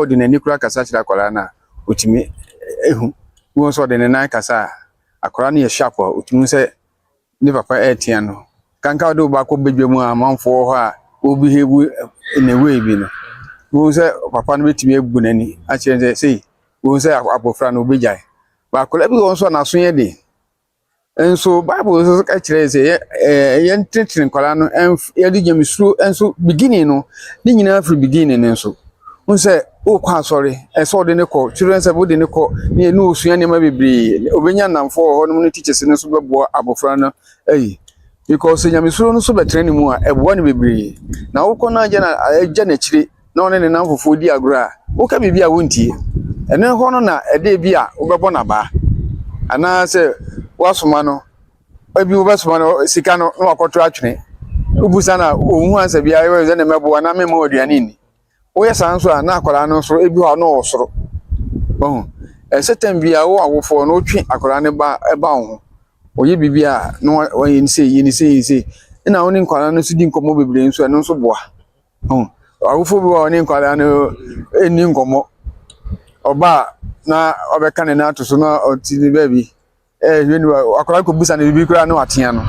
odi na nikura kasa kira akwara na otimi ehu wo so de ne nan kasa akwara na ye sharp otimi se ne papa etian no kanka do ba ko bedwemu amanfo ho a obi hebu in a way bi no wo se papa no betimi ebu nani a kire say wo se abofra no obejai ba akwara bi won so na so ye de enso Bible so ka kire say ye ntintin kwara no ye di nyamsuru enso beginning no ni nyina free beginning enso unse o kwa sorry so de ne ko children say de ne ko ne no osua ne ma bebre obenya namfo ho no no teachers ne so bebo abofra no because nyamsuru no so betre ne mu a ebo ne bebre na wo ko na agya na chire na one ne namfofo di agro wo ka bibia wontie ene ho no na ede bi a wo bebo na ba ana se wasoma no ebi wo basoma no sika no na wakoto atwene ubusa na ohun ansa bia ye ze ne mebo na mema oduane ni oye sanso a na akwara no so ebi ho no osoro setem bia wo awofo no twi akwara ne ba eba ho oye bibia no oye ni sei na woni nkwara no so di nkomo bebre nso no so boa awofo bi wo ni nkwara no eni nkomo oba na obeka ne na atoso na otini baby yenu akwara ko busa ne bibi kura no atia no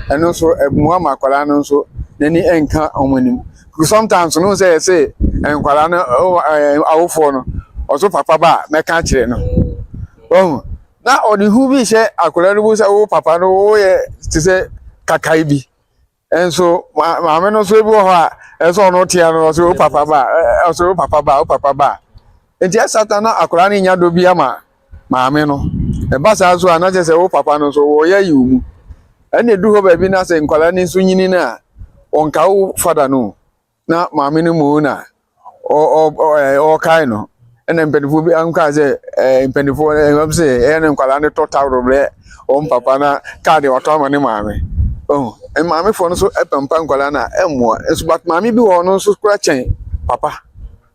eno so ebuwa ma akwara no so nani enka omanim sometimes no say enkwara no awofo no oso papa ba meka kire no na odi hu bi she akwara no busa wo papa no wo ye tise kakai bi enso ma me no so ebi ho a enso no tia no so papa ba enti satana akwara ni nya do bi ama maame no basa so anaje se wo papa no so wo ye yiwu ene du ho ba bi na se nkwala ni so nyini na onka wo fada no na maame no mu na o kai no ene mpedifo bi anka se mpedifo em se ene nkwala ni total roble o papa na card wato ama ni maame maame fo no so epampa nkwala na emo so but maame bi wo no so kura chen papa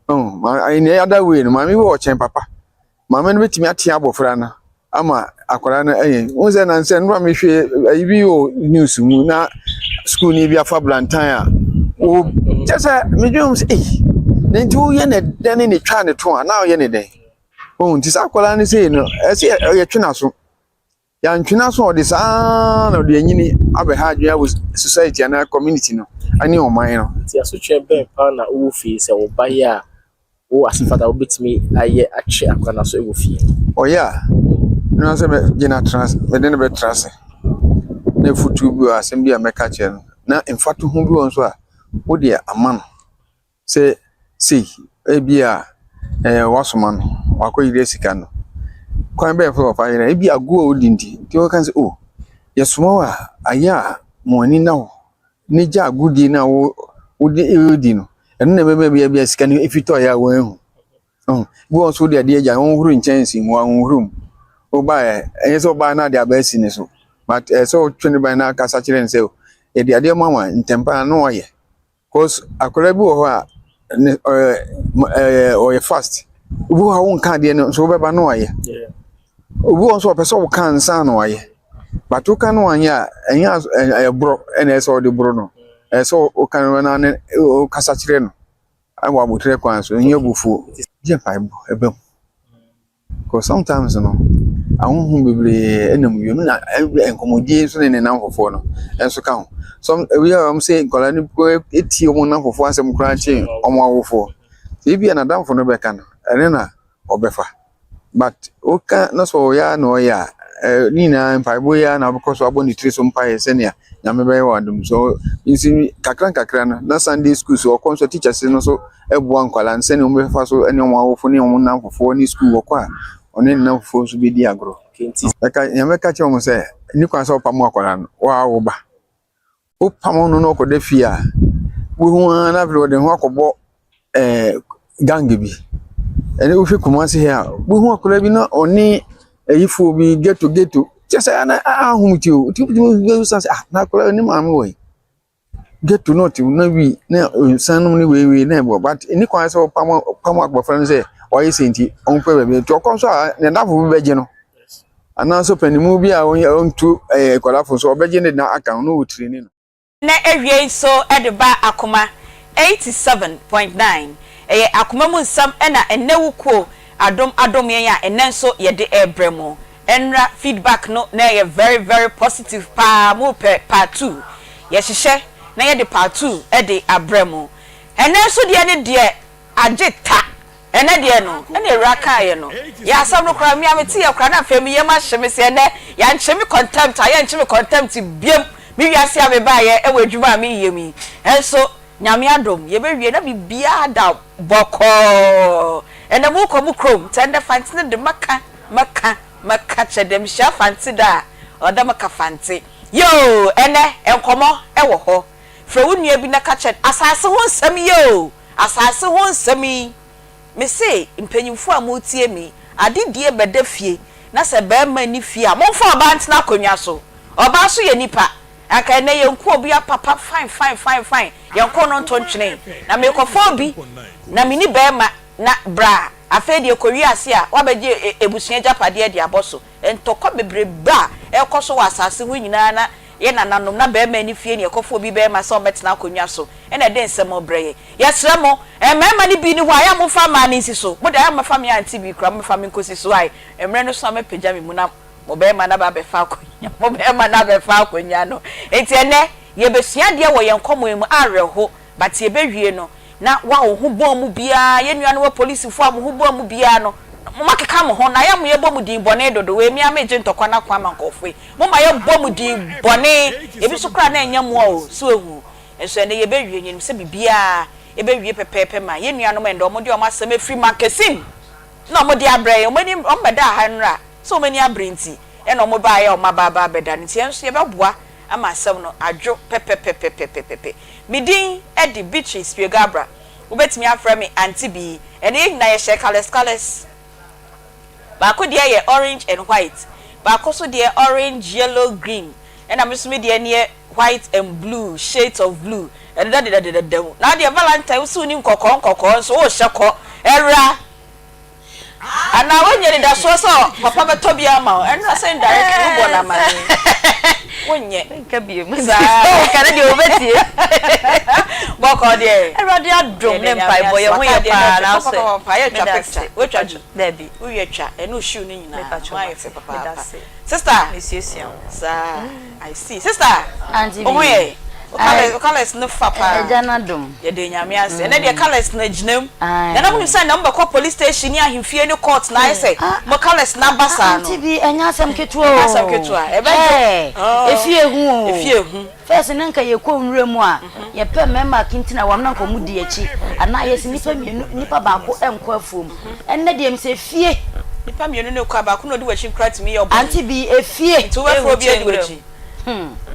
any other way no maame bi wo chen papa maame no betimi atia abofra na ama akwara na unze na nse nwa mehwe ibi o news mu na school ni bi afa blantan o just medwum se nti wo ye ne den ne twa ne to na wo ye ne den nti sa akwara ni se no ese ye twena so ya ntwena so odi sa na odi anyini abeha adwea wo society na community no ani o man no ti aso twe ben pa na wo fi se wo ba ya wo asifada wo betimi aye ache akwara so e wo fi oya no se me gina trans me den be trans na futu bi asem bi ameka che no na emfatu hu bi won so a wo de aman se e bia wasoma no wakoyire sika no kwan be fo fa yire e bia go odindi ti wo kan se yesoma wa aya mo ani na wo ni ja agudi na wo de edi no eno na be bia sika no efito ya wo ehu bi won so de ade ja won huru nchansi mu won huru oba so ba na de abasi ni so but so twene ba na kasa kire nse e de ade mama ntempa na oye cause akwara bi wo ho a oye fast ubu ha won ka de no so be ba na oye ubu won so person wo kan sa na oye but wo kan no anya enya bro ene so de bro no so o kan na ne o kasa kire no awa abutre kwan so nya bufu je paibo ebe cause sometimes no ahun bebre enam yom na enkomodie so ne nanfofo no enso ka ho some we am say nkola ni eti omo nanfofo asem kra chi omo awofo se bia na damfo no beka no ene na obefa but oka na so ya no ya ni na mpaibo ya na because aboni tire so mpae senia na mebe wadum so insi kakran na Sunday school so okon teachers no so ebu ankwala nse ne omefa so ene omo awofo ne omo nanfofo ni school wokwa one na fo so be di agro aka nyameka che omo se ni kwa so pam akwara no wa wo ba o pam no no ko da fia wo hu na vle de ho akobo gang bi ene wo hwe kumase he a wo hu akwara bi na oni eyifo bi geto chese na ahumuti o ti say na akwara ni maame wo geto no ti na wi na sanum ni we na bo but ni kwa so pam agbofra no se oyi senti onpe bebe to konso ne dafo bi beje no ana so panimu bi a ontu kwalafo so obeje ne na aka no wutiri ni no na ewie so edeba Akoma 87.9 Akoma mu nsam na enewuko adom yen ya enenso ye de ebremo enra feedback no na ye very very positive pa mu pe part 2 ye hihye na ye de part 2 e de abremo enenso de ne de ageta ene de no ene ewraka ye no ya asam no kra mi ameti ye kra na fam ye ma hyeme se ene ya nchemi contempt aye nchemi contempt biem mi wiase abeba ye e wadwuma mi yemi enso nyame adom ye be wie na bibia da boko ene mu ko mu krom tende fantine de maka chedem sha fanti da oda maka fanti yo ene enkomo e wo ho fra wunua bi na ka ched asase ho nsam yo asase ho nsami me say impanyimfo amotie mi adedie bedafie na se be ma ni fie a momfa oba ntena konwa so oba so ye nipa aka ne yenku obi papa fine yenko no ntontwene na me kofo bi na mini be ma na bra afedi ekowi ase a wabeje ebusua japade de aboso entokọ bebreba ekoso wasase hu nyina na ye nananom na be ma ni fie ne ekofo bi be ma so betena akonwa so ena de nsemo breye yesre mo mema ni bi ni hwa ya mo fa ma ni nsiso mo da ya mo fa me Aunty Bea kra mo fa me nkosi so ai emre no so amepagya me mu na mo be ma na ba be fa akonwa mo be ma na be fa akonwa no enti ene ye besua de wo ye nkomo mu areho but ye be wie no na wa ho bom mu bia ye nua no wa police fo am ho bom mu bia no mo makeka mo ho na ya mo ye bom din bone dodo we mi ameje ntokwa na kwa mankofwe mo ma ye bom din bone e bi so kra na enya mo o so ehu enso ene ye be wie nyim se bibia e be wie pepepe ma ye nua no me ndo mo de o ma sem free marketing na mo de abre o mani o mbeda ha nra so mani abrenti e no mo ba ye o ma ba beda nti enso ye be boa ama asem no adwo pepepepepepepe midin e di beaches Piegabra ubetimi afra me Aunty Bea ene na ye share colors ba ko de ye orange and white ba ko so de orange yellow green and am so me de ne white and blue shades of blue and that na de valentine so ni nkokon so o hyeko era ana wonye da so papa beto bia ma and say direct no bona ma wonye nka bie musa kana de obetie boko de erade adom ne mpai boye ho ye pa na so papa ye twa picture we twa debi we twa enu shoe ni nyina why fe papa sister mesiesia sa I see sister Aunty Bea oye colors no papa jana dom ye de nyame ase na de colors na ginam na mo say na mba police station ni ahemfie ni court na say mo colors na basa no Aunty Bea enya asem ketuo ebe efie hu first nanka ye komwure mu a ye pe member kintina wam nanka mu di echi ana ye si nipa baako enko afuom enne de em se fie nipa mienu ne kwa baako no de wachi krat mi yo Aunty Bea efie to we for bi edi wachi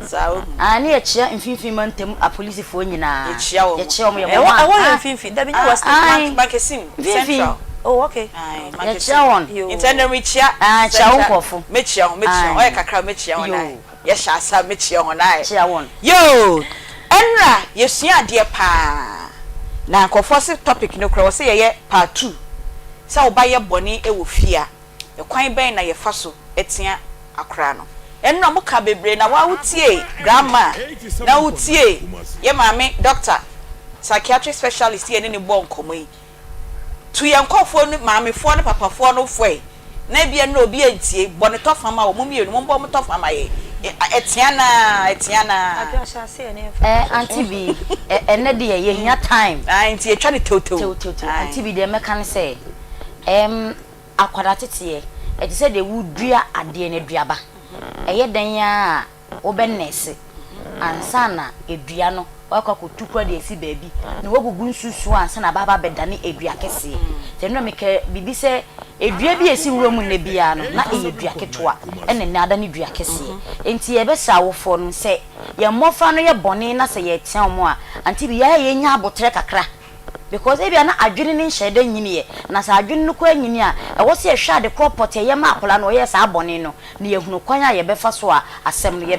sao ani e chia mfimfim mantem a police fo nyina ye chia wo ye mo wa ye mfimfim da bi ni was bankesim central oh okay ye chia won intend we chia chia won kofo me chia o ye kakra me chia won ai ye sha asa me chia won ai chia won yo enra ye sua de pa na kofo se topic no kro se ye part 2 sa oba ye boni e wo fia e kwan ben na ye fa so etia akra no enno mo ka bebre na wa wutie grandma na wutie ye maame doctor psychiatric specialist ye ne bo nkomo yi tu ye nkofo no maame fo no papa fo no fo na bia na obi antie bone tofama wo mumienu mo bo tofama ye etiana Aunty Bea ene de ye hia time nti etwa ne toto Aunty Bea de meka ne say akwada tete e ti say de wudua ade ne duaba eye dan ya obenese ansana edua no wakwa kotukwa de esi baabi na wagugu nsusu ansana baba bedane edua kese teno meke bibi se edua bi esi wuro ne bia no na edua ketwa ene na ada ne dua kese enti ye be sawofo no se ye mofa no ye bone na se ye tia omo a Aunty Bea ye nya abotre kakra because ebia na adwene ne nhede nyine na sa adwene no kwa nyine a ewo se ehwa de crop ye ma akola no ye sa abone no na ye hunu kwan a ye be fa so a asem no ye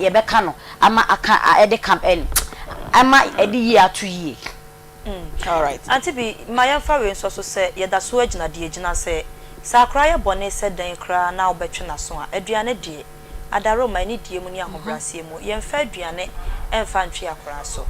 be ka no ama aka ede campaign ama ede yi atu yi all right Aunty Bea my fa we so se ye da so agina de agina se sa kra ye bone se dan kra na obetwe na so a aduane de adaro ma ni die mu ni ahobrase mu ye mfa aduane emfa ntwe akra so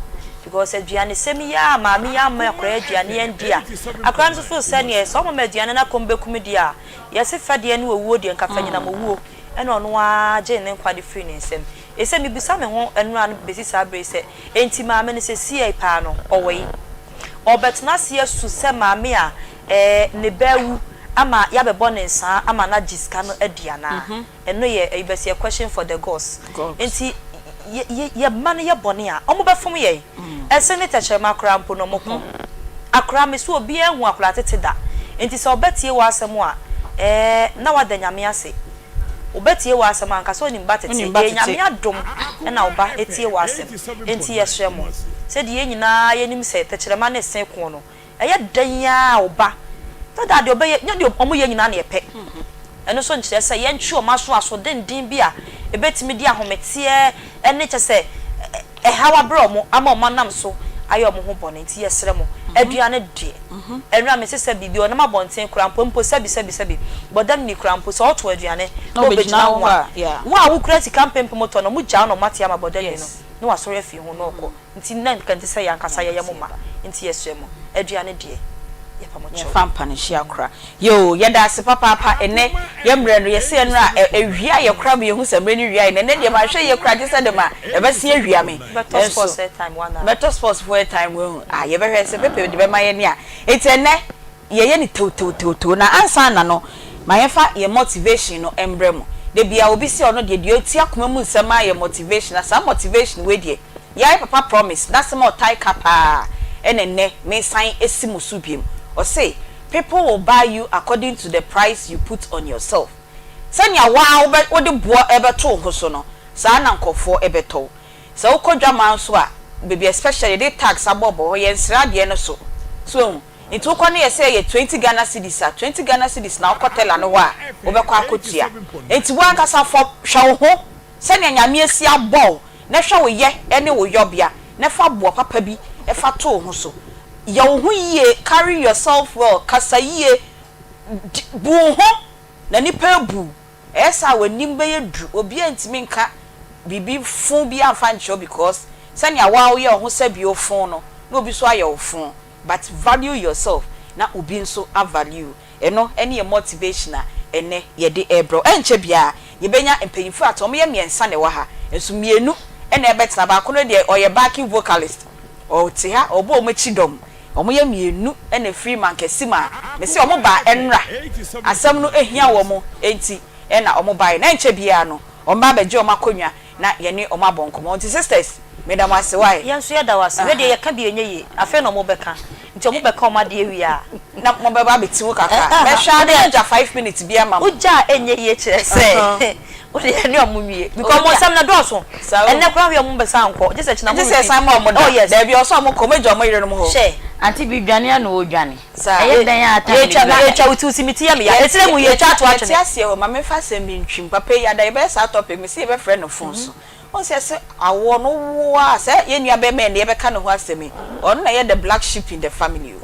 because aduane semi ya maami ya ma akra aduane endia akra nso fo se ne so mo aduane na kombe kumedia yesi fade ne owuo de nka fanyina mo wuo ene ono a je ne nkwade free ne nsem ese mi bisa me ho enu an besi sabre se enti maami ne se sie pa no owei obetna se su se maami a ne bawu ama ya bebo ne nsa ama na jiska no aduana eno ye ibesi a question for the gods enti ye man ye bone a omo befom ye ese ne techema akra mpo no moko akra me so obi ehu akra tete da enti se obetie wa asem a na wada nyame ase obetie wa asem anka so ni mba tete nyame adom na oba etie wa asem enti ye hwemo se de ye nyina ye nim se techema ne sen ko no eye dan ya oba tada de obe ye de omo ye nyina na ye pe eno so nkyere se ye ntwe o maso aso den bia ebetimi di ahometie ene kyese hawa bro mo ama o manam so ayo mo ho bone nti yesere mo aduane de enra me sese bibi o na ma bonten krampo mpo sabi bodam ni krampo so oto aduane no bejina wa wo krati campaign moto no mu ja no mate ama bodam ni no wa sori afi ho no ko nti nan kan te se yankasa ye mo ma nti yesere mo aduane de fampa ne hia kra yo yeda se papa ene yemre no yese enra ewia ye kra me hu samre ni wia ene de ma hwe ye kra de se de ma e be se ewia me better sports time one better sports for time we ye be hwe se pepe de be ma ye ne a etene ye ni to na ansa na no ma ye fa ye motivation no embre mo de bia obi se ono de oti akoma mu nsema ye motivation asa motivation we de ye papa promise that's more tie kapa ene me sign esimu subiem or say people will buy you according to the price you put on yourself. Sanya wow but what the boy ever told Hosono, San Uncle for ebeto. So Kodjaman swa, baby, especially they tax a bobo or yes, radiano so. So it took only a say 20 Ghana cedis, 20 Ghana cedis now hotel and wa over Kwakutia. It's one casa for show home, sending a mere sea ball, never ye any yobia, never bo papa be a fato hoso. Yo ye carry yourself well kasa ye bu ho na nipa bu esa wanim be yedru obi antimi nka bibi fun bi amfa ncho because sanya wa ye ho sabi ofun no na obi so aye ofun but value yourself na obi nso a value eno ene motivational ene ye de ebro enche bia ye benya empanyinfu atom ye miensa ne wa ha enso mienu ene ebetna ba kono de oye backing vocalist o ti ha obo omachidom omo ye mienu ene free man kesima me se omo ba enra asam no ehia wo mo enti ena omo ba na enche bia no omo ba beje omo akonwa na ye ne omo abonkomo nti sisters madam asewai yenso ye da wase we de ye ka bi enye ye afa na omo beka nti omo beka omo de ewia na mo be ba betiwo kaka me hwa de anja 5 minutes bia mam uja enye ye kire se ode ne omo wie because mo sam na doso enne kwa hwe omo besa anko je se china mo je se sam omo da bia oso omo komejo omo yire no mo ho Aunty Bea dwane na odwane. Eye dan ya ata. Ye cha wutu simiti ya me ya. Etire mu ye cha to atwe. Ti ase o ma me fa sem bi ntwim papa ya da be sa topic me se be friend no phone so. On se awo no wo a se ye nua be me na ye be ka no ho asemi. On na ye the black sheep in the family.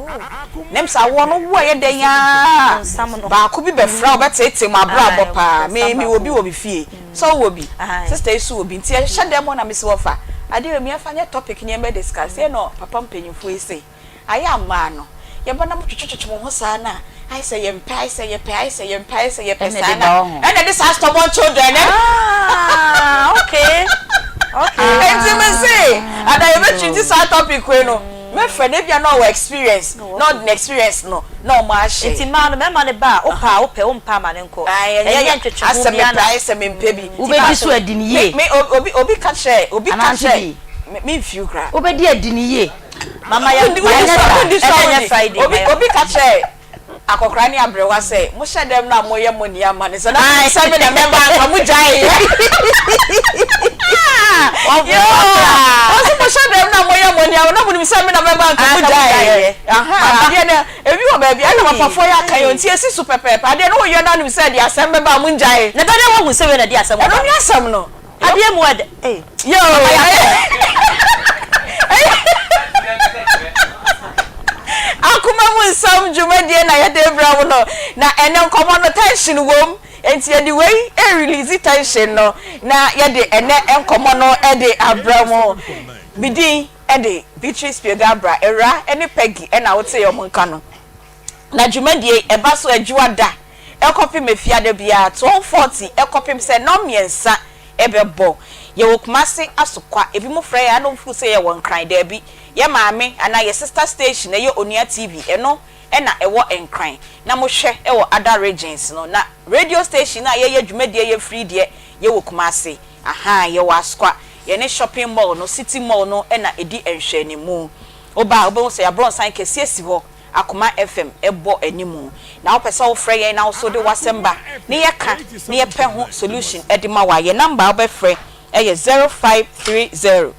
Nem sa awo no wo ye dan ya. Ba ko bi be fra o be tete ma bra bo pa. Me obi wo bi fie. So wo bi. Sister isu wo bi nti ye hye dem na me se wo fa. Ade me afa nye topic ni e be discuss. Ye no papa mpanyimfo ese. Aya mano ye bana mo twetwetwe ho sana I say ye mpa I say ye pa I say ye mpa I say ye pa sana and this has to want children okay intimacy and I bet you this topic we no me friend if you know experience not the experience no ma she enti ma no me ma ne ba opa o mpa ma ne nko ye twetwe ho bia na I say me mpa bi Ube di so adini ye me obi ka share me few gra Ube di adini ye Mama ya Friday obi ka che akokra ni abrewa se mo hye dem na mo ye mo ni ama ne so na se me na member ka mo jai o se mo hye dem na mo ye mo ni ama na mo ni se me na member ka mo jai ade na ebi wo ba bia na mapafo ya kan yo nti esi super pep ade na wo ye na no se dia se member mo jai na dade wo hu se we na dia se mo no ni asem no ade mu ade yo Akoma mu nsam dwumadie na yede bra no na ene nkomo no tension wom enti yede wey release tension no na yede ene nkomo no ede abramo bidin ede Beatrice Piedabra era ene Peggy ena wote yo monka no na dwumadie eba so adwuada ekopim efiade bia 1240 ekopim se no miensa ebebo ye wokumase asokwa ebi mo frɛ ya no mfu se ye won kran da bi ye maame ana ye sister station ye Onua TV eno ena ewo enkran na mo hwɛ ewo other regions no na radio station na ye dwumadie ye free de ye wokumase aha ye wasokwa ye ne shopping mall no city mall no ena edi enhwɛ mu oba obo se ya bronsan kesi esi ho Akoma FM ebo animu na opese wo frɛ ye na wo so de wasemba ne ye ka ne ye pɛ ho solution edima wa ye number wo be frɛ eye 0530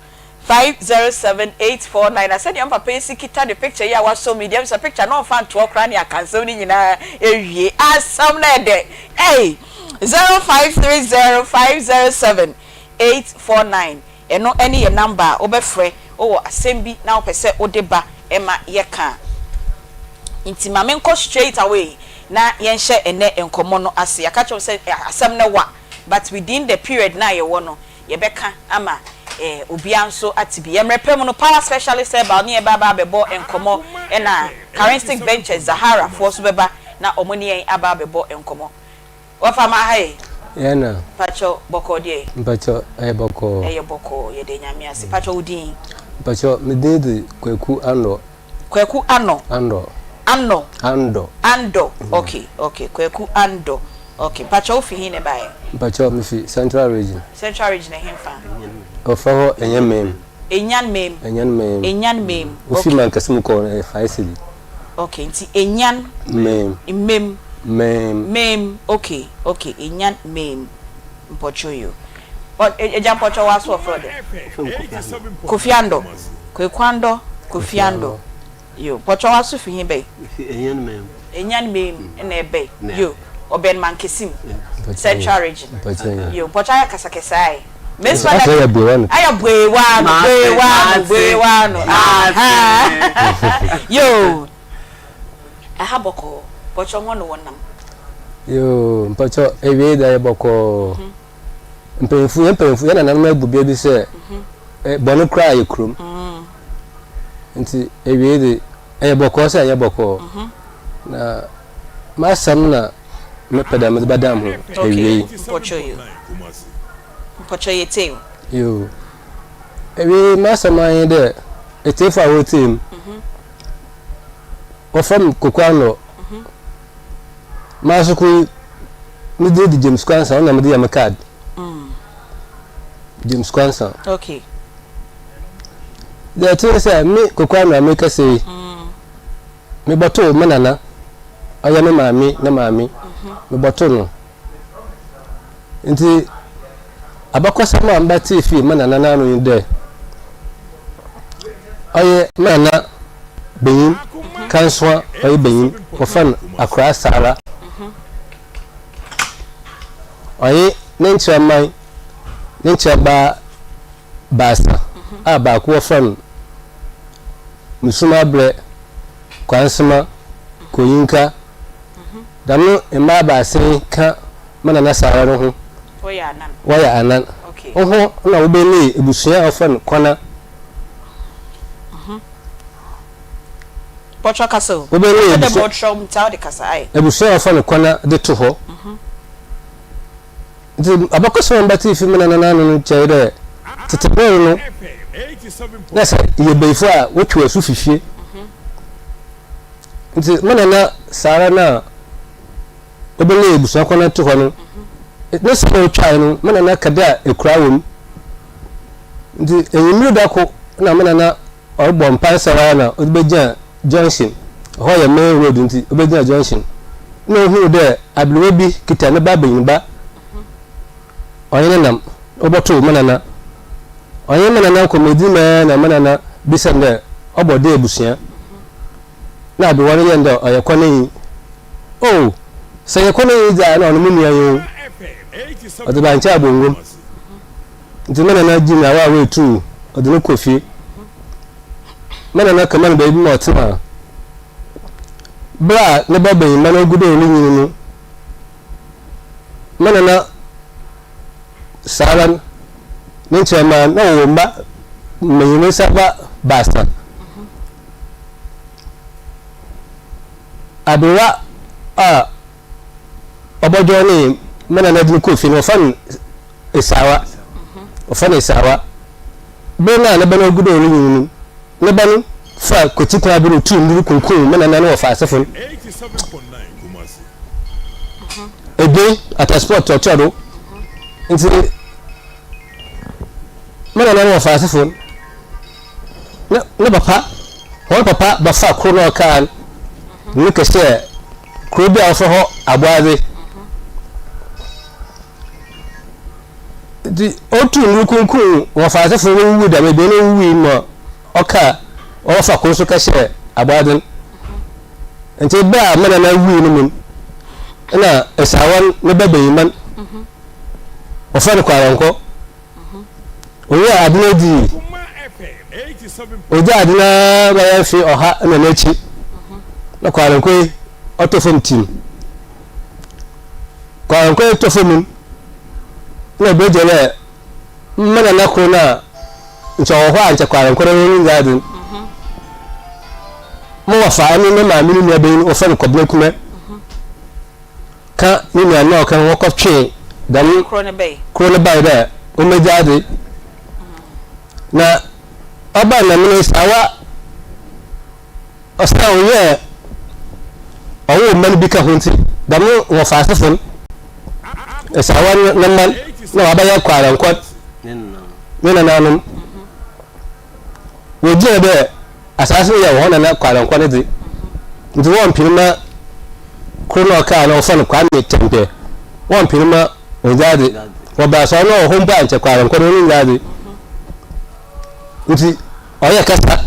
507849 I said your papa sikita the picture ya wa so media so picture no fan to okra ne akansem ni nyina ewie asam na de hey 0530 507849 eno any your number wo be frɛ o asembi na opese wo de ba ema ye ka inti mame nko straight away na yenhye ene enkomo no ase akacho say asem na wa but within the period na ye wono ye beka ama obia nso atibi ye mrepem no power specialist about ne baba bebo enkomo na Currency Ventures Zahara for so beba na omoni en aba bebo enkomo wafa ma hai ye na pacho boko die pacho boko ye de nyame ase pacho udin pacho medede Kweku Ando. Okay. Kweku Ando. Okay. Pacho fi hine bae. Pacho mi fi Central Region na hemfa. Ofaho enyan mem. Ofi man kasum ko 5 cedi. Okay. Nti enyan mem. Okay. Enyan mem. Mpocho yo. Eja mpocho waso frode. Kofiando. Kofiando. Yo, pocho wasu fi hin be. Enyan mem na ebe. Yo, oben man kesim. Central Region. Yo, pocho ya kasakesai. Meswa na aya bwewa no. Aha. Yo. Aha boko. Pocho ngono wonam. Yo, pocho ewe da boko. Mpemfu ya na nan agubia bi se. Bonu kra ye krom. Nti ewe de boko se ya boko na masam na me peda me badam ho ewe pocho yete yo ewe masam ayi de etefa wotem ofam kokwano masuku me de James Kwansa na me de ya card James Kwansa okay. The thing is, me kokwano make say me bottle manana aya me mami na mami me bottle no nti abakosa ma mbati fi manana na no de aye manana beyin kanswa aye beyin ofan akra sara aye nencha ba basa aba ko ofan musuma bre kwansema koyinka damu emba ba sen ka mana na sara no ho waya anan okay oho na wo be ni ebusua ofan kwana pocho kaso wo be ni ebusua mtaw de kasa ai ebusua ofan kwana de to ho abakoso mbati fi mana na no chere tetebe no nasa ye beifo a wotwe asu fifie nti mana na sara na obele ebuso akona to ho no nasa otwa no mana na kada ekura wom nti enyimru dako na mana na orbo mpan sara na obeja junction ho ya main road nti obeja junction no hu de abluwe bi kita ne ba benyiba oyene nam oboto mana na onye mana ko medi na mana na bisande obode ebusia na be wore yende oyekone yi oh se yekone yi za na onu mu ayo ode ba ncha abongo nti mana na ji na wa we tu ode no kofi mana na kaman ba ibi mo tima bra ne ba ben mana gudo ni nyinu mana na saran nenche ma na wo mba menyime saba basta abira obojoni mena na di ko fi no fan isawa ofan isawa bena na bana gudo ni ni ne banu fa ko ti kwa bi tu nduru kunkun mena na no fa asefon 87.9 Kumasi ebe atasport ochado nti mena na no fa asefon ne papa ho papa ba fa ko no kan ni ke se ko bi afo ho abwaze di otu nukunkun wo fa se fo wu da me be no wi mo oka o fa ko so ka se abwaden enti ba mena na wi no mun na esawan ne bebe man o fa ne kwara nko o ya adina di o ja adina ba ya fi oha na nachi na kwara nko auto phone team kwara nko auto phone na bejele mana na ko na ncho ho anche kwara nko ni garden mo wa fa ni na ma mi ni be ni o fa ko bla kuma ka ni na na kan wo ko twe dan krone bay da o me jade na aba na mi sawa o sta o ye o wo man bi ka hunti da mo wo fa sefon sawa na man na wabaya kwara nkot nena nanum wo je be asase ya wo na kwara nkot de ndi won pinma krono ka na ofan kwa me tempe won pinma onjade wo ba so no ho mba nche kwara nkot ni njade ndi oya kasa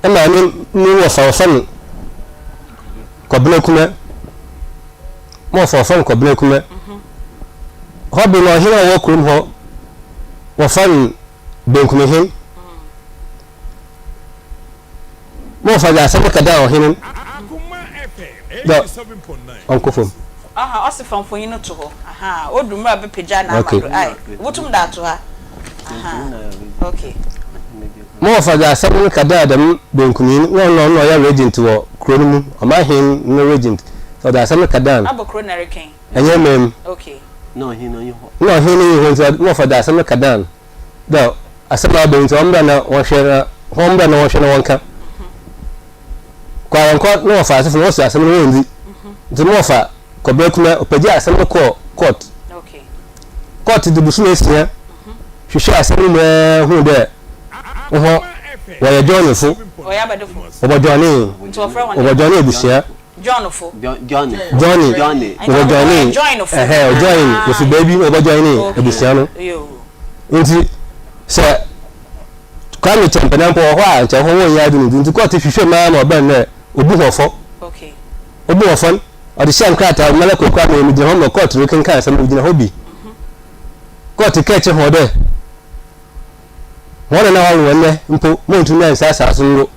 ema ni wo fa ofan ko bele kuma mo fa ofan ko bele kuma hobi no hira wo kurum ho wo fan benkume hin mo fa ja sabe kada o hin Akoma FM 87.9 onko fom osifan fonyin no to ho odumra be peja na amado ai wotum da to ha okay mo fa ja sabe kada da benkume no ya regent wo kronum ama hin no regent so da sabe kada abo kronary king enye mem okay no he no you mo fa da sabe kada da asaba be nto omba na wo hwera homba na wo hwera wonka kwa nko no fa asefo no so asem no ndi nti mo fa ko be kuma opagi asem ko court okay court de busu esia hwehwe asem no hu de ho wa ya John fo oya badofo obo John nti ofra won obo John ebusia John fo Johnny join fo join with baby obo John ebusia no nti se kwa mi tempena mpo ho a nche ho won ya dinu nti court hwehwe ma na oba na obu hofo okay obu hofo odi sham krata mala ko kwa mi de ho court rekin kan sam gina hobi court keche ho de wona na wawo ne mpo mo ntu na nsasa aso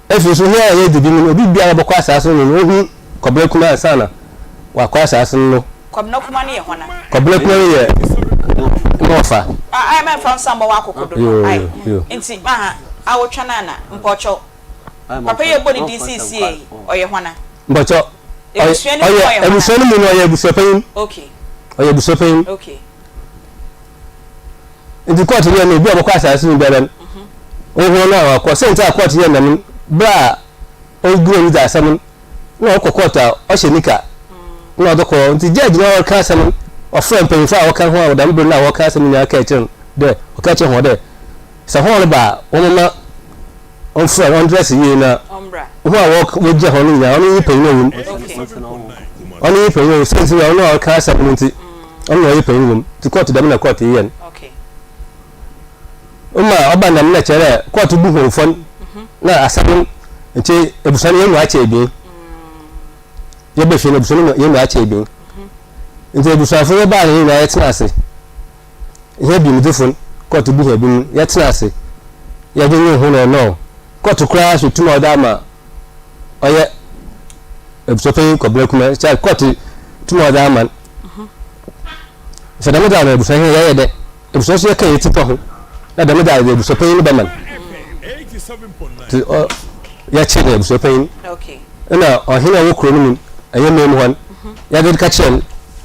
efi so here ye de bi mu obi bia bo kwa asaso no ohu kobele kuma sana wa kwa asaso no kwabna kuma ne ye hona kobele kuma ye nofa ai me from samba wa kokodo ai nti awotwa na mpocho papa ye boni DCCA oye hona mpocho ebusuani mu no ye ebusuapan okay oye ebusuapan okay ndi court ye no bi obokwa asaso ni belen ohu na wa ko senta court ye na bra o gure ni da sam na o kokota o shenika na odoko nti judge na o ka sam o friend pen fa o ka ho o da mbro na o ka sam nya ka chen de o ka chen ho de sa ho ba o mama on friend on dress yi na ombra ho a wo je ho ni ya o ni pen no o ni pen no sense we no o ka sam nti o no yi pen no ti court da na court yi en okay umma oba na na chere court bu ho fon na asabun nti ebusani yenu ache bi ye be fi na ebusani yenu ache bi nti ebusafo ye ba ni na yetina ase ye bi mudufun court bu he bi yetina ase ye de nyu hu no court kra so tuma oda ma oye ebusope ko blekuma cha court tuma oda ma so da me da na ebusani ye de ebusoso ye kan yetipa ho na da me da ebusua panyin ba man 87.9 ya che na ebusua panyin Okay. na ohina wo kuro no aye mem hon ya de ka chen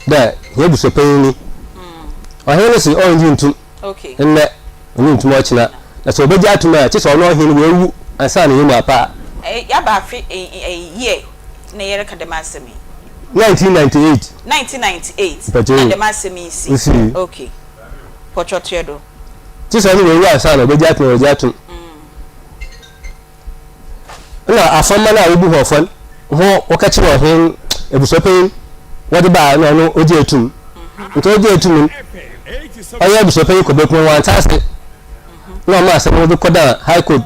da ya ebusua panyin ni ohina si onji ntum Okay. nne onji ntum o china na so obeji atuma che so no ohina we wu ansa na yemu apa Ya ba fi year na yere ka de masemi. 1998 1998. Na de masemi si. Okay. Pochotedo. che so no we wu ansa na obeji atuma obeji atum na afama na obu hofon ho wakachi wo hin ebusua panyin wode ba na no oji atum nto oji atum oya ebusua panyin ko bekun wan tase na ma se mo ko da high court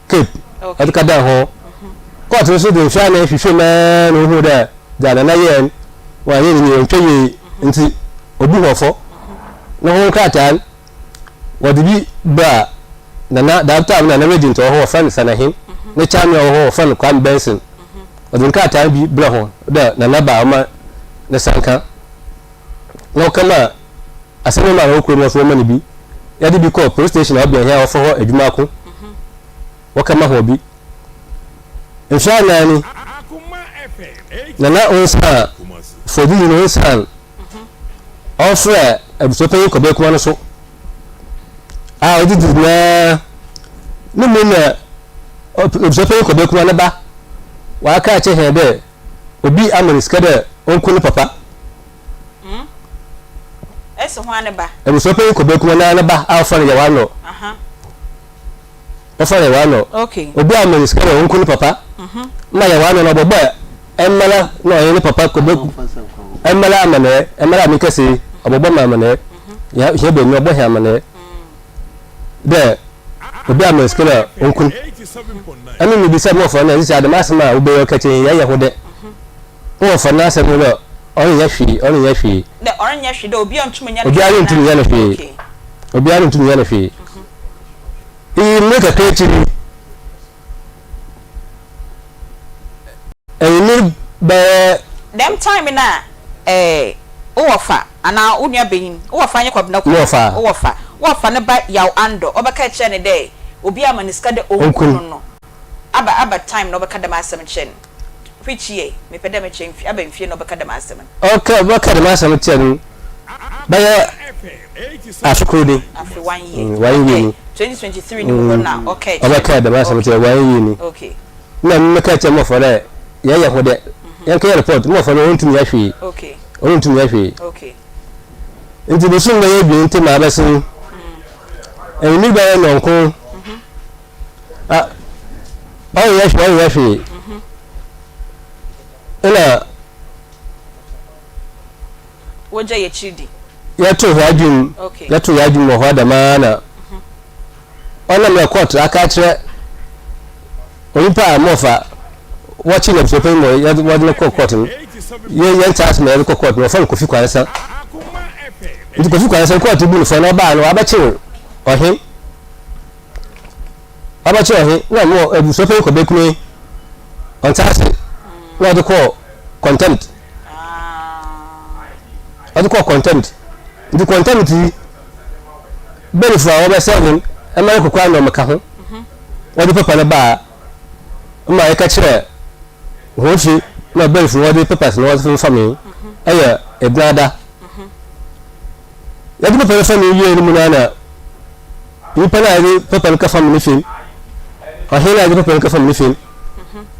cape Okay. ka da ho court so de hwa na hwehwe ma no hu da da na yen wa yen ni ntwe nti obu hofo na ho kratan wode bi ba na doctor na regent ho fan sanahin ne chamia ho fan Kwam Benson wode kratan bi bra ho da na ba ma na sanka no kama aseme ma ro ko no so ma ni bi ya de bi call police station obi here ofo ho adwuma ko wakama ho bi insha Allah ni Akoma FM na onsa for the onsa offer ebusua panyin ko be kuma no so odi di na no mo na ebusua panyin ko be kuma na ba wa ka che he de obi amaniska de onkunu papa Eso ho ane ba. ebusua panyin ko be kuma na ba alfa ya wa no offer ya wa no Okay. obi amaniska de onkunu papa ma ya wa no bobo emala no yin papa ko be emala amane emala mi kase obobo ma amane ya he be no bo he amane de obi amaniska de onkunu 87.9 ani mi bi se mo for na isi adama asema obi yo kache ya ye ho de wo for na asema no on ya hwi The orange hwe do obi ontum nya. obi ari ntum ya na hwi Okay. obi ari ntum ya na hwi me ka kechiri ni ba Them time na owofa ana unia beyin owofa anya kwabna ko owofa ne ba yaw ando obeka che ne dey obi amaniska de onkunu no aba time no obeka dem asem chen which year me pede me chen fi aba mfie no obeka dem asem okay obeka dem asem chen ba ya afukudi after 1 year 1 year 2023 ni mo na okay obeka dem asem chen 1 year ni okay na me ka che mo for ya ya ho de yan ka report mo for no ntumi ya hwi okay ntumi ya hwi okay nti be sun ga ye bi nti ma ba sin ni ba ya no ko ya hwi ina woje ye chidi ya to hwajin okay ya to hwajin mo hwada mana ona me court aka kire onipa mofa watching up so pen mo ya wadin court ni ye chance me ko court no fa ko fi kwansa Akoma FM nti ko fi kwansa court bu no fa no ba no abache ohin na mo ebu so pen ko be kunu on chance na de ko contempt contempt the contempt beri for our seven e ko kwa no maka ho wodi papa na ba ma e ka kire ho fi na beri for wodi papers na wodi family aya e brada ya di papa family ye ni mu na ni pana ni papa ka family fi o hela di papa ka family fi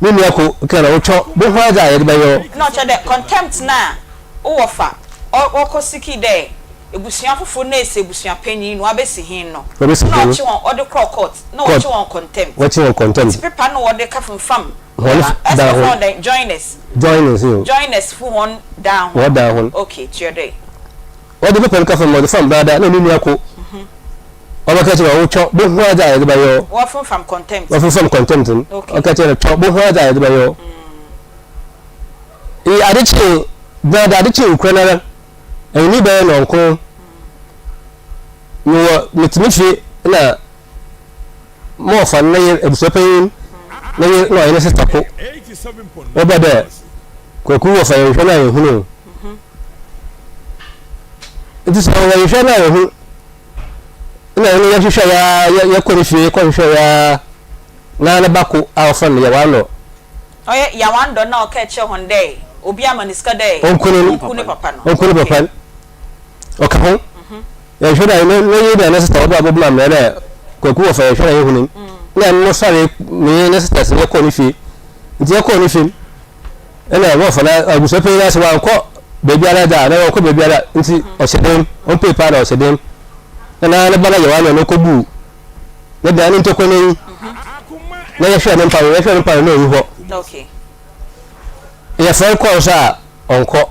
ni mi ako kana wo cho bo ho ada ya di ba yo no che de contempt na owofa okosiki de ebusuan fofo na ese ebusuan panyin no abesi hin no na ochi won ode court na ochi won contempt paper no ode ka fam joiners fu won down okay tiode ode paper ka fam ode fam brother na nini ako oba ka tira wo cho bo ho aja ya ba yo wo fam contempt o ka tira cho bo ho aja ya ba yo adichi brother adichi ukrenara ni ba no ko no mitimifi na mo fa na ye ebusopen na ye no ina sister ko 87.9 obada ko ku wo fa ye hwana ye hunu it is our ye hwana ye hu na ni ya hwehwe ya kɔrifie kɔhwehwe ya na bako awfa ne ya wano oye ya wando na okeche honde obi amaniska de onkune papa no onkune papa okaho ya hwehwe na yi da na sister odo abobma me na kwaku ofa ya hwehwe na yehuni na no sare me na sister se yakɔ ne fie nti yakɔ ne fie ena wo fa na agusope na se wa nkɔ baby ara da na ko baby ara nti o sedem on paper na o sedem na bana ya wano no ko bu na da ni to ko ni na ya hwɛ ne mpa no yi hɔ okay ya fa ko sa onko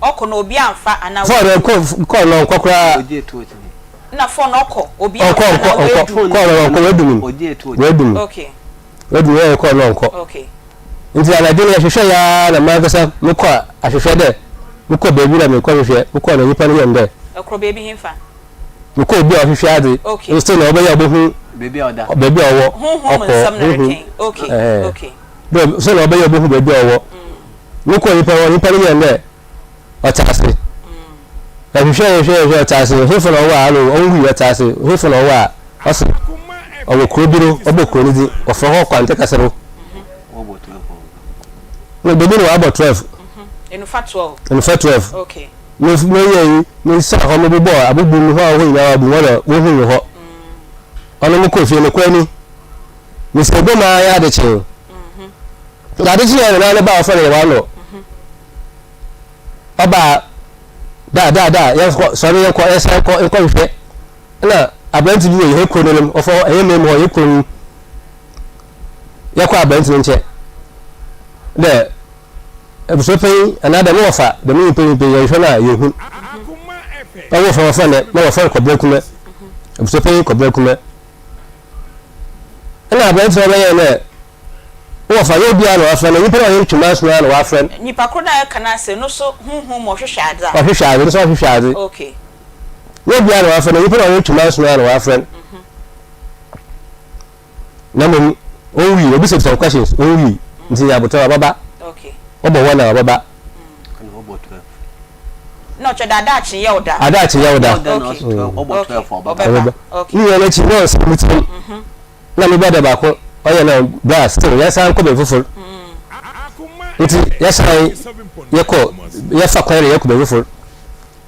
oko no obi amfa ana for ko no onko kra na for no oko obi amfa ko wedum okay wedum ya ko no onko okay nti ana de ya hwehwɛ ya na magasa me ko ahwehwɛ de me ko baby na me ko hwehwɛ me ko na nipa no yende akro baby himfa me ko obi ahwehwɛ ade instead na obeya obohu baby owo okay do so na obeya obohu baby owo me ko nipa no yende otase ahwehwɛ otase hefo na owo alo onwu otase hefo na owo a ose owo krobiro obokro ni di ofo ho kwante kasero no baby no about 12 enu fa 12 okay no ye ni sa ho mo bo abubu mi ho nya abu wala wo hu ho ono mo ko fie ne kwani mi se bo ma ya de che da de che na ba ofo ne wa lo aba da ya so ne ko esa ko hwe na abanti bi ye ko no ofo e me mo ye ko ya ko abanti nche de ebusopen anada no ofa de me pe ye hwe na ye hu awo fa ne na ofa ko blekume ebusopen ko blekume na abanti na ye ne ofa ye bia no afa na nipa na ye twuma so na wa friend nipa kro na ye kana se no so hunhun mo hwehwe adza wa hwehwe adza so hwehwe adza okay ye bia no afa na nipa na ye twuma so na wa friend na mo onwi obi se some questions onwi nti ya botwa baba okay obo wana baba kana obo 12 no che da adachi ye oda obo 12 okay ni yana chi no se mutum na mi bada ba ko oya na bra still ya san ko be fufur nti ya san ye ko ya fa kwere ye ko be fufur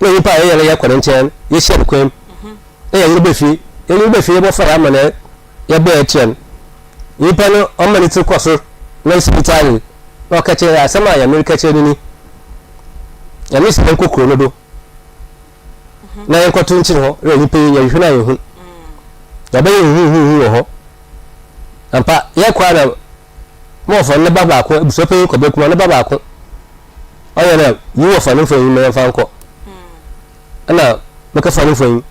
no yi pa ye ya kwere nchen ye share kwem e ya yirbe fi ye bo fa ya mane ye be chen yi pa no o mani ti ko so na hospital no ka che asama ya America che ni ya mi se ko kro no do na ye ko tun chi ho re ni pe ya hwe na ye hu ya be hu ho ampa ye kwa na mo fo ne baba ko busope ko be kuma ne baba ko oya na yi wo fa no fo yi me fa nko ana me ka fa no fo yi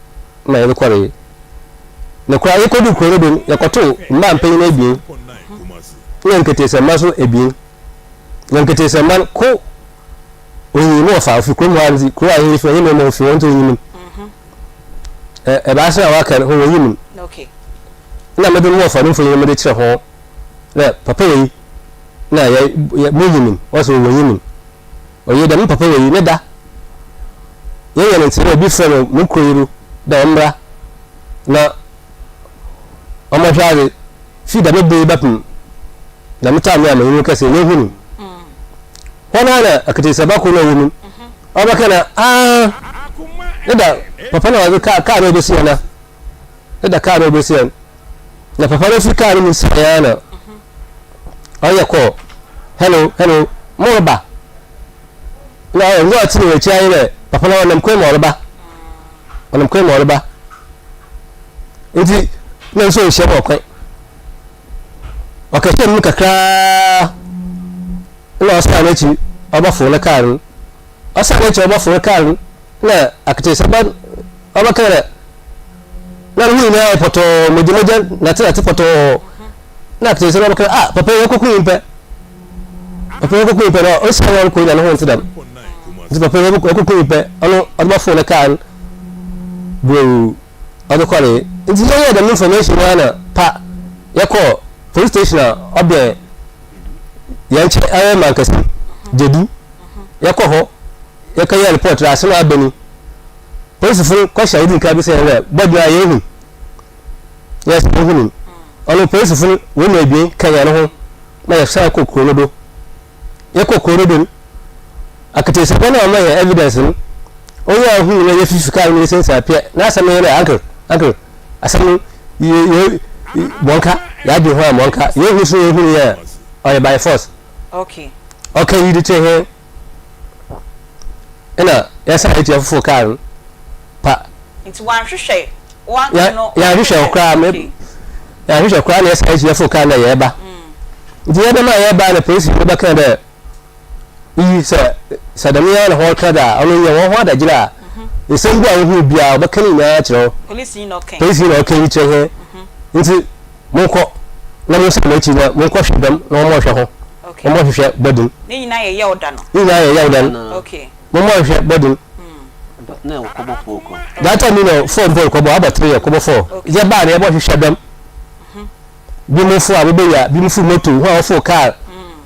na ye ko re ne kwa ye ko du ko re do ye ko to mba mpa yi na bi ye nkete se maso ebi ye nkete se man ko oyi mo fa fi ko mo anzi ko ayi fi ye mo fi won to yi mi e ba sa wa kan ho yi mi okay na me do mo fa no fo yi me de kire ho na papa yi na ya muhimin wasu wayimin oye da mun papa yi ne da yayin nan tsere bi fere mun koyiru da umra na amma shade fi da bebe bapin da mutane mai yin kase ne hunu wana na akate sabako na wuni aba kana da papa na wazi ka ro be siyana da ka ro be siyan na papa na fi ka ro mun siyana oya ko hello morba na ngo ati we chi ayi le papa na wanam ko morba nti na so hye mo kwan okase mu kakra na osa na chi oba fo na karu osa na chi oba fo na karu na akete saban oba kare na hu na poto mojemoja na tete poto na akete saban kare papa ye ko kuimpe no o sa won ko na ho ntidam nti papa ye ko kuimpe ono oba fo na karu bro odo kore nti ye da information wana pa yako police station obe yanche aye mankasi jedu yako ho yaka ya report ra asema abani police fun kwasha idin ka bi say we bodu aye hu yes hu ono police fun we na bi kan ya no ho na ya sa kokoro do ye kokoro do akete se bana ma ya evidence no oya hu na ye physical ni sense apia na asame na uncle asame ye monka ya di ho monka ye hu so ye hu ye or by force okay you did here ena yesa eti afufo car pa it's one hwehwe one no ya hwehwe okra me ya hwehwe okra na yesa eti afufo car na ye ba ndi ye ma ye ba na police be ba kan da yi sa da mi ya na ho kada onu ye wo ho da gira esem bia wo hu bia ba kan ni na kiro police no kan yi che he nti monko na mo se na chi na monko hwedam na mo hwe ho okay mo hwehwe bodun ni nyina ye oda no okay mo hwehwe bodun na wo kobo foko that time no phone boy kobo aba 3 kobo 4 je ba na ye bo hwehwe dam bi mo fu abe ya bi mo fu moto ho fu car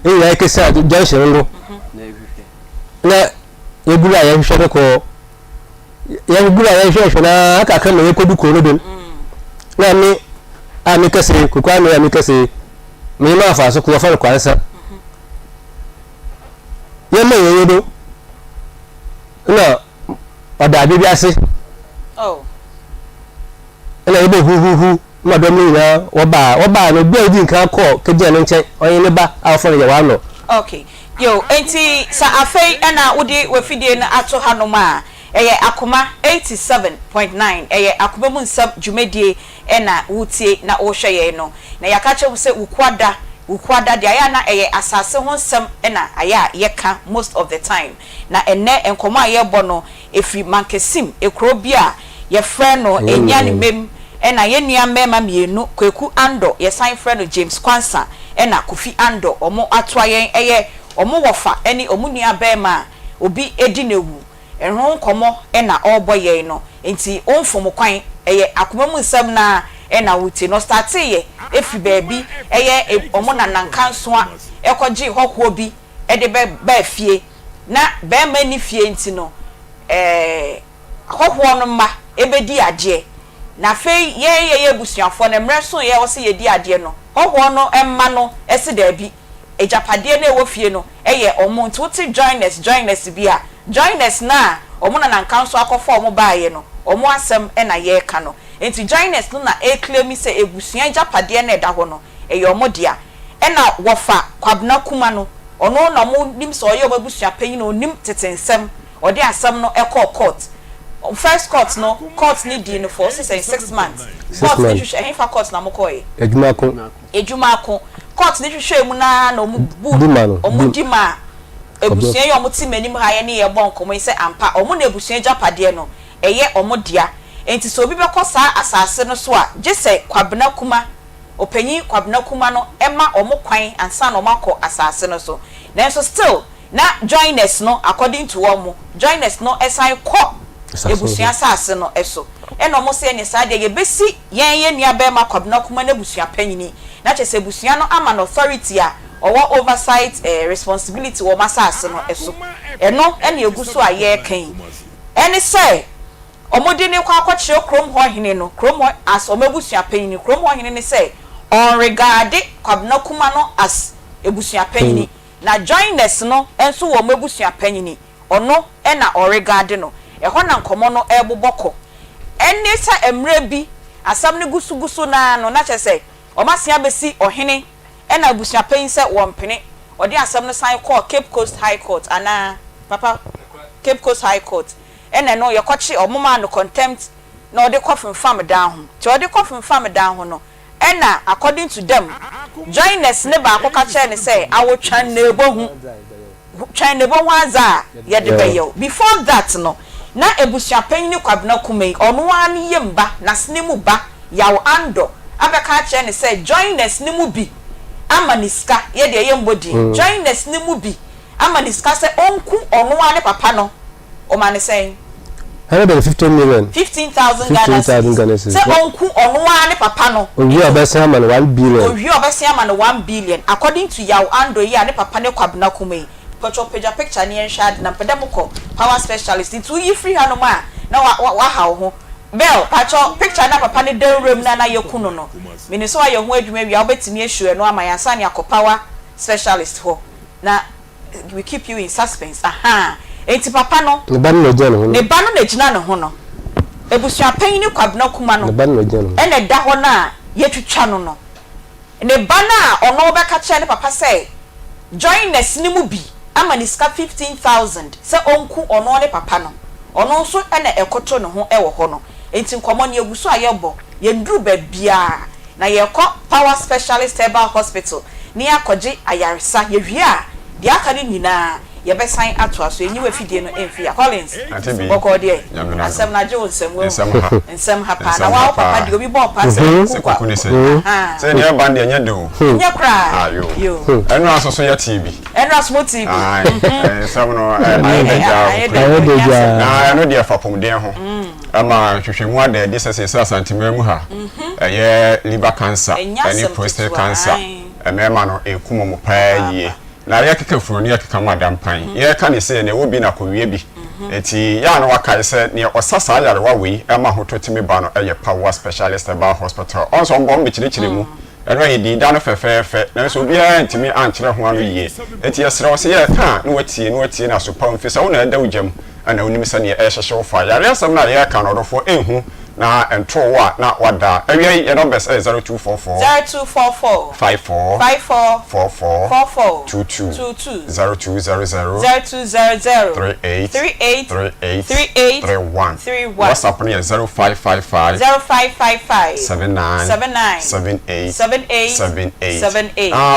ya ke sa junction ndo na ye gura ya hwehwe ko ya gura ya hwehwe na aka kan no ye kodu ko no dun na mi ami kase ko kwa no ami kase mi ma fa so ko fa ko ansa ye me ye do na oda bi ase na ebe hu ma do mi na wo ba no bi adi nkan ko keje no nche onye ne ba afọ ya wa no okay yo enti sa afei na wodi wafidie na ato hanoma eye Akoma 87.9 eye Akoma mu nsam dwumedie na wutie na wo hweye no na yakache wo se ukwada de aya na eye asase ho nsam na aya yeka most of the time na enne enkomo ayebo no efri mankesim ekro bia ye frɛ no enya ne mem na ye nua mema mienu Kweku Ando ye sign frɛ no James Kwansa na Kofi Ando omo atoa yen eye omo wofa eni omo nua bema obi edi newu enho nkomo na obo yen no enti onfom kwan eye Akoma mu nsam na na wuti no start ye efi baabi eye omo nananka nso a ekogi hokwo bi de ba fie na be ma ni fie enti no hokwo no ma ebedi ade na fei ye busuafo na mre so ye wo se ye di ade no hokwo no emma no ese da bi ejapade na ewo fie no eye omo nti wuti join us bia join us na omo nananka nso akofo omo baaye no omo asem na ye ka no enti join us no na claim say ebusua japade na eda ho no omo dia na wofa kwabna kuma no ono na mo nim so ye obusua panyin no nim tetensem ode asem no court first court no court ni di no for 6 months court ni hwehwe efa court na mokoye ejumako court ni hwehwe mu na omo bu omo dima ebusua ye omo ti manim ha ye ne ye bon komo se ampa omo na ebusua japade no eye omo dia enti so obi bekosa asase no so a gese kwabna kuma opanyi kwabna kuma no ema omo kwan ansa no makọ asase no so nanso still na joiners no according to omo joiners no esai kọ ebusua asase no eso eno omo se ne sa de ye besi yen nua be ma kwabna kuma na ebusua panyini na chese ebusua no ama no authority a owo oversight responsibility wo masase no eso eno ene eguso a ye kan ene say omodi ne kwa akwache krom ho hene no krom ho as omabusua panyini krom ho hene ne say on regard kwabna kuma no as ebusua panyini na joiners no enso wo omabusua panyini ono na on regard no eho na nkomo no eboboko enne sa emre bi asam ne gusu na no na chese omasia besi ohene na abusua panyin se wo mpene odi asam no sign call Cape Coast High Court ana papa Cape Coast High Court ene no yekochi omuma no contempt na odi coffin farm down ho ti odi coffin farm down ho no ena according to them joiners ne ba akoka che ne say awotwan na ebohu twan na ebohu aza ye de beyo before that no na ebusua panyin kwabna kumei ono ani yemba na snemu ba yawo Ando abeka che ne say joiners ne mu bi amaniska ye de yembodi joiners ne mu bi amaniska se onku ono ani papa no o man say 115 million 15,000 Ghana cedis. Say onku onwa ne papa no. Owi obese ama no 1 billion. Owi obese ama no 1 billion according to yaw Ando ye ne papa ne kwabna kumei. Pecho picture ne enshad na pedamko power specialist itu yi free hanoma na wa hawo ho bell pacho picture na papa ne dan room na yekuno no mini so aye ho adwuma wi obetimi ehwe no amayansa ne akopawa specialist ho na we keep you in suspense aha enti papa no ne ba no gye no ne ba no na gina ne ho no ebusua pan ni kwabna kuma no ne ba no gye no ene da ho na yetwitwa no ne ba na ono be ka che ne papa say join the sinimu bi ama ni ska 15,000 se onku ono ne papa no ono so ene ekoto ne ho ewo ho no enti nkomo ne eguso ayebo ye nduru ba bia na ye ko power specialist herbal hospital ni akoje ayaresa ye hwie a dia aka ne nyina ye be sign ato aso enyi we fidie no emfi ya Collins boko de asem na je nsem ha pa na wa papa de obi bo pa se kokuni se ne band ye do nya kra yo enu asoso ya TV enu aso TV some no na no dia fa pomden ho ama hwehwemu ade de sese santimere mu ha ye liver cancer any prostate cancer emema no ekumo mo pa yie na ya keka furu ya keka madam pan ye ka ne se ne wo bi na kowie bi eti ya no waka se ne osasa yare wa we ema hototimi ba no eye power specialist herbal hospital onso ngom bi chire mu eno ye di da no fefefe na so bia ntimi ankyere ho anu yie eti yesere wo se ye ka no watie na so pam fisa wo na da wujam ana onim se ne ye hyehye wo fa yare asam na ye ka no dofo ehu na entro wa na wada awia ye number 0244 54 44 22 0200 38 31 WhatsApp ne 0555 79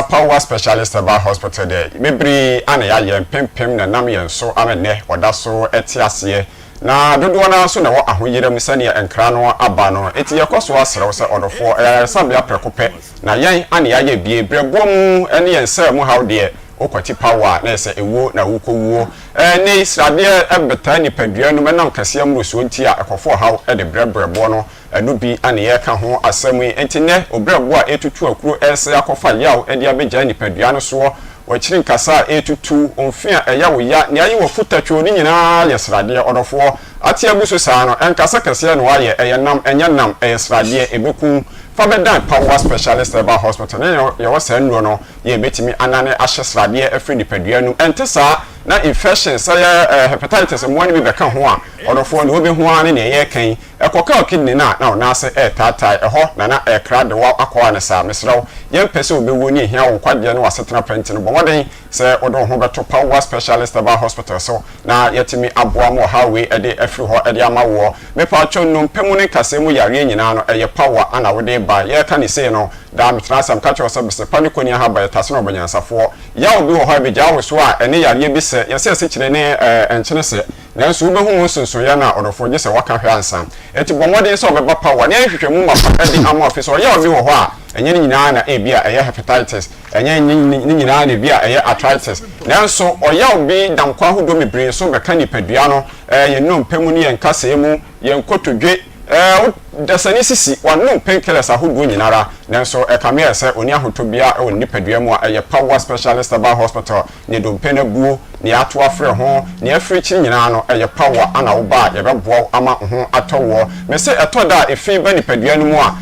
power specialist herbal hospital there mebri ana ya ye pempem na nam ye so amene oda so etiase na dodo na so na wo ahoyerem sane enkra no aba no eti yekoso asrew se odofo sabia prekope na yen ane ya ye bie brebom ene yensa mu hawde okwati power na ese ewo na wukowuo ne israde ebeta ni padua no menam kase mu so nti a ekofo haw de brebrebo no eno bi ane ye ka ho asemu enti ne obrebo a etutu akuro ese akofa yaw ede abegya ni padua no so wachirin kasa etutu onfia eya wo ya ne ayi wo futatwo ni nyina yesrade odofo ate abuso saa no enkasa kase no aye eyenam enyanam eyesrade ebeku fa bedan power specialist herbal hospital ne ye wo saa nro no ye betimi anane ahyesrade afri nipadua num ente saa na infection say hepatitis mo ni be beka ho a odofo ne obi ho ane ne ye kan ekoka kidney na na se tatai eho na ekra de wa akwa ne saa mesrew ye mpese obewu ni hia wo kwade no wasetena penti no bomoden se odo ho beto power specialist herbal hospital so na yetimi aboa mo hawe ede afri ho ede amawo me pa cho no mpemu ne kasemu yare nyina no eye power ana wode ba ye ka ne se no da mitrasam ka cho se paniko ni ha ba yetase no banyansafo ya obi ho ha be ja wo so a ene yare bi se yese se kire ne enchene se nanso wo behu sunsun ya na odofo je se waka hwe ansa eti bomoden se obeba power ne hwehwemu ma pa ede ama office o ya obi ho a enye nyina na ebia eye hepatitis enye nyina na bia eye arthritis nanso oya obi dankwa hodo mebre so beka nipadua no ye no mpemu ni yenkasa mu yenkotodwe dasani sisi wanu painkillers ahodo nyinara nanso ekame se oni ahotobia e nipadua mu a eye power specialist herbal hospital ne do mpena buo ne ato afre ho ne afre chi nyina no eye power ana wo ba ye beboa ama ho atowo me se etoda efi ba nipadua no mu a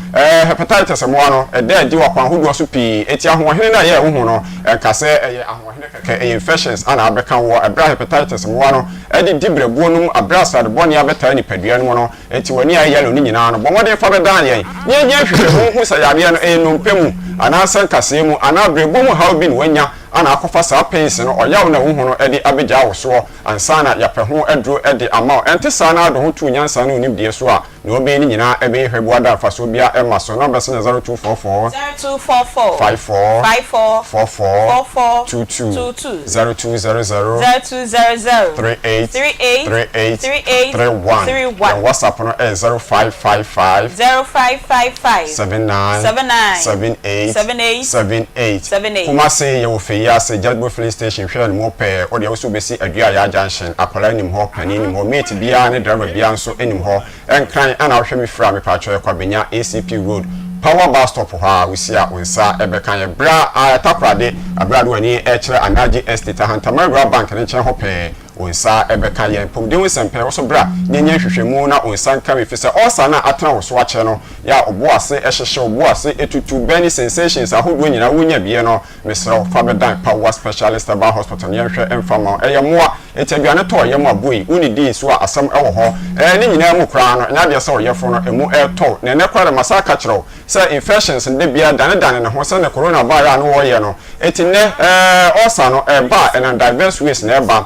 hepatitis mo ano eda di wakwan ahodo so pi eti ahohene na ye wo ho no enkase eye ahohene keke infections ana abeka wo ebra hepatitis mo ano edi dibrebuo no abra sad boni abeta nipadua no no eti wani ayelo ni nyina no bomode fa bedan ye nye hwehwe hu sayare no enumpemu ana san kasemu ana brebo mu how bin wanya ana akofa sa pens no oyaw na wo hu no edi abegya wo so ansana yape ho edro edi ama ente sa na do ho tu nyansa na onim die so a na obe ni nyina ebe hwebu ada fa so bia ema so number 0244 54 22 0200 38 31 WhatsApp no 0555 79 kuma say you ya se Jadbo filling station hwe no mo pe o de wo so besi adua ya junction akola nim ho pani nim ho mate bia ne driver bia nso enim ho enkran ana wo hwe me fra me pa cho kwa benya ACP road power bus stop ha we see onsa ebekan ye bra takrade abrado ani e kire anaji estate hantama bank ne kire ho pe onsa ebeka yen pomde wonsempe wo so bra nyenye hwehwemu na onsa nka me fisa osa na atena wo so ache no ya oboase ehhehye oboase etutu bani sensations ahodo nyina wonya bie no mesro fa bedan power specialist aba hospital yenhwe emfama eyemoa etiaduane to yemo boy uni di so asam ewo ho ne nyina mu kra no nya de se oyefo no emu eto na ne kware masaka kiro say infections nde bia dane ne ho se ne corona virus no wo ye no etine osa no eba and diverse ways na eba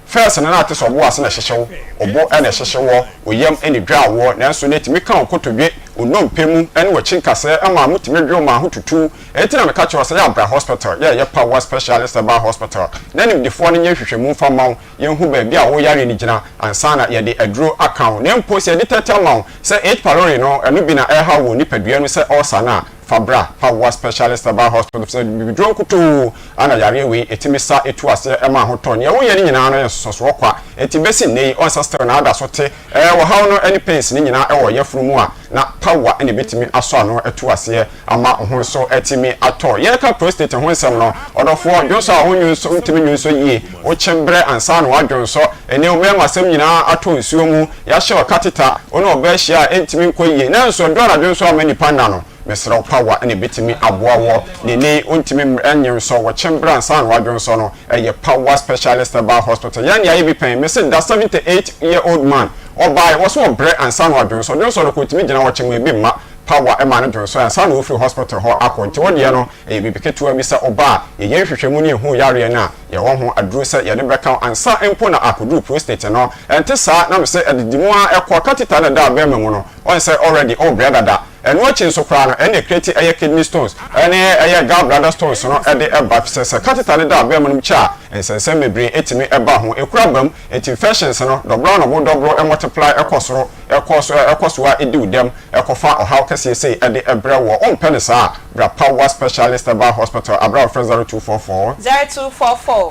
first na ate so bo ase na hyehyewo obo na hyehyewo oyam eni dwawo nanso na etimi kan kotodwe onompemu ene wachinkase ama mutimi dwo ma hotutu etina me ka kyo se ya bra hospital ya power specialist aba hospital na nim defo ne nyehwehwemu fama yenhu ba bia wo yare ni gina ansana ye de adro account na mposi ye de tetaman se 8 palori no eno bi na eha wo ni padua no se osana Fabra, power specialist about hospital said we drunk to ana yare we etimisa etu ase ema hoton ye wo ye nyina no soso kwa etibesi nei on sister na ada sote wo haw no any pains ni nyina e wo yefuru mu a na power ene betimi aso ano etu ase ama ho so etimi ato ye ka prostate ho nsem no odofo dwonso a honyu so ntimi nyunso yie wo chembre ansa no adwonso ene o mema sem nyina ato nsuo mu ya hye catheter ono oba hia entimi nkoyie na nso ndora dwonso amani panda no mesra power ene betimi aboawo ne ontimi enye so wo chembra san wadwon so no eye power specialist about hospital yan ya bi pen mesen da 78-year-old man obai wo so bre ansan wadwon so so ko timi gina wo chenwe bi ma power e man dwon so ansan wo free hospital ho akonti wo de no e bi biketu ami se oba ye hwehwehwemu ne hu yare na ye wo ho aduro se ye de beka ansan empo na akodu prostate no ente sa na me se edidimu a ekọ catheter na da be memu no on say already all brother da and watching so crown and create a kidney stones and a gallbladder stones no e de eba se catheter da be memu cha and say mebre etimi eba ho ekurabam et infections no double no double e multiply ekosoro ekoswa edu dem ekofa ohaw kase say e de ebra wo on penisa bra power specialist about hospital abra friends 0244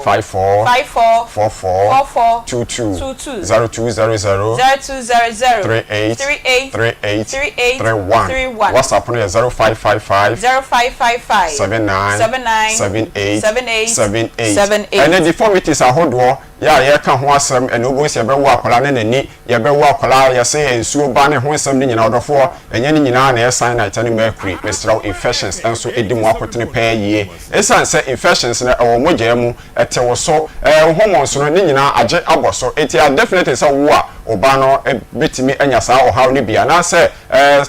54 22 0200 38 31 WhatsApp no 0555 7978 and the deformities are hold ya ka ho asem ene obo se be wo akola ne nani ye be wo akola ye se ensuo ba ne ho asem ne nyina odofo enye ne nyina na ye sign na itani mercury menstrual infections enso edimu akotene pa yie esan se infections na ewo moja mu etewo so hormones no ne nyina age aboso eti a definitely se wo a oba no betimi anya sa ohaw ne bia na se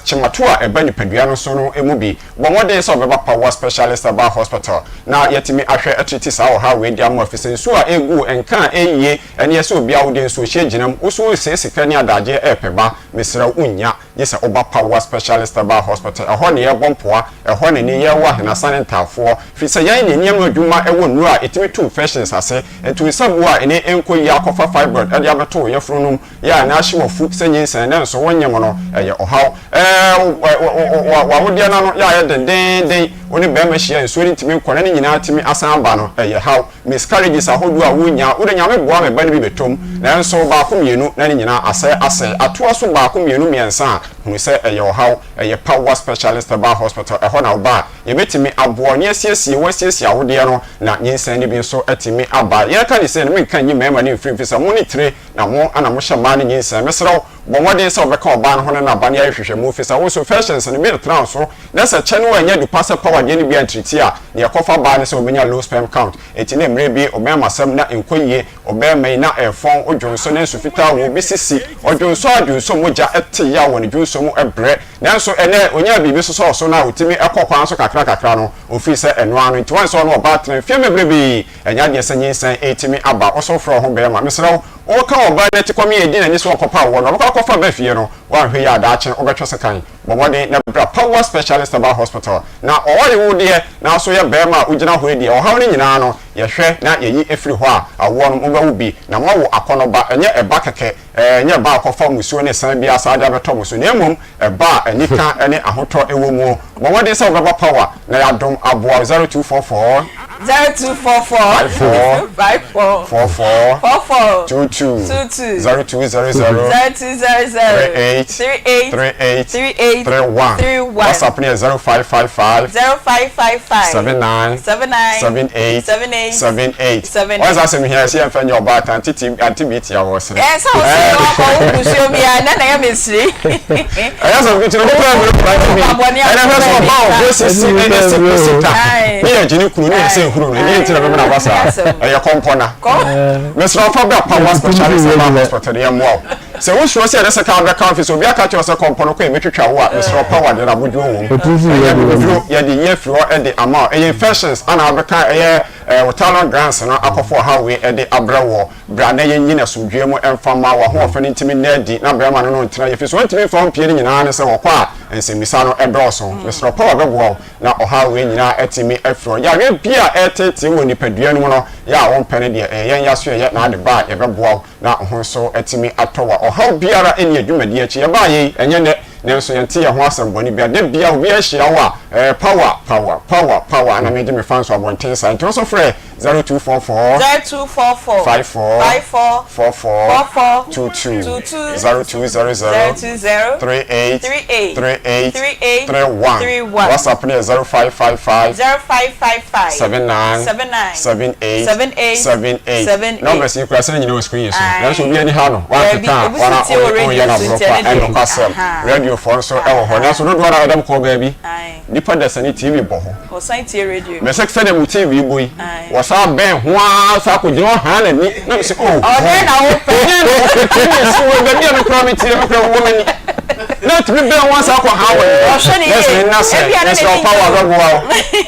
chimatu a eba nipadua no so no emu bi bomode se obeba power specialist about hospital na yetimi ahwe atriti sa ohaw we dia mo afise so a egu enka eye ene yese obi awode so hye ginam uso sesika ne adaje epeba mesra unya yese oba power specialist about hospital eho ne ye bompoa eho ne ne ye wa na sanentafo fi se yan ne nyam adwuma ewo nuru a etimi two infections ase entu sabu a ene enko yi akofa fibroid ade abeto ye frunum ya na ahye wofu senyin sen na so wonyem no eye ohaw wa wodia na no ya ye den oni be ma hye enso ntimi nkone ne nyina timi asan ba no eye haw miscarriages ahodu a wonya wo nyame boa me ba ne bi betom na enso ba ko mienu na ne nyina ase atoa so ba ko mienu miensa hunu se eye ohaw eye power specialist about hospital eho na oba ye betimi abo ne asiesie wasiesie ahodia no na nyensan ne bi nso atimi aba ye ka ne se ne menkan nyi mema ne mfimfisa mo ne tire na mo ana mo hye ma ne nyensan mesraw bomode se obeka oba no ho na ba ne ahwehwe mu fisa wo so fashions ne bi tra so na se chene wa nya du pass power de ne bi antriti a ne yakofa ba ne se obenya low sperm count eti ne mre bi obema masam na enkoyie obema na efon odwonso ne nso fita wo bisisi odwonso moja ete ya wo ne dwonso mu ebre nanso ene onya bibi so na otimi ekokwan so kakra no ofi se eno anu nti wan so no oba tren fie mebre bi enya de senyin etimi aba oso fro ho be ma mesrawo o ka oba ne ti kwame edi na ni so okopa wo no kofa ba fie no wan hwe ya da ache obetwe sekan bomode na bra power specialist about hospital na oye wo de na so ye be ma ugina ho edi o hawo ni nyina no ye hwe na ye yi efiri ho a awo no mba wo bi na ma wo akono ba enye eba keke enye ba akofa musuo ne san bia sa da beto musuo na emom eba anika ene ahoto ewo mu bomode se obeba power na ya dom aboa 0244 0244 54 44 44 22 22 0200 38 38 31 WhatsApp ni 0555 79 78 What's that say here? See if any of that Aunty Bea ya was. Yes, I was saying, me and then I am mystery. I have some good to know. And I have some about this is here Jini Kunu ni say Kunu ni nti na me na basa. E kompona. Mr. Fabia power specialist about hospital dey mo. Se wo sure say na se ka be ka office obi aka che se kompona ko e metwetwa wo a Mr. Power dey na bodu wo. Ya dey ye fro e dey ama e infections ana be ka e waterland grants no akofo ha we e dey abrawo bra na ye nyina sodwe mu emfama wa ho ofani ntimi na di na bra ma no ntena ye fi so ntimi fam pie ni nyina ne se wo kwa ensemisa no ebroso Mr. Power bebo na oha we nyina etimi afro ya we bia etete wo nipadua no no ya won pene de yen ya so ye na de ba ye bebo na ho so etimi atowa oha biara eni adwumadi achi ye ba ye enye ne nenso yente ye ho asemboni bia de bia obi ahia wo power na me de me fans abonten sa nti so frɛ 0244 54 44 22 0200 38 31 WhatsApp ni 0555 79 number si kura sɛ nyina screen so nanso obi ani ha no wa teta wana o ya na bropa and kasem radio phone so ɛwɔ hɔ nanso no do na adam ko ba bi nipa da sani TV bɔ ho o san tie radio me sɛ sɛ dem TV boy wasa ben ho asa ko gino ha na ni na se o ɔde na wo pɛ so we be no promise me kra wo mani na tumi ben ho asa ko ha wo yes na se yes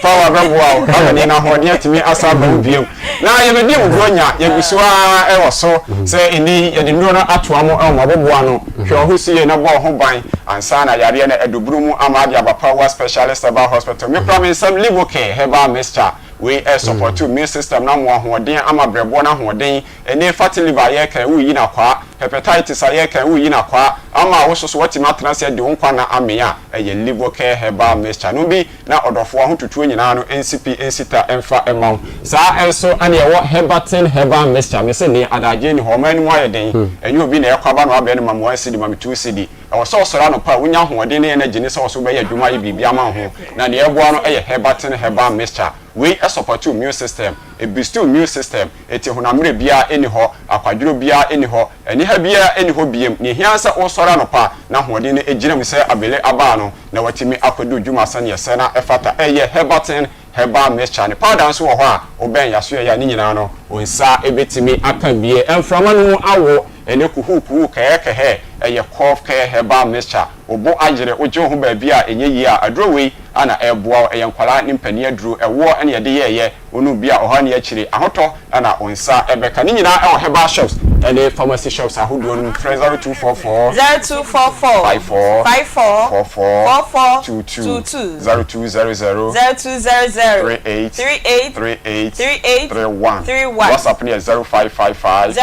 power bravo ha ni na ho ne tumi asa ba bio na ye be di wo nya ye biso a e wo so se ini ye de no na atoa mo e mo aboboa no hwe ho sie na bo ho ban ansa na yare na edoburu mu amade aba power specialist about hospital me promise some live okay herbal mixture we support to immune system na mo ahoden amabrebo na ahoden ene fatty liver ye kan wu yi na kwa hepatitis ye kan wu yi na kwa ama wo so wati matena se de nkwa na amea eye liver care herbal mixture no bi na odofo ho tutuo nyina no NCP ensita emfa emau sa enso ane ye wo herbatin herbal mixture me se ne adaje ni ho mani mu ayeden enye obi na ekwaba no abe no mamu asidi mamu 2 cd so sora no pa wonya hoden ne na gine so be adwuma yi bibia ma ho na ne eboa no eye herbatin herbal mixture we support to immune system e boost immune system eti honamre bia eni ho akwaduro bia eni ho eni ha bia eni ho biem ne hiansa o sora no pa na hoden ne ejina mu se abele aba no na watimi akwadu dwuma sane ye se na efata eye herbatin herbal mixture ne powder nso wo ho a oben yaso ya ni nyina no onsa ebetimi aka bie emframa no awo ene kuhuku keke eye cough care herbal mixture obo agire oje ho ba bia enye yi a adrowei ana eboa eye nkwala ne mpani aduro ewo ene ye de ye onu bia oha ne akire ahoto ana onsa ebeka ni nyina e herbal shops ene pharmacy shops ahodo no 0244 54 22 0200 38 31 WhatsApp ni 0555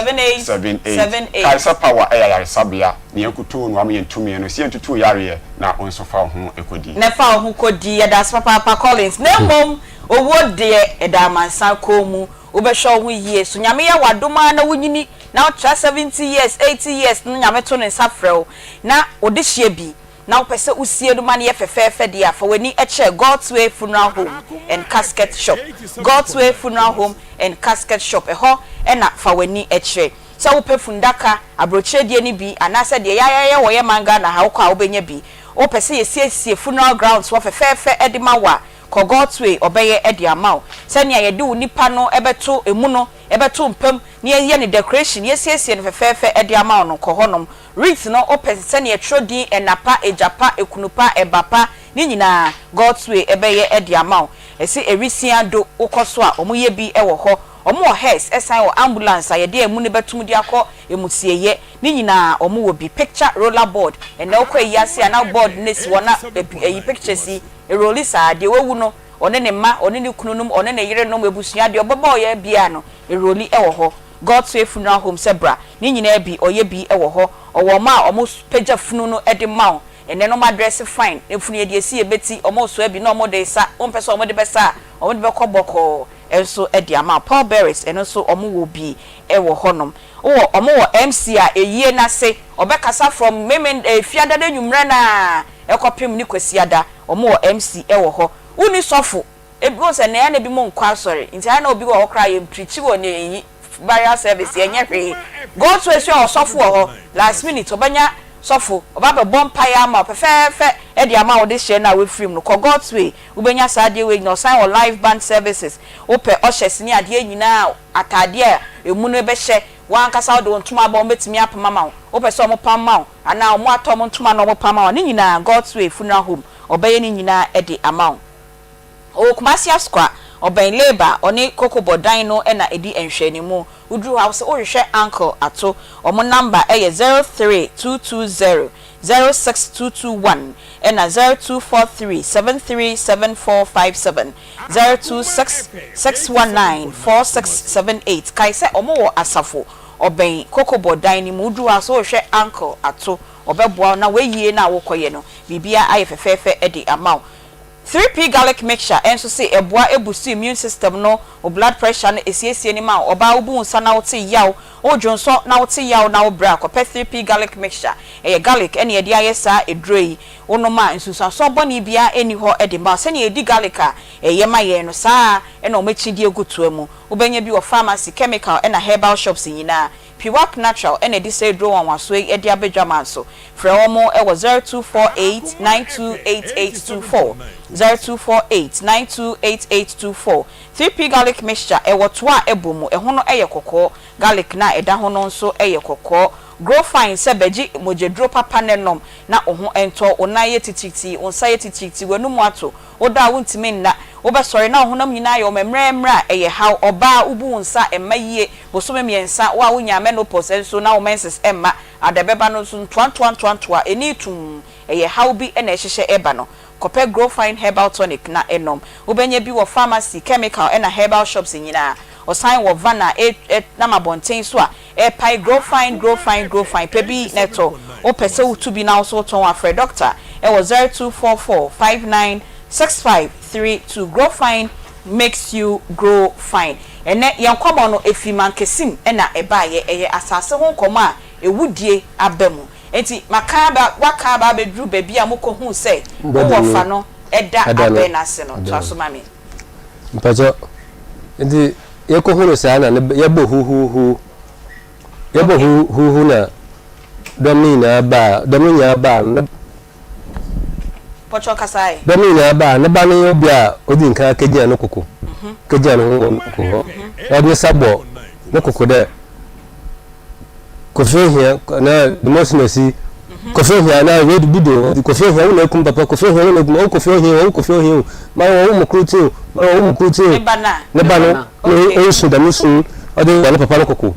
79 Kaisa power ya sabia ne yakutu no am yentumi no si yentutu yare na onso fa ho ekodi na fa ho kodi ya das papa Collins na mom owo de edamansa komu obehwe ho yie so nyame ya wadoma na wunyini na otra 70 years 80 years no nyame to ne safrɛw na ode hye bi na opese usie do man ye fefefe de afa wani eche God's Way Funeral Home and Casket Shop God's Way Funeral Home and Casket Shop eho na fa wani eche so wo pefundaka abrochire die ni bi anase de ya wo ye manga na ha wo kwa obenya bi wo pese ye siesie funeral grounds wo fefefe edima wa ko God's Way obeye edi amaw se ne ye de unipa no ebeto emu no ebeto mpam ne ye ne decoration ye siesie no fefefe edi amaw no ko honom wreath no opese se ne trodi enapa ejapa ekunupa ebapa ni nyina God's Way ebeye edi amaw esi erisia do ukoso a omoye bi ewo ho omo hearse esan wo ambulance ayede emu ne betum di akọ emusieye ni nyina omo wo bi picture roller board ena okọ yase ana board nesi wona eyi pictures si erolisa de wewu no one ne ma one ne kununum one ne yire no ebusua de obobo oye bia no eroli ewo ho God's Way Funeral Home sebra ni nyina bi oye bi ewo ho owo ma omo pagya funu no ede ma and then omo dress fine efunu ye de si ebeti omo so abi na omo de sa ompe so omo de besa omo de bekoboko enso e de ama Paul Berries eno so omo wo bi e wo honom omo wo MC a eyie na se obekasa from memen fiada de nwumre na ekopim ni kwasiada omo wo MC e wo ho uni sofo ebi se na ya na bi mo nkwa sorry nti na obi wo kra ye preach wo na yi barrier service yenye hwe go to ese osofo ho last minute obanya sofo oba be bompa ya ma fe e de ama wo de share na we free no ko God's way ubenya saade we no sign or live band services ope oshes ni ade nyina atade a emu no be hye wan kasa do ntuma ba betimi apama ma ope so mo pam ana mo atom ntuma no mo pam ni nyina God's way funeral home obeye ni nyina e de ama o Kumasi Square oben labor oni kokobodan no na edi enhwani mu udru house o hwehwe uncle ato omo number eye 03220 06221 and 0243737457 0266194678 kai se omo wo asafo oben kokobodan ni mu udru house o hwehwe uncle ato obeboa na weyie na wokoye no bibia ayefefefe edi amount 3P garlic mixture enso say eboa ebusu immune system no o blood pressure no esiesie ni ma oba obu nsa na wote yaw ojonso na wote yaw na obra ko 3P garlic mixture garlic ene ye dia yesa edroi onoma nsusa so boni bia eni ho ede ma se ne edi garlic a ma ye no saa ene o mechidi egutu mu obenya bi wo pharmacy chemical ena herbal shops nyina Piwak Natural ene di say draw one so e di abedwaman so frɛ omo e wo 0248928824 0248928824 3P garlic mixture e wo to a ebomu e hono eye kokko garlic na eda hono nso eye kokko grow fine se beji mojedro papa nenom na oho ento onaye tititi onsaye tititi wanumu ato oda wontimi nna obesori na ohonam nyina ye omemremra eye how oba ubu nsa emaye bosome miensa wa wonya menopause enso na womenses emma adebeba no so twantoa enitum eye how bi na ehihye eba no kope grow fine herbal tonic na enom obenya bi wo pharmacy chemical na herbal shops nyina osan wo vana na mabonten so a pai grow fine pebi neto o pese utu bi na so ton afre doctor e wo 0244596532 grow fine makes you grow fine ene yankomo no efiman kesim na eba ye asase ho nkomo a ewudie abemu enti makaba wakaba bedru baby amoko hu se wo fa no eda abena se no to aso mami mpacho enti yeko hunu sana yebo hu na domina ba pocho kasai domina ba na ba no bia odi nka kegya no koko kegya no koko odi sabo no koko de kofi here na the most mercy kofi here na read video kofi here na kum papa kofi here na kum kofi here ma wo mu kruti ne bana o so da musu o de wala papa koko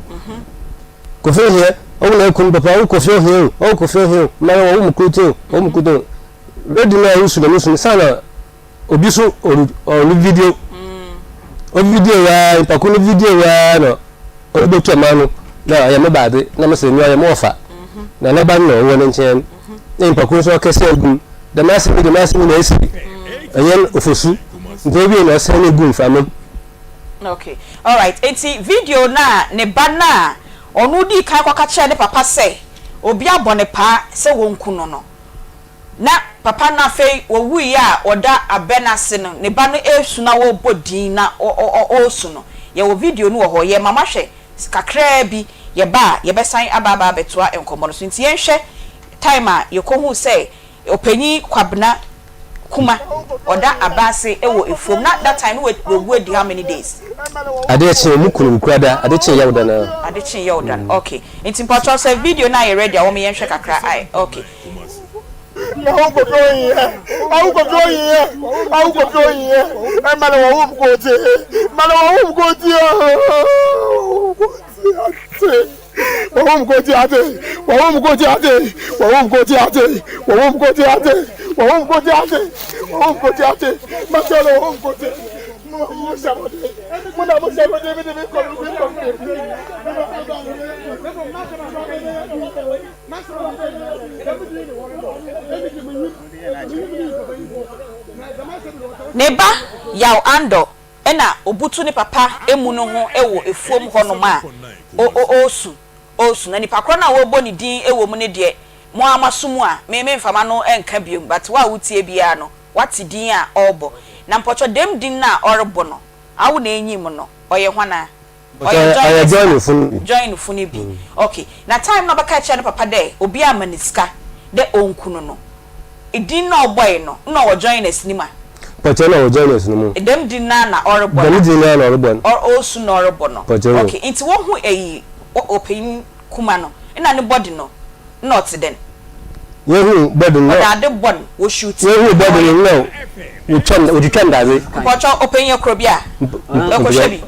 kofi here o na kum papa kofi here ma wo mu kruti read na o so da musu sana obi so o video ya ipakunu video ya no o do to ma no na ya me baade na me se nwa ya mo fa na na ba no wo nchen na mpakun so kese agum the mass na esi ayen ofosu ntebi na se na agum fa me okay all right enti video na ne ba na onu di kan kwaka che ne papa se obi abone pa se wonku no na papa na fei wo wu ya oda abena se no ne ba no esu na wo bodin na o su no ye wo video no wo ho ye mama hwe kakra bi ye ba ye besan ababa betoa enkomo no so nti yenhwe time a ye ko hu say opanyi kwabna kuma oda abase ewo efom na that time we di how many days adeche mukuru krada adeche yawda na adeche yawda okay nti mpatro say video na ye ready a wo me yenhwe kakra ai okay Au ko joye mala wa Neba yaw ando ena obutu ni papa emu no ho ewo efuom honom a osu na nipa kro na wo bo ni din ewo mu ne de mo amasumu a me mfama no enka biom but wa wutie bia no wati din a obo na mpocho dem din na orebo no awu na enyim no oye hwana oye join funu bi okay na time no baka cha no papa de obi amaniska de onkunu no edin na oboy no na wo join asinima Pocho na wo join asinima dem din na orebo dem din na orebo or osu na orebo no okay inti wo hu eyi open kuma no ina ne body no not then yehu body no da de bon wo shoot yehu body no we twanda we Pocho open your krobia ko shebi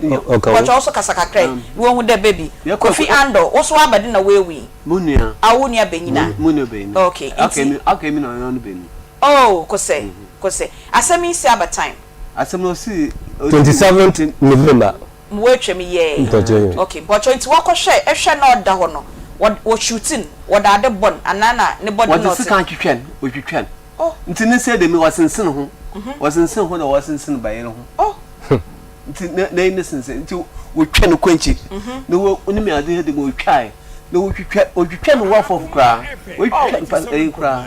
Pocho also kasaka krai wo hu de baby Kofi Ando wo so abade na wewi Munia awunia benyina munia benyina okay okay me no benyina oh kose asemi si aba time asemi no si 27th November we twemi ye okay Pocho nti wo ko hwe na oda ho no wo shooting wo da de bon anana ne body no what is kan twetwen oh nti ne say de me wasensen ho wasensen ho na wasensen baye no ho oh nti na ne sensen nti wo twen kwanchi ne wo onimi ade de wo twai ne wo twetwen wo afo kra wo twetwen pan kra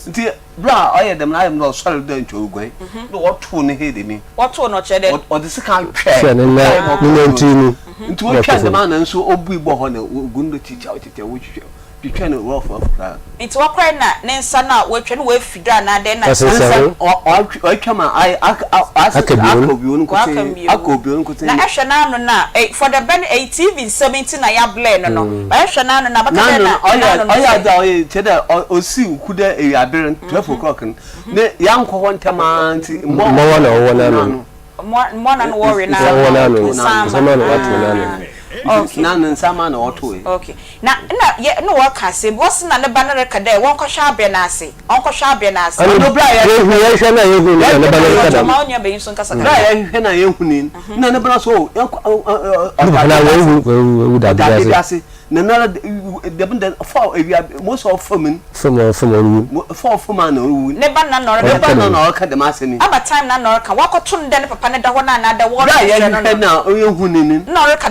nti bra oye dem na ayem no sorry dan twoguan ne wo to ne he de mi wo to no che de o de se kan twe ne ntini nti wo twen de ma na nso obu ibo ho na gundo ticha wo twetwen wo afo kra nti wo kwai na ne nsa na wo twetwen wo afidra na de na o twama akobion kote na ehwe na no na for the ben TV 17 na ya blend no ehwe na no na baka na oya da oye cheda osi ukuda ewiabere 12 o'clock ne yanko ho ntama nti mo wana wo na no mo na no worry na sama no watu na okay na nsama na oto okay na ye no wa ka se boss na ne ba na reka dey won ko hwa abia na ase on ko hwa abia na ase no bra ya hwe na yehu na ne ba na reka ma onya be yin so nkasa bra ya hwe na yehu ni na ne bra so na wo da ase na na de for most of from na ru ne ba na no ka de ma ase ni aba time na no ka wakoto nde ne papa ne da ho na da wo bra ya hwe na yehu ni no reka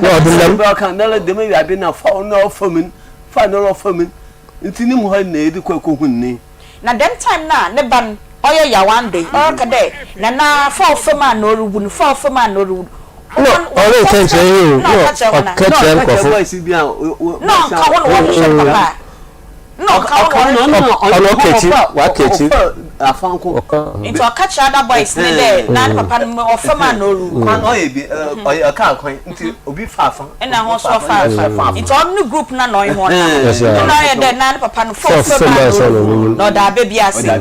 bra kan na de me wi abi na for no from fa no from nti ni mu ha na edi kwa ko hunni na dem time na ne ban oyo ya one day or ka dey na for fema no rubu no for fema no rubu no all attention you no catch them no ka won papa no wa kechi afanko into catch other boys ne dey na papa no ofema no rubu kan oye bi oye ka kwan nti obi fafa na ho so fa into on group na no ho na ye dey na papa no ofema no da baby ase da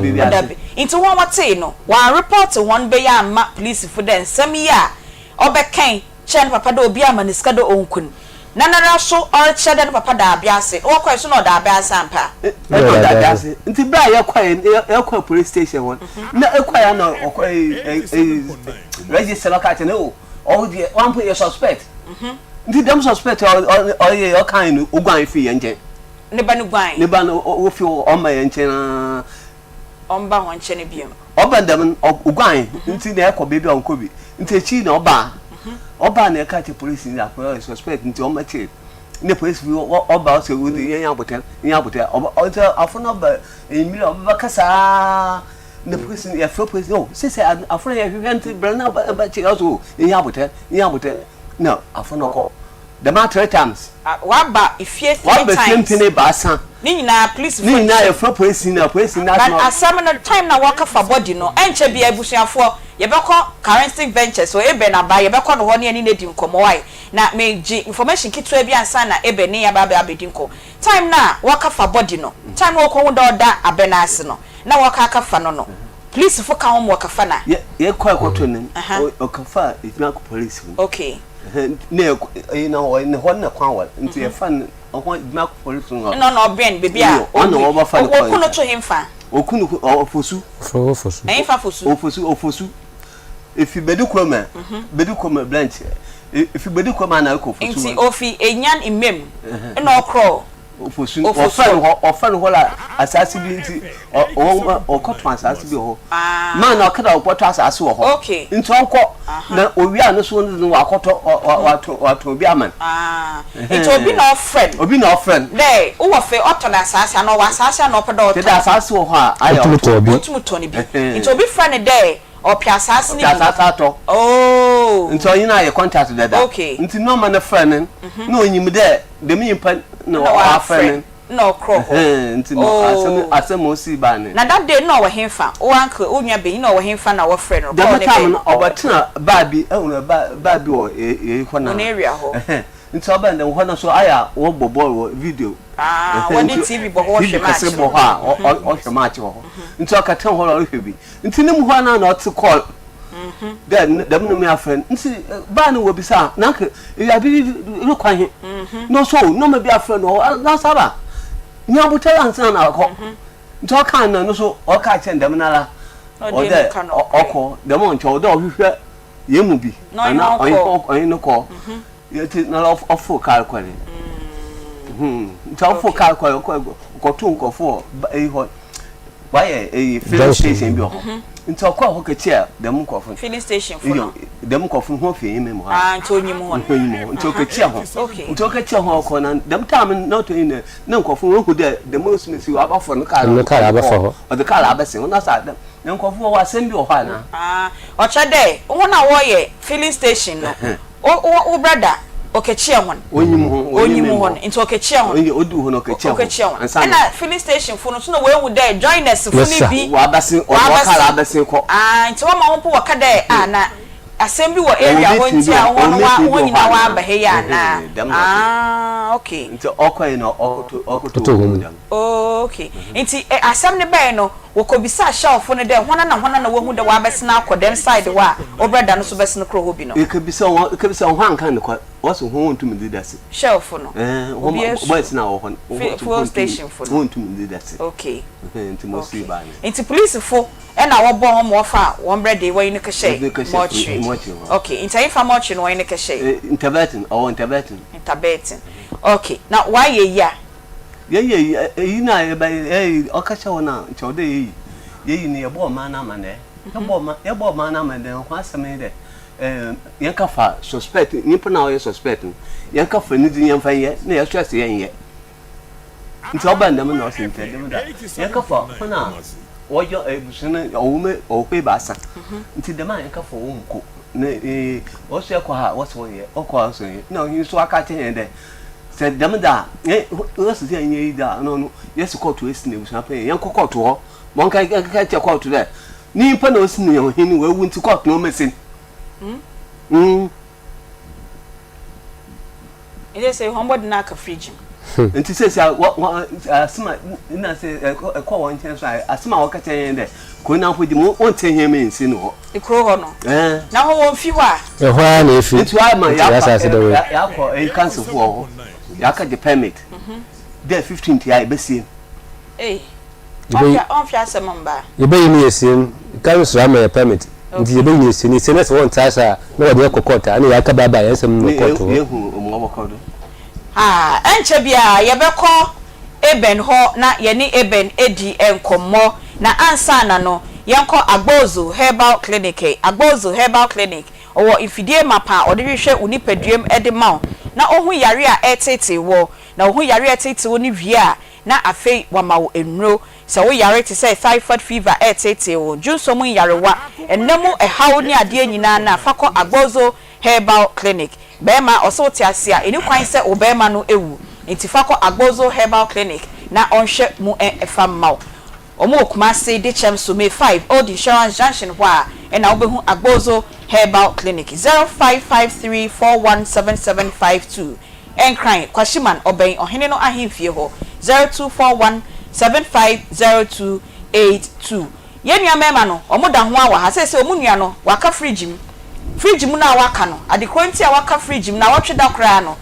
into one wate no one report one be ya ma police for den sem ya obekan chen papa do obi amaniska do onkun na so or chede papa da abiase wo kwai so no da abiase ampa da abiase nti bra ye kwai police station won na ekwai na okwai register local na o de one put your suspect nti dem suspect o ye o kan ogwan fi ye nje ne ba no o fi o ma ye nje na on ba ho nche ne biem oba dem ogwan nti na ekọ baby on kobi nti echi na oba na eka te police ni akọ suspect nti o ma che ne police bi oba o se wo de yan botel oba afuna ba emi oba kasa ne police ya fro police no se afuna ya hwente brana ba che also yan botel no afuna ko the matter 3 times wa ba ifie 3 times wa ba timpene ba san ni nyina police ni nyina ya fro police na but asam na time na waka for body no enche bia ebusuafo ye beko currency ventures so ebe na ba ye beko no ho ne ani na di nkomo wai na meji information kitwa bia ansa na ebe ne ya ba abedi nko time na waka for body no time wo ko wunda oda abena ase no na waka aka fa no police fo ka ho mo waka fa na ye kwa kwato ne o ka fa itima ko police okay ne na ho na kwa wa nti ye fa o itima ko police no ben baby a o no oba fa ko kuno to himfa okunu ofosu enfa fosu ofosu if you bedu koma branch if you bedu koma na ko futu nti ofi enyan imem na okro ofosun ofan ho la asase bi nti o koto asase bi ho man na okada opoto asase wo ho nti onko na owi anu so no wakoto wato bi aman nti obi na friend dey wo fe oto na asase na asase na opedo oto asase wo ho a ayo otumoto ni bi nti obi friend dey opia asase ni ato nti onyi na ye contact dada nti no man na friend no onyim de dem yimpa no wa friend no kro nti no asem si ba ne na that day no wa hemfa o uncle onwa be no wa hemfa na wa friend no ko ne be obatina ba bi ehuna ba bi o e ko na area ho nti oba ndem ho na so aya wo bobo video wani TV bo ho hwe match bo ha o hwe match ho nti o katen ho ro hwe bi nti nim ho na o ti call then dem no me afren nti ba na wo bisa na ka ya bi ru kwan he no so no me bi afren no na saba nya buta ansa na akọ nti o kan na no so o ka chen dem na la o de okọ dem on cho do hwehwe yemu bi na oyin no ko yeti na of car kwani nti of car kwani ko tun ko fo e ho why e filling station bi ho nti akọ ho ketia dem ko fo filling station fo no dem ko fo ho fe yime mo nti onyim ho nti o ketia ho nti o ketia ho ko na dem time na to yin na ko fo ho de dem o smisi wa ba fo no car aba fo o de car aba se na sa dem nko fo wa sem bi o ha na o cha de wo na wo ye filling station no o brother okechia hon onyim hon into okechia hon odu hon okechia hon and filling station for no so we wu there join us fu ni bi wa abase o kala abase ko into wa ma ho po waka there na assembly wo area hon ti a won nyina wa abahe ya na okay into okoy no okoto okay into asem ne be no wokobisa shelf no there hona na wo hu de wa abase na akodem side wa o brother no so bese no kro hobi no ekebisa ho ankan ne kwa waso ho wontum ndi dase shelf no boys na wo hon fuel station for no wontum ndi dase okay nti mo si ba ni nti police fo na wo bon mo fa one brother we ni keshe mochi okay nti ifa mochi no we ni keshe interbeting okay now why ya ye na e okacha wona chode ye ni ye bo ma na ma ne ye bo ma na ma de ho aseme de yan ka fa suspect nipa na o suspect yan ka fa ni din yan fa ye na ye stress yan ye nti oba ndam na o sin te dem da yan ka fa na wo yo ebusuna o pe ba sa nti dem yan ka fa wo nko na o se kwa ha wo so ye o kwa so ye na o so aka chen de se dem da o se yan ye da no yes court we sin ebusuna pe yan ko court ho mon ka che court de ni pa na o sin ye ho hin we wu nti court no mesin Ele say homebody na ka fridge. Nti say asma na say ko won chen so asma wo ka chen de ko na hodi mo on ten he me nsi no. Ikro ho no. Na ho won fi ho a. E ho a na efi. Nti wa ma ya ko e cancel for ho. Ya ka the permit. There 15 ti ai be see. On fi asemamba. Ye be yi ni esim. Cancel am e permit. Nti ye be yi esini senate won tasa na wo de kokota ani ya ka baba ya nsem no koto. Ehu omo kodo. Enche bia ye be ko eben ho na ye ni eben edi enkomo na ansa na no yenko Agbozo Herbal Clinic owo ifidie mapa ode hwehwe unipadiem ede ma na ohu yare a etete wo na ohu yare etete wo ni wie a na afei wamawo enro se wo yare te say typhoid fever etete wo junso mu yarewa ennemu ehawo ni ade nyina na fakọ Agbozo Herbal Clinic bema oso ti asia eni kwan se obema no ewu enti fakọ Agbozo Herbal Clinic na onhwe mu efamma omo Kumasi de chem so me 5 old insurance junction hwa na obehu Agbozo Herbal Clinic 0553417752 enkran kwashiman oben ohene no ahemfie ho 0241750282 yenua mema no omo da ho awa ha sese omo nua no waka fridge mu na waka no adekronti a waka fridge mu na wotweda kra no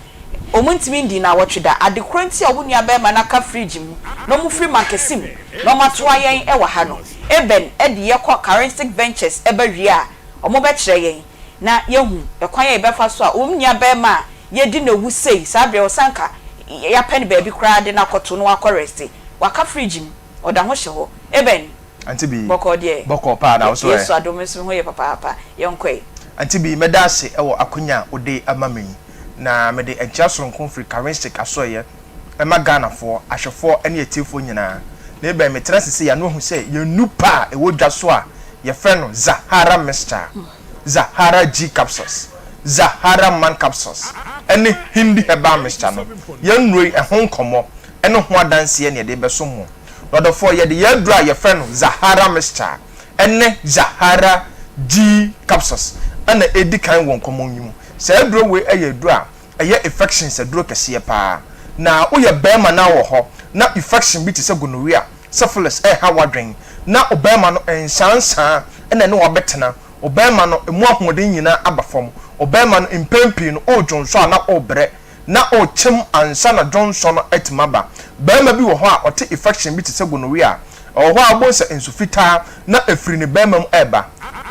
omuntimi ndi na wotweda adekronti a wonua bema na ka fridge mu no mu free markesim no matoa yen e wa ha no eben e de yekọ currency ventures eba wi a omo be kire yen na yehu ekwan ye be fa so a omnya be ma ye di na wu sei sabre osanka ya pen baby kra de na koto no akoresti waka fridge m oda ho hye ho eben Aunty Bea boko de boko pa da so yeso adomesu ho ye papa yonkoi Aunty Bea medase e wo akonya ode amame na mede encha soronko free currency asoye e magana fo ahwefo ene etifo nyina na ebe metra sese ya no hu se ye nupa e wodwa so a ye fe no Zahara Mixture Zahara G capsules Zahara Man capsules ene Hindi herbal mixture no ye nnoi e ho nkomo ene ho adanse ne de beso mo no for ye de ye dra ye fe no Zahara Mixture ene Zahara G capsules ana edi kan won nkomo nyum se adro we eye dra eye infections adro kese pa na wo ye bema na wo ho na infection bi te se gonorrhea syphilis ha wadwen na obema no ensansan ena ne wabetena obema no emu ahoden nyina abafom obema no impempi no ojonso na obre na ochim ansa na jonso no etimaba bema bi wo ho a ote infection bi te se gonorrhea ho abonsa ensufita na efiri ne bema mu eba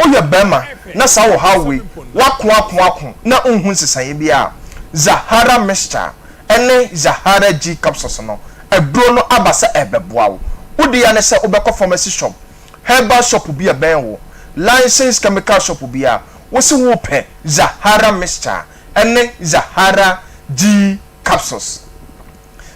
oye bema na sa wo hawe wako na onhu nsesan bia Zahara Mixture ene Zahara G capsules no ebro no abasa ebeboa wo udi ya ne se obekọ pharmacy shop herbal shop bi eben wo licensed chemical shop bi a wo se wo pe Zahara Mixture ene Zahara G capsules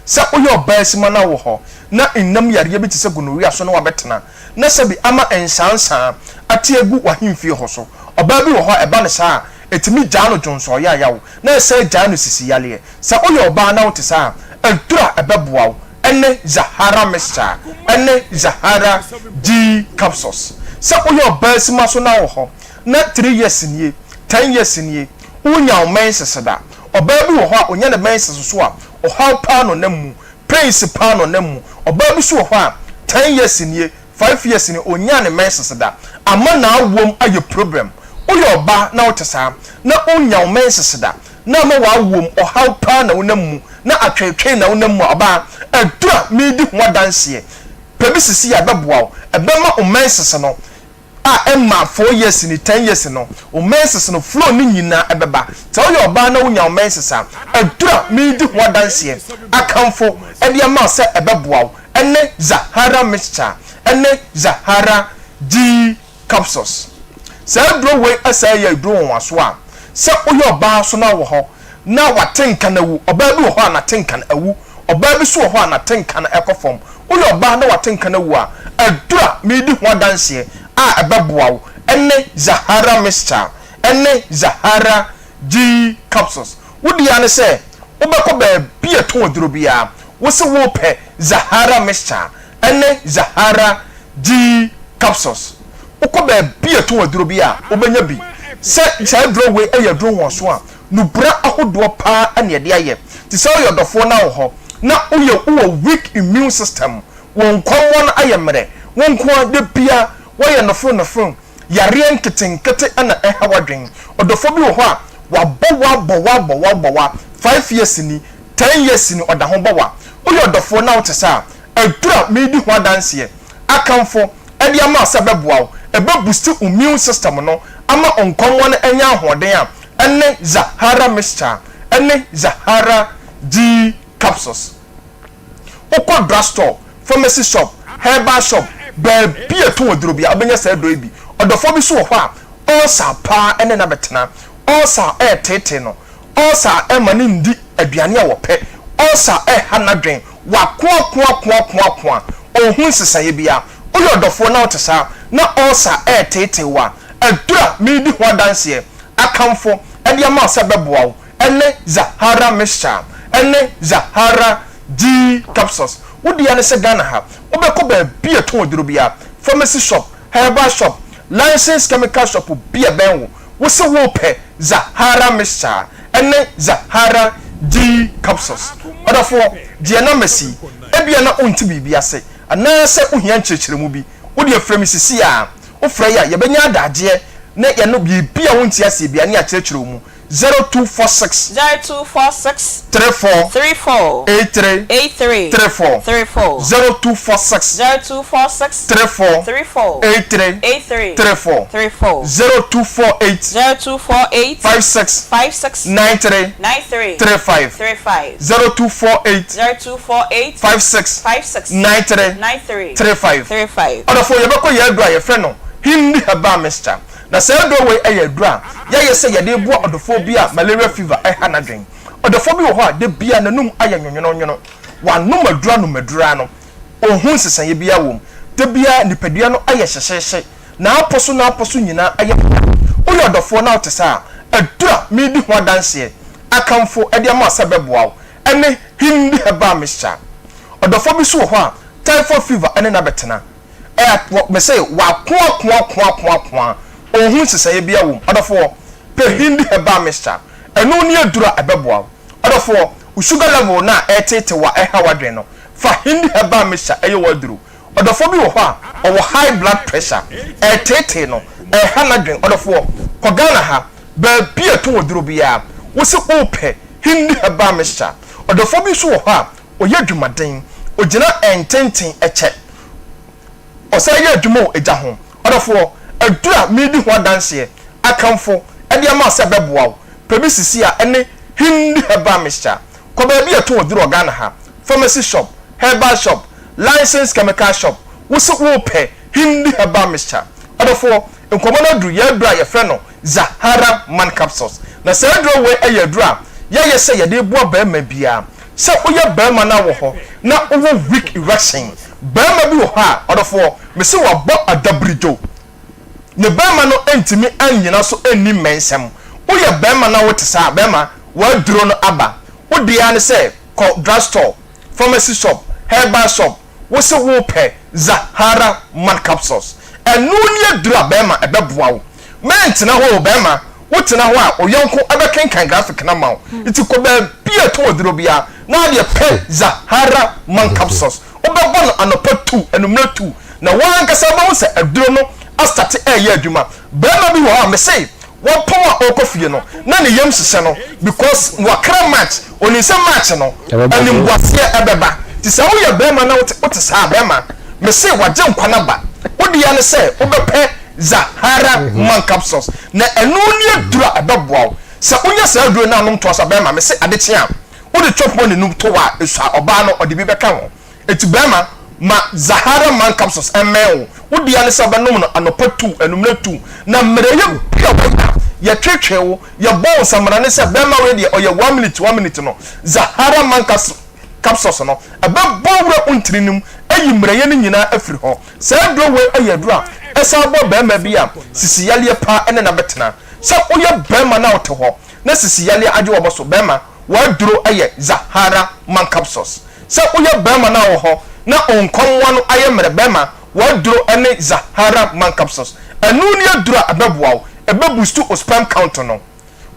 se oyo basima na wo ho na innam yare bi te se gonorrhea so no wabetena na se bi ama ensansan atiegu wahimfie ho so oba bi wo ho eba ne sa etimi jano jonso ya yawo na se jano sisi yale se oyo oba na wo te sa entura ebeboa wo ene Zahara Mixture ene Zahara G capsules se oyo basima so na wo ho na 3 years nie 10 years nie unya o menseseda oba bi wo ho a onya ne menses so a o how pano namu prince pano namu oba bi so wo ho a 10 years nie 5 years nie onya ne menseseda ama na awom aye problem oyo oba na wotesa na onya o menseseda na ma wa awom o how pano namu na atwetwe na namu oba adura medi ho danse pebi sisi ya beboa ebema o mensese no a emma 4 years ni 10 years no o mensese no flow ni nyina ebeba ta oyo oba na onya o mensese adura medi ho danse akamfo ede ma se ebeboa ene Zahara Mixture ene Zahara G capsules se adro we asay ya dro won aso a se oyo oba so na wo ho na watenka na wu oba bi wo ho na tenka na awu oba bi so wo ho na tenka na ekofom oyo oba na watenka na wu a adura medi ho danse a ebeboa ene Zahara Mixture ene Zahara G capsules wudi ya ne se obekọ ba bi eto oduro bia wo se wo pe Zahara Mixture ene Zahara G capsules ukọ ba bi eto oduro bia obenya bi se dro we eya dro won so a nubra ahodo pa ane de aye ti se oyodofo na wo ho na uye weak immune system won kwon aye mere won kwa de bia woye nofo yare nketenkete ana ehawadwen odofo bi wo ho a wabọ 5 years ni 10 years ni oda ho bọwa uye odofo na wotesa adura medi ho danse akamfo ede ama se beboa ebe boost immune system no ama onkonwo na enya ahoden a ene Zahara Mixture ene Zahara G capsules ukọ drugstore pharmacy shop herbal shop be eto oduro bia obenya se do bi odofo bi so ho a osa pa ene na betena osa tete no osa mani ndi aduane a wope osa hanadwen wakoa ohun sesaye bia oyodofo na otesa na osa tete wa adura medi ho danse akamfo ede ama se beboa ene Zahara Mixture ene Zahara G capsules wudi ya ne se Ghana ha obekọ ba bi eto oduro bia pharmacy shop herbal shop licensed chemical shop bia benwo wo se wo pe Zahara Mixture ene Zahara G capsules odafo die na masi ebia na onti bibia ase ana se ohia nchirechiremu bi wo de aframi sisi a wo fra ya ye benya adaje na ye no bibia wonti ase bia ne akyerɛkyerɛ mu 0246 34 83 34 0246 34 83 34 0248 56 93 35 0248 56 93 35 oda for yebeko ye adua ye frɛ no hindi haba mister na say do we e adua ye say ye de bo odofo bi a malaria fever e ha na dwen odofo bi wo ho a de bia nanum aye nwonwono wanum adura no madura no ohun sesan ye bia wom de bia nipadua no aye hyehyehye na aposo nyina aye oyo odofo na otesa adura mi di ho danse akamfo e de ma sabeboa ene hindi haba mister odofo bi so wo ho a typhoid fever ene na betena me say wa kwa ohun sesaye bia wom odofo pe hindi heba mister eno ni adura ebeboa odofo sugar level na etete wa hawadwen no fa hindi heba mister eye waduru odofo bi wo ho a owo high blood pressure etete no hanadwen odofo ko Ghana ha ba bia to waduru bia wo se ope hindi heba mister odofo bi so wo ho a oyadwumaden ogina ententen eche osaye adwumo eja ho odofo adura midi ho danse akamfo ede ama se beboa pebi sisi a ene hindi heba mister ko ba bi eto oduru Ghana ha pharmacy shop herbal shop licensed chemical shop wo pe hindi heba mister odofo nkomono duru ye dura ye frɛ no Zahara man capsules na se duro we eye dura ye se ye de bo ba ma bia se oye ba ma na wo ho na owo weak erection ba ma bi wo ha odofo me se wo bo adabrijo ne ba ma no entimi anyina so enni mensem oye ba ma na wo tesa ba ma wa duro no aba wo dia ne se drugstore pharmacy shop herbal shop wo se wo pe Zahara man capsules enu ni dura ba ma ebeboa wo mentina ho ba ma wo tena ho a oyonko abekenkan graphic na ma iti ko ba bia to oduro bia na de pe Zahara man capsules obebo no anopa 2 enumna 2 na wan kasa ba wo se aduro no astarte eye adwuma ba ma bi wo ha me say wo power okofie no na ne yam hye no because wakra match oni se match no ani mbwase ebeba ti sa wo ye ba ma na wo te sa ba ma me say waje nkwana ba wo dia ne say wo bepe Zahara man capsules na enu ni adura ebeboa se onya sa aduro na anom to sa ba ma me say adeche a wo de chop money num to wa esua oba no ode bi beka ho eti ba ma Zahara man capsules emel wo dia ne sa ba nom no anopa 2 enumna 2 na mmereye ya twetwewo ya bon samara ne se ba ma we de oye 1 minute no Zahara man capsules no ababowra untirinim ayi mmereye ne nyina afiri ho se aduro we ayadura esa bo ba ma bia sisi yale pa ene na betena se oye ba ma na ote ho na sisi yale age wo boso ba ma wa duro aye Zahara man capsules se oye ba ma na wo ho na onkonwa no aye mere ba ma wa duro ene Zahara man capsules anu ni adura abeboa ebebustu o sperm count no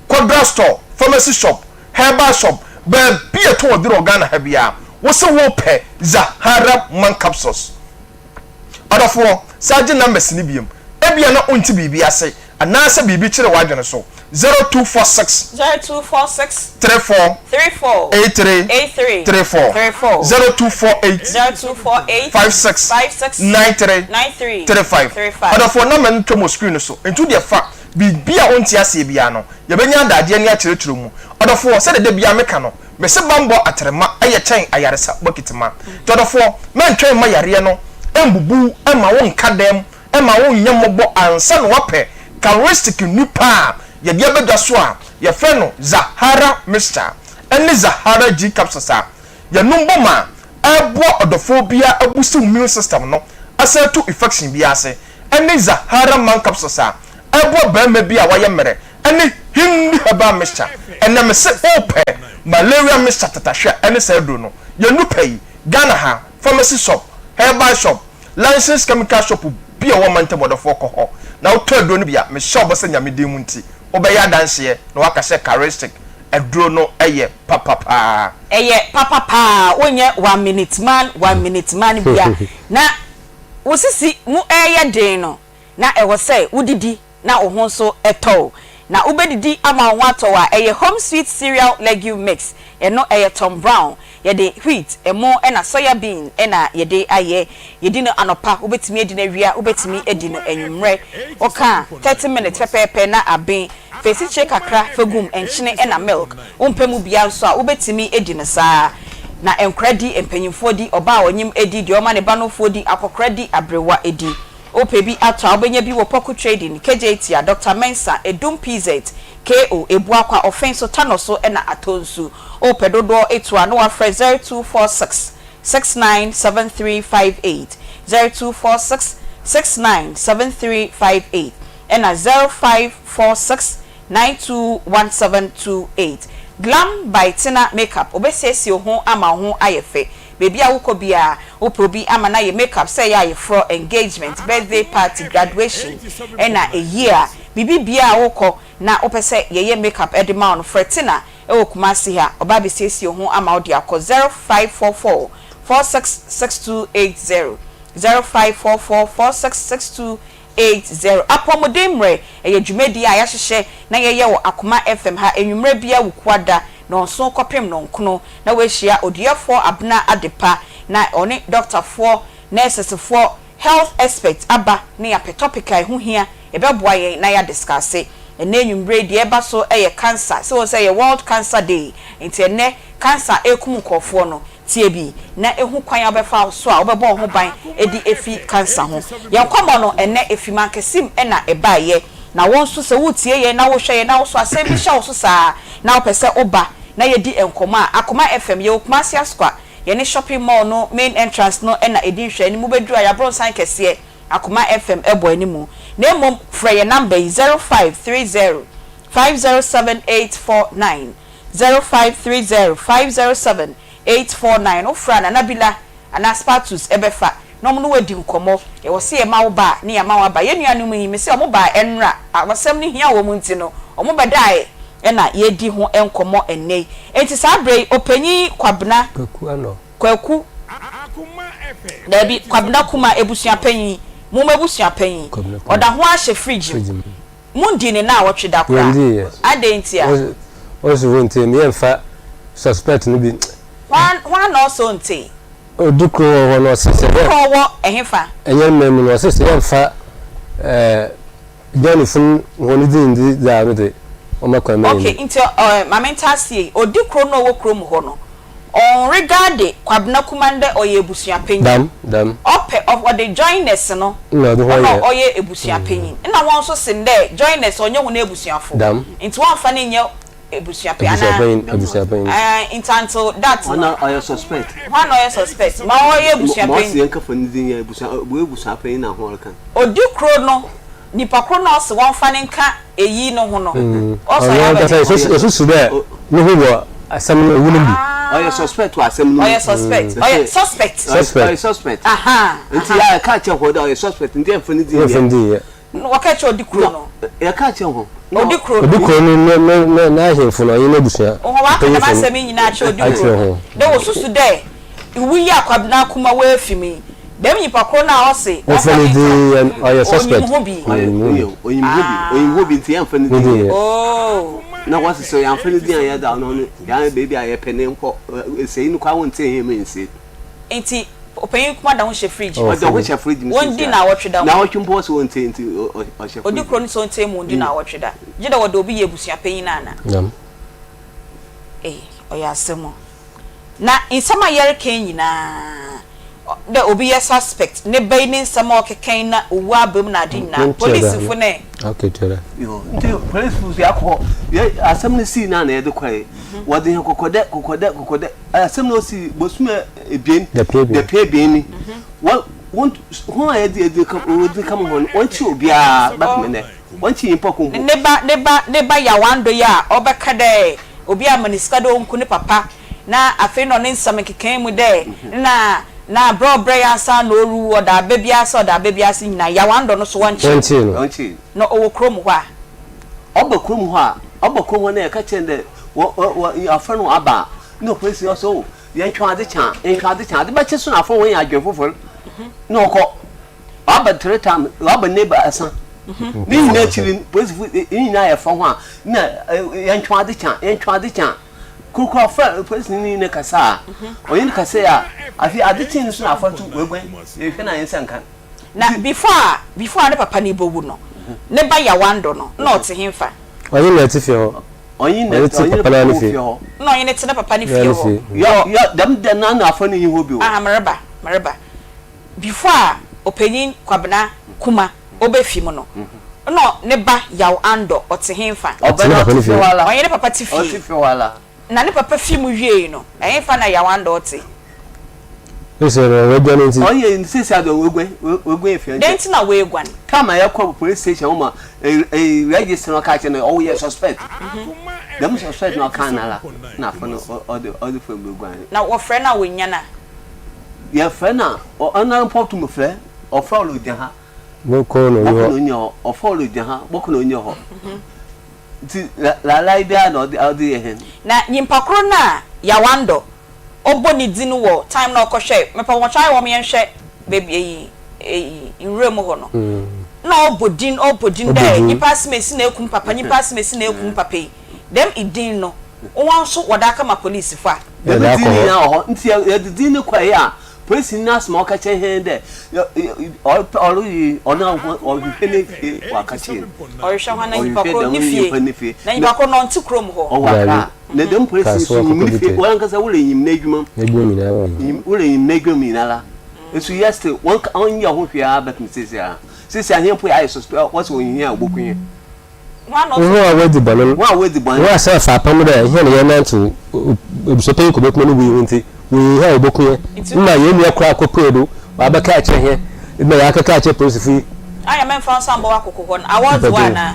quadra store pharmacy shop herbal shop ba bia to oduro Ghana ha bia wo se wo pe Zahara man capsules odafo saje numbers ni biem ebia na onti bibi ase anase bibi kire wadwene so 0246 34 83 34 0248 56 93 35 odafo na man tomo screen so entu de fa bibia onti ase bia no ye benya adade ani akyerɛkyerɛ mu odafo se de bia meka no me se bambo atrema aye kyɛn ayaresa bokitima odafo man twɛn ma yare no embubu ema won kadem ema won nyamobo ansa no wape characteristic nipa ye de abedwa so a ye fe no Zahara mister ene Zahara G capsules a ye numbo ma ebo odofobia abusu immune system no asetu infection bi ase ene Zahara man capsules a ebo ba ma bi a waye mere ene hindi haba mister ene me se ope malaria mister tatahwe ene se do no ye nupai Ghana ha pharmacy shop herbal shop licensed chemical shop bi a woman te bodofo ko ho na oto aduro no bia me shop se nyame dem nti obeya danse na waka se characteristic aduro no eye papa onye 1 minute man bia na wosisi mu eye den no na e wo se wudidi na wo ho so eto na ubedidi ama ho ato a eye home sweet cereal legume mix eno eye Tom Brown ye de wheat emo na soya bean na ye de aye ye di no anopa ubetimi edi na wia ubetimi edi no enwumre oka 30 minutes pepepe na aben fesi che kakra fagum enchine na milk umpemu bia so a ubetimi edi no saa na enkredi empanyimfo di oba onyim edi di oma ne banofo di akokradi abrewa edi opebi atwa obenya bi wo poku trading KJT Dr Mensa Edum PZ KO ebuakwa offense tanoso na atonsu opedodo etwa no afre 0246 697358 0246 697358 and 0546 921728 Glam by Tina Makeup obesesi ho ama ho ayefe baby awuko bia oprobi ama na ye makeup say ya ye for engagement birthday party graduation na a year bibi bia awuko na opese ye makeup edema on fretina e okumasi ha oba besesi ho ama odi akọ 0544 466280 0544 466280 apomodemre eye dwumedi a yahhye na ye wo Akoma FM ha enwumre bia wukwada na onso kopem no nkono na wehia odiefo abna adepa na oni doctor for nurses for health expert aba ne ya topica hu hia ebeboa ye na ya discuss ene enwumre die eba so eye cancer so say world cancer day enti cancer ekum kofo no tie bi na ehu kwan obefa so a obebo ho ban edi efi cancer ho yankomo no ene efi mankesim na ebaye na wonso se wutie ye na wo hwe na wo so asem bi hya wo so saa na opese oba na yedi enkoma Akoma FM ye Kumasi Asqua ye ne shopping mall no main entrance no na edi hwe ni mu bedru ya bronsan kese Akoma FM ebo animu na mom frɛ ye number 0530 507849 0530 507849 ofra na Nabila ana Spatus ebefa no mu wadi nkomo ye wo se ye ma wo ba ne ya ma wo ba ye nuanu yi me se o mo ba enra awasem ne hia wo mu nti no o mo bedai ena yedi ho enkomo enne enti sabre opanyi kwabna kwaku Akoma FM dabi kwabna kuma ebusua panyi mu mebusua panyi oda ho ahye fridge mundi ne na wotwe da kra adentia oso wonte me emfa suspect no bi wan no so nte odukro wo no sese wo ehefa enye mem no sese emfa Jonathan woni di da no de okay into mamentasie odikro no wo krom ho no on regard kwabna kumande oye ebusua panyin dam ope of what the joiners no oye ebusua panyin na won so sin there joiners onye wo na ebusuafo into one fa ne nye ebusua panyin intanto that one oye suspect ma oye ebusua panyin mo se yanka fa ni din ya ebusua panyin na ho kan odikro no nipa kro no se won fa ne nka eyi no ho no also ya so so be no ho asem no wunu bi oye suspect wa asem no oye suspect aha nti ya ka che ho da oye suspect ndi emfa ni din no waka che odikro no ya ka che ho odikro no na ahemfo no yina busua o wa ka ma asem nyina che odikro de wo susu de iwu ya kwabna kuma wa afimi dem nipa kro na o se ofani di oye suspect oyimhobi nti emfa ni din oh na wasi so yan fani dia ya da no ya baby aye pene nko sei no kwa wonte he me nsi enti open kuma da ho she fridge o da ho she fridge mi won di na wotwe da na wotwe mpo so wonte enti o she odi kro ni so wonte mu di na wotwe da je da wodo obi ye busua panyin na na oya asemo na insama yere kan nyina de obi ye suspect ne bay ni nsama okeken na owu abam na adi na police fu ne okay tell yo nti police fu ya ko asem ne si na na ye de kwae wode kokode asem no si bosuma ebien de pe ni won ho aye de kam ho won chi obi a batmene won chi impo ko ne ba ya wando ya obeka de obi a maniska do nku ne papa na afi no ne nsam keken mu de na bro ya sa no ru oda bebia si nyina ya wando no so wonchi no owo krom ho a oba krom ho na ka chende wo afa no aba no kwesi so ye ntwa ade cha ade ba cheso na afọ won ya adwen foforo no ko aba 3 time aba neighbor asa ni nyina chiri police nyina ya fa ho a na yentwa de cha kuku fa police ni ne kasa oyin kasa ya afi adichin so na afatu wegwen e hwe na yensa nkan na before ne papa ni bowu no ne ba ya wando no na ote himfa oyin na tifi ho oyin papa na fi ho no oyin ne te papa ni fi ho ya dem de na afa ni ho bi o maraba before openin kwabena kuma obefi mu no no ne ba yaw ando ote himfa oyin ne papa tifi o tifi wala na ne papa fi mu wie no himfa na yaw ando ote oye nsisi ado wegwen efi denti na wegwan kama ya kwa police station uma register no ka che no ye suspect dem suspect no kan na fa no all for wegwan na wo friend na wonya na ya friend na ona pop mu friend o follow de ha boko no yo o follow de ha boko no nyo ho ti la idea no the hen na nyimpakro na ya wando obo ni din wo time na okohwe mepa wo chai wo me nhwe baby inrem ho no na obo din dey nipa smesi na ekum papa nipa smesi na ekum papa dem idin no won so wodaka ma police fa dem din na ho nti ya din kwa ya police na small ka che hen de ona o hene wa ka che o hwe na nipa ko ni fie na nipa ko no nti krom ho o wa na dem police so mi fi wan ka sa wole yim na adwuma wole yim na adwuma na la esu yesterday one on ya ho hwea but me sisi ahia po ya suspect what so yin ya ogbokun wa wedi banon wa sa fa pam da hia ne na ntu obusope ko bekun no wi nti we ha ogbokun na ye mi akra akopedo wa ba ka che hia na ya ka che police fi aya men fa sambo akokoko na awards wana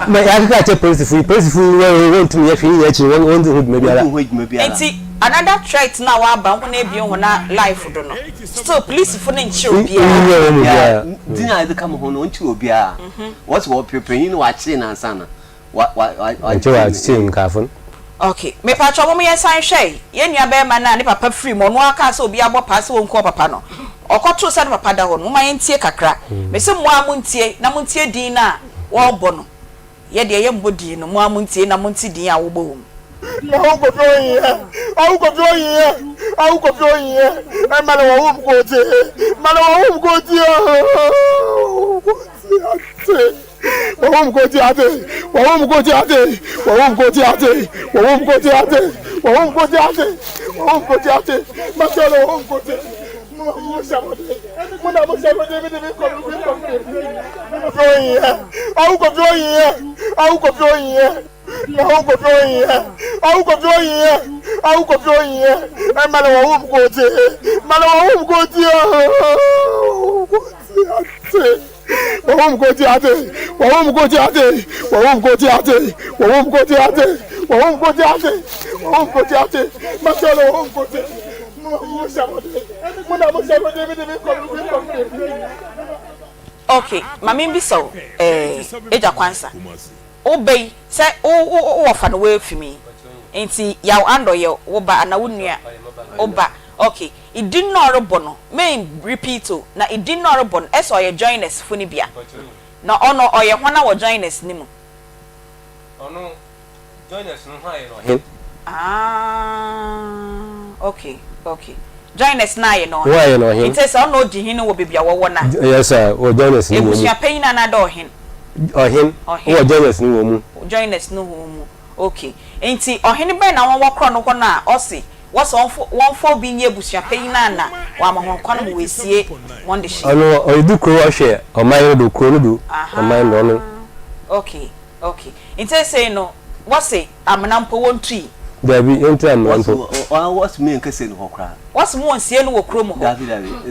ma ya ka che police fi we ntu ye fi ye chi won do maybe enti another threat na wa ba ho na ebie ho na life do no still police fo na nchi obia dina de kam ho no nchi obia what what preparing no wa chi na sana wa chi nkafon okay me pa cho mo ye san hwe ye nua be ma na ne papa free mo no aka so obi abo pass won ko papa no okoto sa ne papa da ho no ma ye ntie kakra me se mo amuntie na muntie din na wo bo no ye de ye mbodi no mo amuntie na muntie din a wo bo wo Au ko fioyin e mala wa ko ti okay mami bi so eja kwansa obey say o fa no we fimi enti yaw ando ye wo ba na wonua oba okay it did not rebono main repeat o na it did not rebono eso ye join us funi bia na ono oye hwana wo join us nimu ono join us no ha ye no him okay join us na ye no why ye no him it say ono di hin wo bibia wo na yes sir o join us ni wo ebusia pain na do hin him o join us ni wo mu join us no wo mu okay enti ohene be na won wokro no na osi what's one for being able to pay na wa ma hon kwano we sie won de shi ano o du kro wa hwe o man do kro no do o man no okay enti say no what say amnampo won tui dabi enti amnampo what's me nke say no hokra what's mo sie no wokro mo dabi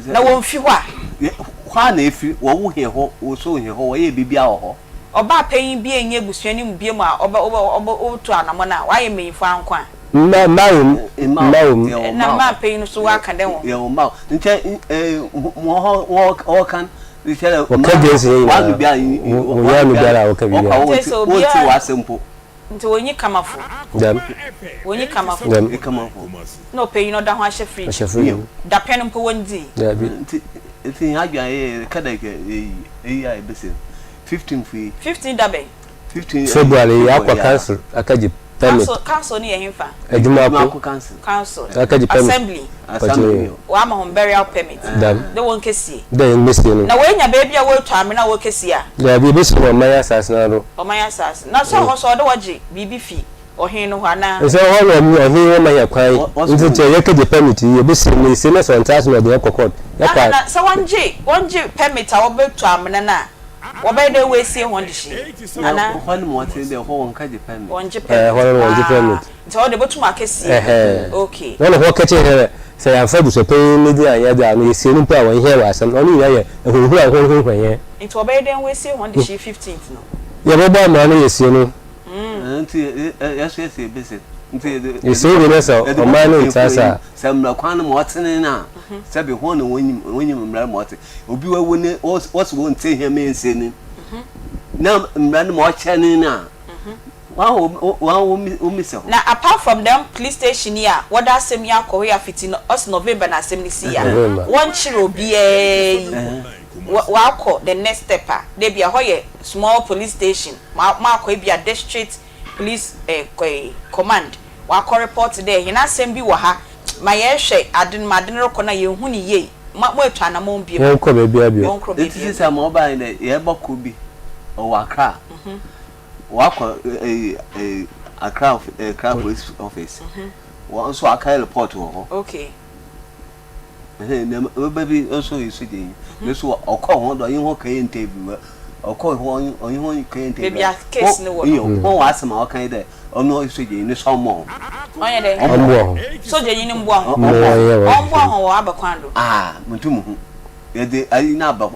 na won fi hwa hwa na efi wo wo he ho wo so he ho wo ye bibia ho oba payin bi enye busuani mu biem a oba otu anamo na wa ye meyifo ankwa mawum na ma payin so wa kan den wo ye wo maw nche wo kan richele o ka jesi wa bibia wo ya mi biara o ka bibia wo ti wa sempo nti wonyi kamafu dem kamafu no payin no da ho ahye free da pen mpo wondi dabi nti adwa ye kada ke ya ebese 15 free 15 dabe 15 February yakwa council akaji permit council ni yehimfa adwuma ko council akaji permit assembly wa ma hom burial permit dam de won kesi de mesi no na we nya baby a we twa me na we kesi a ya bi besi no maya sas na ro o maya sas na so ho so de waje bibi fi ohin no hana so ho no mi ohin wo maya kwan nti che yakaji permit ye besi ni se na so ntas no de kokot yakwa na so wonje permit a wo be twa me na Wobey de we see one dish. Ana one more thing the whole one kaji permit. One permit. One permit. So the bottom market see. Okay. No no catch here. Say am fabu so pay media ya da no see no pa won here wasam. Oni ya ye ehuru ahuru hwan. It wobey de we see one dish 15th no. Ya bobo ma no ye see no. Nti yes basic. Nti you see we so o ma no ntasa. Sam na kwan mo otene na. Sabi ho no wonyim mra mo ote. Obi wa woni what's won say here me nse ni. Na mra no mo chane na. Wow miss. Now apart from them police station here, what that same year Korea 15 us November na same this year. One chiro be wa ko the next stepper. They be a hoye small police station. Ma ko be a district police command. Wa ko report there. You na same bi wa ha. My yehwe adin madin ro na ye hu ni ye. Ma mo atwa na mo bi. Won ko be bia bia. It is a mobile there. Ye boku bi. O wakra. Wako a crowd police office. Also a kind report. Okay. Baby also is sitting. This will occur on you who can't table. Or call one or you can't take a case. No, ask them all kind of or no, sitting in the some more. So, you know, one. Ah, Mutumu. I know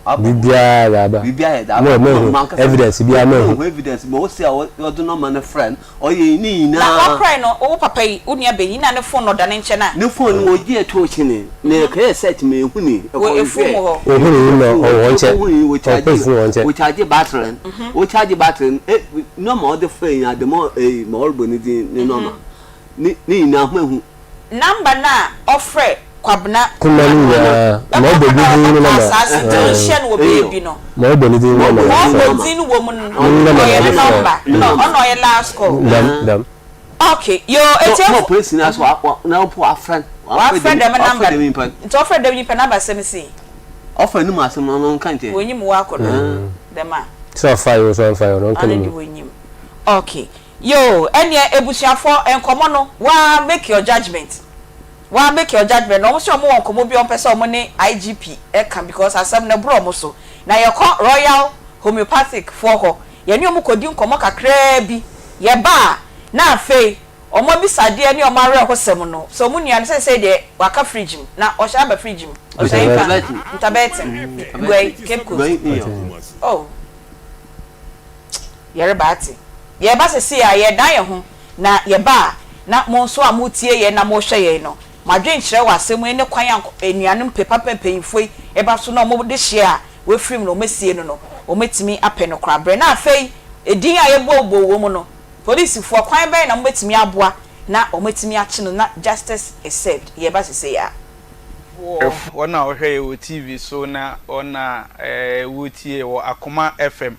evidence be evidence most no man friend or ye need now cry no papa unia be na ne phone no da ne nche na ne phone wo je to chine na ka set me huni e phone ho huni no o wonche we charge battery we charge battery no more the phone ya the more more bonidi ni normal ni na hu number na offer kwabna kumani ya mo be bi ni na station wo baby no mo be ni no mo din wo mun number no ono ye last call dam okay yo no police na so na po afran dem number to offer dem nipa number sem si offer ni masem no kan te wonyim wo akodo dem a so fire no kan ni wonyim okay yo ene ebusuafo enkomo no wa make your judgment. Wa make your judgment. No so mo won komo bi on pese o mo ni IGP e kan because asem na bro mo so. Na ye ko Royal Homeopathic for ho. Ye ni o mo kodi nkomo kakra bi. Ye ba na afei o mo bi sade ni o ma re ho sem no. So mo nua say de waka fridge m. Na o sha ba fridge m. O say ntabet. Gwai Cape Coast. Oh. Ye re baati. Ye ba se a ye dan ye ho na ye ba na mo so amutie ye na mo hwe ye no. Madwen kire wasem ne kwan enuanem pepa pepeinfoi eba so na mo de hye a we film no mesie no o metimi apɛ no kra bre na afei edin a ye bobo wo mu no police fo kwan bɛn na mo metimi aboa na o metimi akye no na justice is served ye ba sese ya ona o hwɛ wo TV so na ona wo tie wo Akoma FM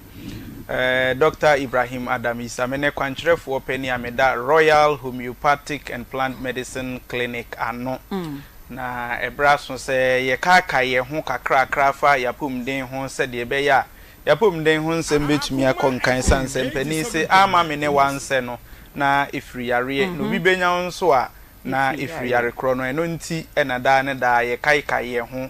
Dr. Ibrahim Adam Isamene kwankyerefo pani ameda Royal Homeopathic and Plant Medicine Clinic ano na ebraso se ye kaka ye ho kakra fa yapumden ho se de be ya yapumden ho nsem betumi akonkan sanse pani se ama me ne wanse no na ifriyare no bi benya nso a na ifriyare kro no eno nti enada ne da ye kaika ye ho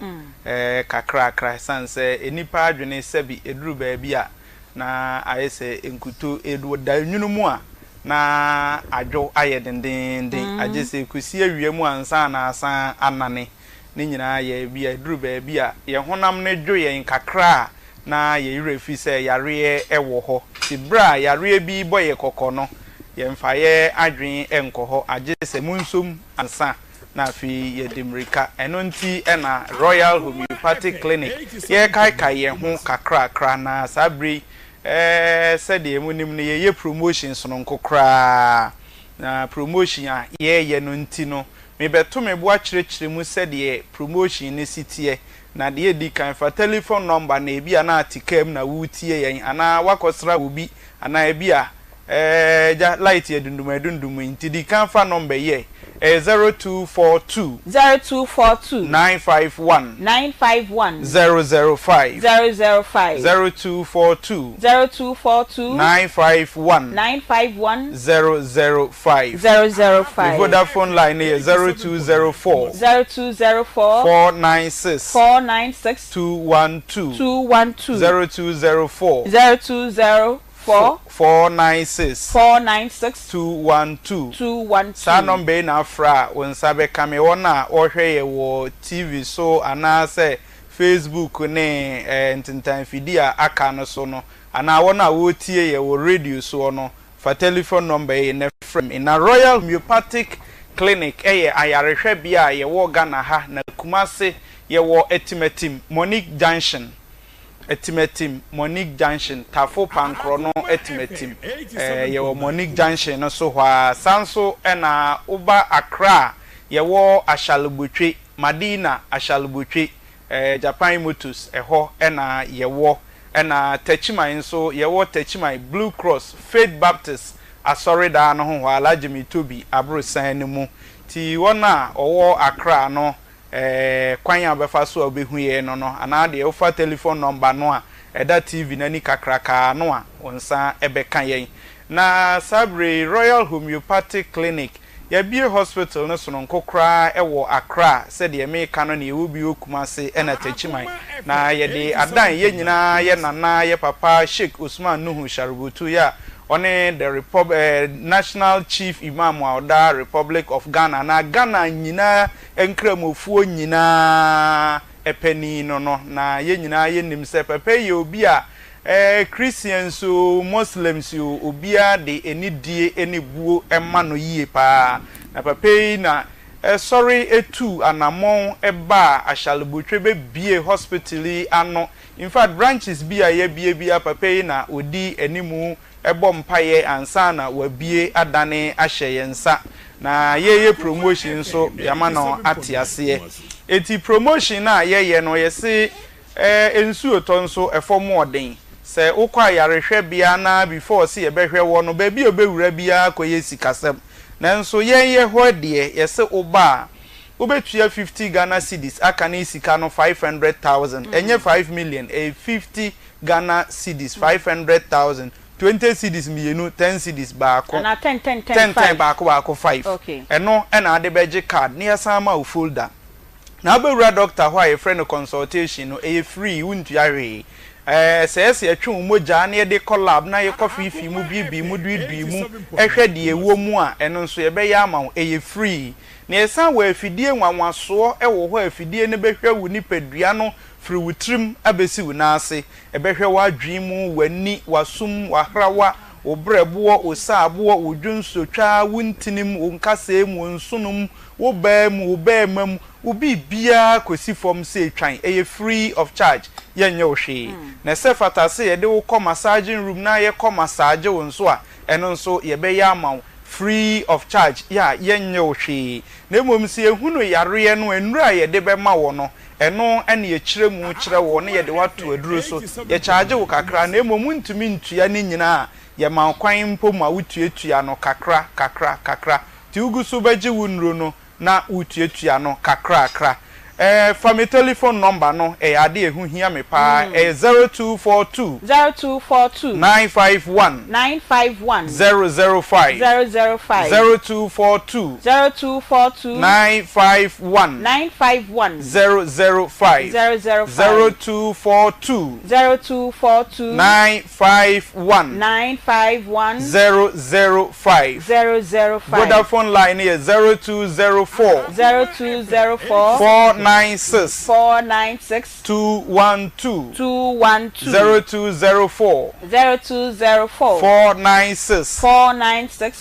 kakra sanse enipa adwene se bi eduru ba bi a na ayese enkuto edu da nwunu mu a na adwo aye dendenden agese kusi awie mu ansa na asan anane ne nyina ye bi eduru ba bi a ye honam ne dwo ye nkakra na ye refi se yare ewo ho tibra yare bi boye kokono ye mfaye adwen enkoho agese munsom ansa na fi ye dimrika eno nti ena Royal Homeopathic Clinic ye kai ye ho kakra na sabri said the munim ne ye promotions no nkokra na promotion a ye no ntino me beto me bo akyerɛkyerɛ mu sɛ de promotion ne sitie na de di kan fa telephone number na ebi ana atikam na wutie yen ana wakosra obi ana ebi a ja light ye dundum nti di kan fa number ye 0242 951 005 0242 951 005 Vodafone line here 0204 496 212 0204 496 212 sa number na fra wonsa be kame wona ohwe wo TV so ana se Facebook ne ntintan fidia aka no so no ana wona wo tie ye wo radio so no fa telephone number ye na frame in a Royal Homeopathic Clinic ayarehwe bia ye wo Ghana ha na Kumase ye wo Etimetim Monique Junction Etimetim Monique Junction Tafo Pankro no Etimetim ye wo Monique Junction no so hwa sanso na uba Accra ye wo Ashalubutwe Madina Ashalubutwe Japan Motors eho na ye wo na Techimai nso ye wo Techimai Blue Cross Faith Baptist asori da no ho alajimi tobi abrosan ne mu ti wona owo Accra no kwan ya befa so obehu ye no no ana de ofa telephone number no a eda TV na ni kakraka no a onsa ebeka yen na Sabre Royal Homeopathic Clinic ya bie hospital no so no nkokra ewo Accra said ye me ka no na ewo bi Okumase na Techimai na ye de adan ye nyina ye nana ye papa Sheikh Usman Nuhu Sharubutu ya one the National Chief Imam of the Republic of Ghana na Ghana nyina enkramofuo nyina epeni no na ye nyina ye nim se pepe ye obi a Christians so Muslims yo obi a de enidie enibuo ema no yie pa na pepe na sorry etu anamon eba Ashalubutwe be bie hospitali ano in fact branches bia ye bia pepe na odi enimu ebo mpaye ansa na wabie adane ahye yensa na ye promotion so yama no atiase eti promotion na ye no ye se ensu otonso efom oden se ukwa yarehwe bia na before se ye behwe wo no ba bi obewura bia koye sikasem nanso ye ho de ye se oba obetua 50 Ghana cedis aka na isika no 500,000 enye 5 million 50 Ghana cedis 500,000 20 cedis mienu 10 cedis baako na 10 baako 5 okay eno na ade beje card ne asama o folder na abewura doctor ho a friend consultation no free wuntu ahwe se atwe umoja na de collab na ye coffee fi mu bibi mu dudu mu ehwe de ewo mu a eno nso ye be ya ama free na esa wa afidie nwanwaso ewo ho afidie ne behwe wu nipadua no firi wutrim abesi wu naase ebehwe wadwen mu wani wasum wahrawa obrebo osaabo odwunsotwa wuntinim wonkasem wonsunum wo baam wo baamam wo bibia kosi fom se twan free of charge yenye ohwe na se fatase ye de wo kɔ massaging room na ye kɔ massage wonso a eno nso ye be ya ma free of charge ya yenye ohwe na emom se ehunu yare no enura ye de be ma wo no eno ene ye kyerɛ mu kyerɛ wo ne ye de wato aduro so ye charge wo kakra na emom ntumi ntua ne nyina ye ma kwan mpo ma wutuatua no kakra ti uguso beji wunro no na wutuatua no kakra for my telephone number no ade ehu hia me pa 0242 951 005 0242 951 005 0242 951 005 Vodafone line is 0204 496 212 0204 496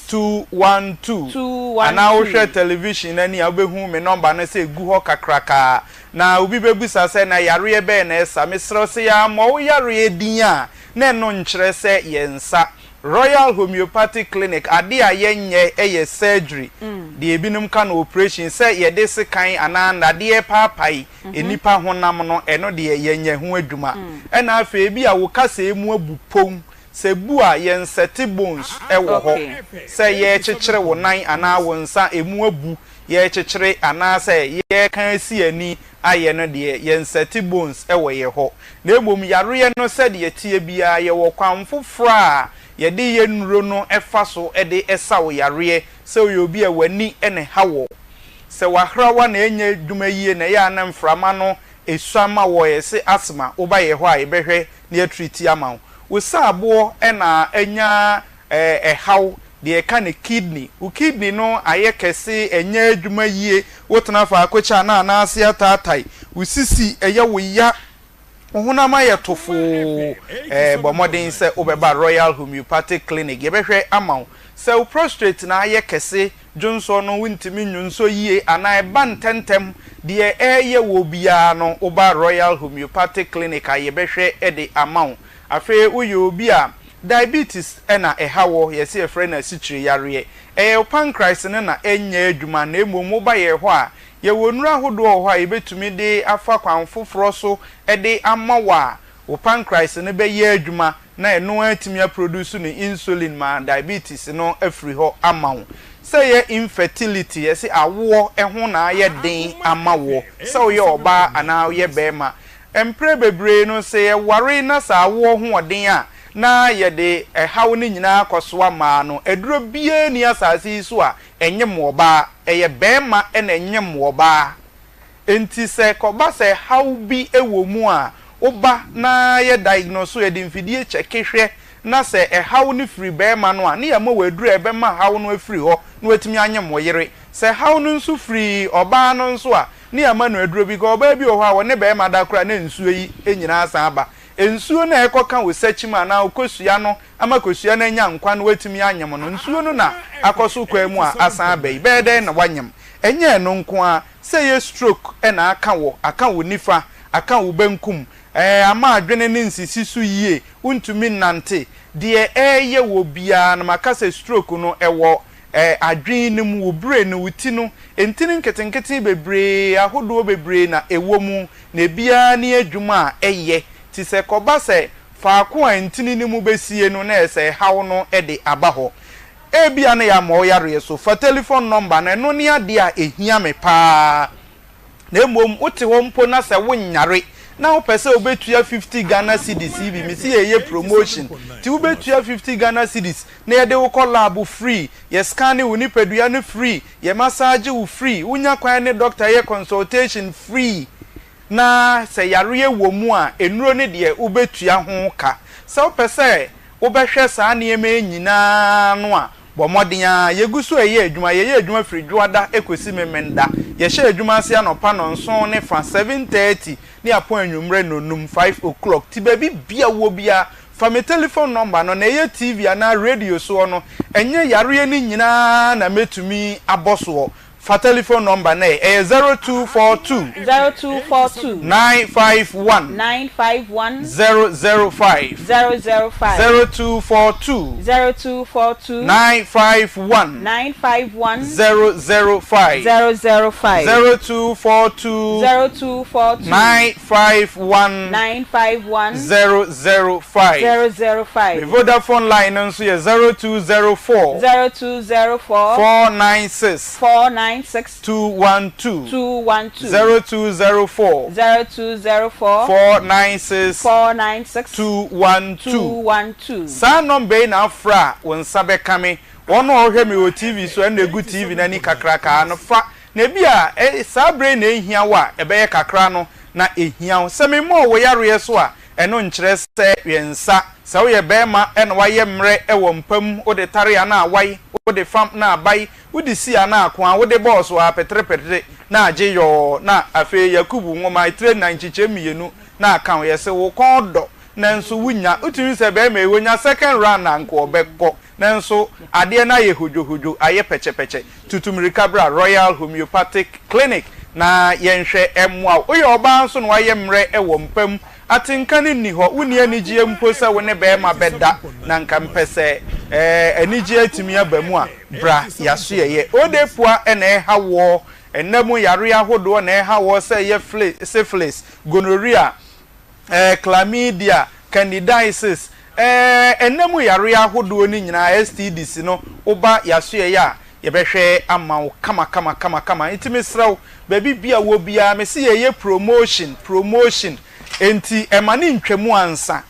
212 and now share television any abehu me number na say gu ho kakraka na obi bebusa say na yare be na esa mesro say ya mo yare din a na no nkyere say yensa Royal Homeopathic Clinic ade a yenye eye surgery de ebinum ka na operation say ye de sekan ananda de paapai enipa honam no eno de yenye ho adwuma ena afa bi a wo kasa emu abupom se bu a yen seti bones ewo ho say ye chechire wo nan ana wo nsa emu abu ye chechire ana say ye kan si ani aye no de yen seti bones ewo ye ho na ebom yare no se de tie bia ye wo kwan fofora yede ye nuro no efa so ede esawo yare se oyobi a wani ene hawo se wahra wa na enye dwuma yie na ya na mframa no esuama wo ye se asma oba ye ho a ebehwe na treat ama wo saabo ena enya haw de ka ne kidney u kidney no aye kese enye dwuma yie wotena fa akocha na na ase atatai usisi eye wo ya ohunama ye tofo bomodin se obeba Royal Homeopathic Clinic ye behwe amaw se prostrate na aye kese jonso no wintimi nyunso yie ana eba ntentem de eye wo bia no oba Royal Homeopathic Clinic aye behwe ede amaw afi uyo obi a diabetes ena ehawo ye se efre na sichiri yare pancreas na enye adwuma na emom ba ye ho a ye wonura hodo ho a yebetumi de afa kwan foforo so ede amawa wo pancreas ne be ye adwuma na eno atimi produce ni insulin ma diabetes no afri ho amawo say ye infertility ye se awo eho na ye den amawo so ye oba ana ye bema empre bebre no say ye ware na sa awo ho oden a na ye de hawo ni nyina akoso ama no eduro bie ni asase so a enyem oba eye bema na enyem oba enti se koba se hawo bi ewo mu a oba na ye diagnose ye de mfidie chekehwe na se hawo ni free bema no a ne ya ma waduru ebema hawo no afiri ho na watimi anyem wo yere se hawo no nso free oba no nso a ne ya ma no aduro bi ko oba bi ho a wo ne bema da kura na nsuo yi enyina asan aba ensuo na ekoka wo sachima na okosua no ama kosua na nya nkwa no watimi anyem no nsuo no na akoso kwa mu a asan abai bede na wanyem enye no nko a say ye stroke na aka wo nifa aka wo benkum ama adwene ne nsisi so yie untumi nante de eye wo bia na makase stroke no ewo adwen ne mu wo brain no wuti no entini nketenkete bebre ahodo bebre na ewo mu na bia ne adwuma eye ti se koba se faako a entini ne mu besie no na ese hawo no de aba ho ebia na ya mo yare so fa telephone number na no ne ade a ehia me pa na emom wote wo mpo na se wonyare na wo pese obetua 50 Ghana cedis bi mi si eye promotion ti obetua 50 Ghana cedis na ye de wo call lab free ye scan wo ni pedua no free ye massage wo free unya kwan ne doctor ye consultation free na se yare wo mu a enuro ne de obetua ho ka se wo pese wo behwe saa ne eme nyina no a bomodin a yeguso eye adwuma ye adwuma free dwoada ekosi memenda ye hye adwuma ase anopa no nso ne fa 7:30 ni apon anwumre no num 5 o'clock ti baby bia wo bia fa me telephone number no na ye TV ana radio so no enye yare ni nyina na metumi aboso fa telephone number na 0242 951 005 0242 951 005 0242 951 005 Vodafone line nso ye 0204 496 212 0204 496 212 sa number na afra won sabe kame wono ohwe mi o TV so na egu TV na ni kakraka no fa na bia sa bre na ehia wa ebe ye kakra no na ehia se me mo wo yare so a eno nkyere se yensa sa wo ye bema eno wa ye mre ewo mpam wo de tare ana awai wo de fam na abai wo de si ana akwa wo de boss wa petre na age yo na afi Yakubu nwoma train na nchiche mienu na aka ye se wo kodo nanso wunya utumi se bema ewonya second round na nko obekọ nanso ade na ye hojohojo aye peche tutumirika bra Royal Homeopathic Clinic na yenhwe emwa oye oba nso no waye mre ewo mpam atinka ne ni ho woni anigye mpo se wo ne be ma beda na nka mpese anigye atimi abamu a bra yaso ye odefua ene ha wo enemu yare ahodo na ha wo se ye syphilis gonorrhea chlamydia candidiasis enemu yare ahodo ni nyina STDs no oba yaso ye ya ye behwe ama wo kama intimi sraw baby bia wo bia me se ye promotion enti emani ntwemu ansa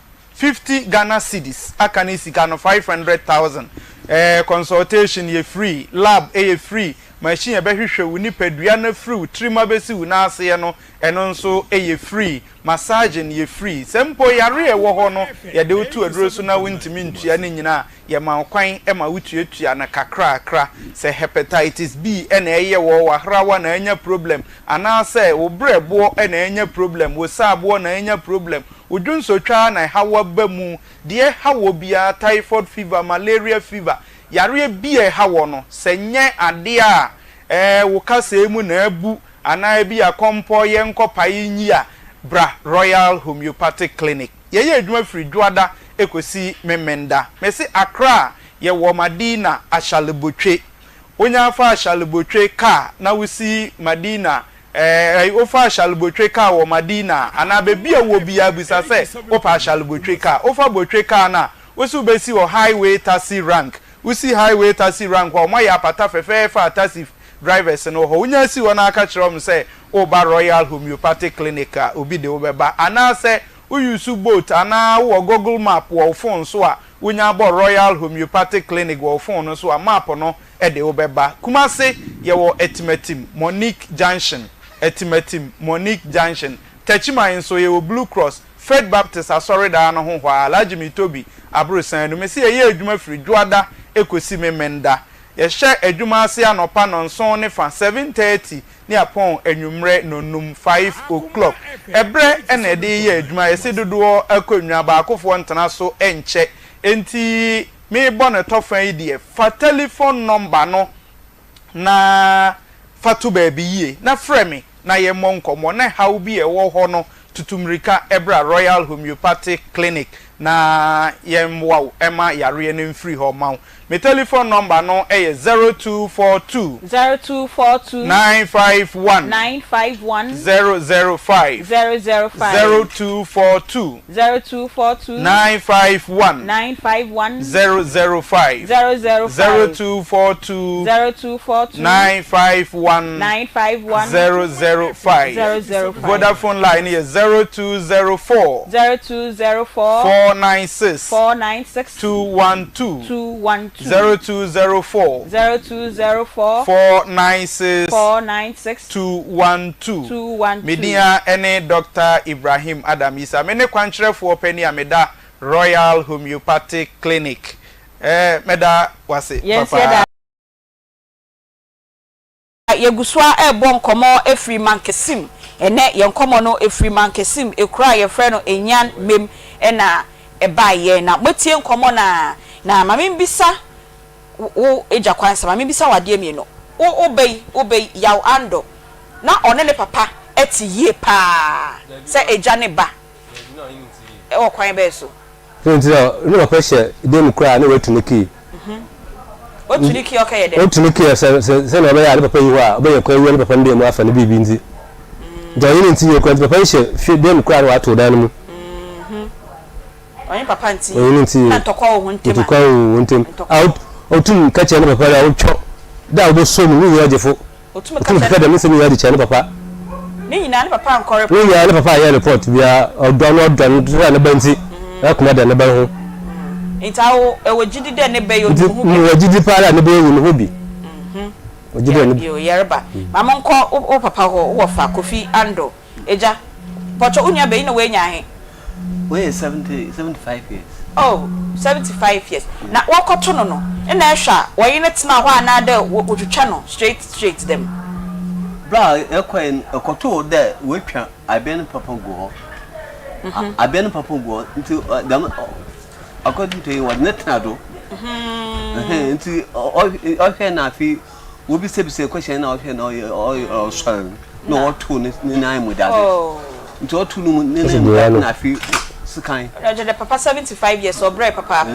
50 Ghana cedis akani sika no 500,000 consultation ye free lab ye free machine ye behwehwe wo nipadua na free trima besi wo na ase no eno nso ye free massaging ye free sempo yare wo ho no ye de otu aduro so na wintimi ntua ne nyina ye ma kwan e ma wutuatua na kakra se hepatitis B ena eye wo wahrawa na anya problem ana se wo brebo ena anya problem wo sabo na anya problem udwunsotwa na hawa bamu de hawo bia typhoid fever malaria fever yare bia hawo no se nye ade a wo kasa emu na abu ana bia kompo ye nkopai nyi a bra Royal Homeopathic Clinic ye adwuma free dwada ekosi memenda mesi Accra ye wo Madina Ashalebotwe onya afa Ashalebotwe ka na wusi Madina ofa Ashalebotwe ka wo Madina ana bebia wo bia bisa se ofa Ashalebotwe ka ofa Botwe ka na wosu besi wo highway taxi rank wusi highway taxi rank wo mo ya pata fefefa taxi drivers no ho unya si wona aka kirom say oba Royal Homeopathic Clinic obi de obeba ana say uyusu boat ana wo Google map wo phone so a unya bo Royal Homeopathic Clinic wo phone so a map no e de obeba Kumase ye wo Etimetim Monique Junction Techima nso ye wo Blue Cross Fred Baptist asori da no ho hwa Alajimi Tobi abrusan no mesi ye adwuma firi dwada ekosi memenda ye hye adwuma ase anopa no nson ne fa 7:30 ni apon enwumre nonum 5 o'clock ebre ene de ye adwuma ye se dodo akonwa ba akofo ntana so enche enti me bone tofan yi de fa telephone number no na fatu baby ye na frame na ye monkomo na how bi e wo ho no tutumrika ebra Royal Homeopathic Clinic na yemwa ema yare ne free ho ma me telephone number no 0242 951 005 0242 951 005 0242 951 005 Vodafone line is 0204 496 212 0204 496 212 Media ene Dr. Ibrahim Adam Isa mene kwankyerefo peni ameda Royal Homeopathic Clinic meda wase papa yeguswa bon komo efri mankesim ene yenkomo no efri mankesim ekura ye frɛ no enyan mem ena ebaye na motie nkomo na mame mbisa wo eja kwansa mame mbisa wade mi no obey yaw ando na one ne papa eti yie pa se eja ne ba o kwan be so nti no papa hye dem kura na watuniki otuniki okay de otuniki se na obeya papa yi ho a obeya kwa yi papa ndem afa ne bibi nti Joyin nti ye kwa papa hye fi dem kura na wato dan mu Oyin papa nti na tokwa wo ntema tokwa wo ntem otun ka che ne papa la otwo da wo so mu ni yagefo otun ka da mese ni yadi che ne papa ni nyina ne papa nkore ni nyina ne papa ya report bia odon tra ne banti akuma da ne ban ho ntawo ewo gidi de ne be yo du hu ni wagidi para ne be yo no hobi wagidi ne yo yerba mama nko o papa ho wo fa Kofi Ando eja pocho unya be ina we nya he we 75 years oh 75 years na wakoto no na ehwa woyi ne tena ho ana da wotwetwa no straight them bra ekwen ekoto de we twa aben papa go aben papa go nti dem according to what net na do nti o hwe na fi wo bi se question na o hwe na o so no o to ni na mu da nti otu no ne na afi sikan the papa 75 years or bre papa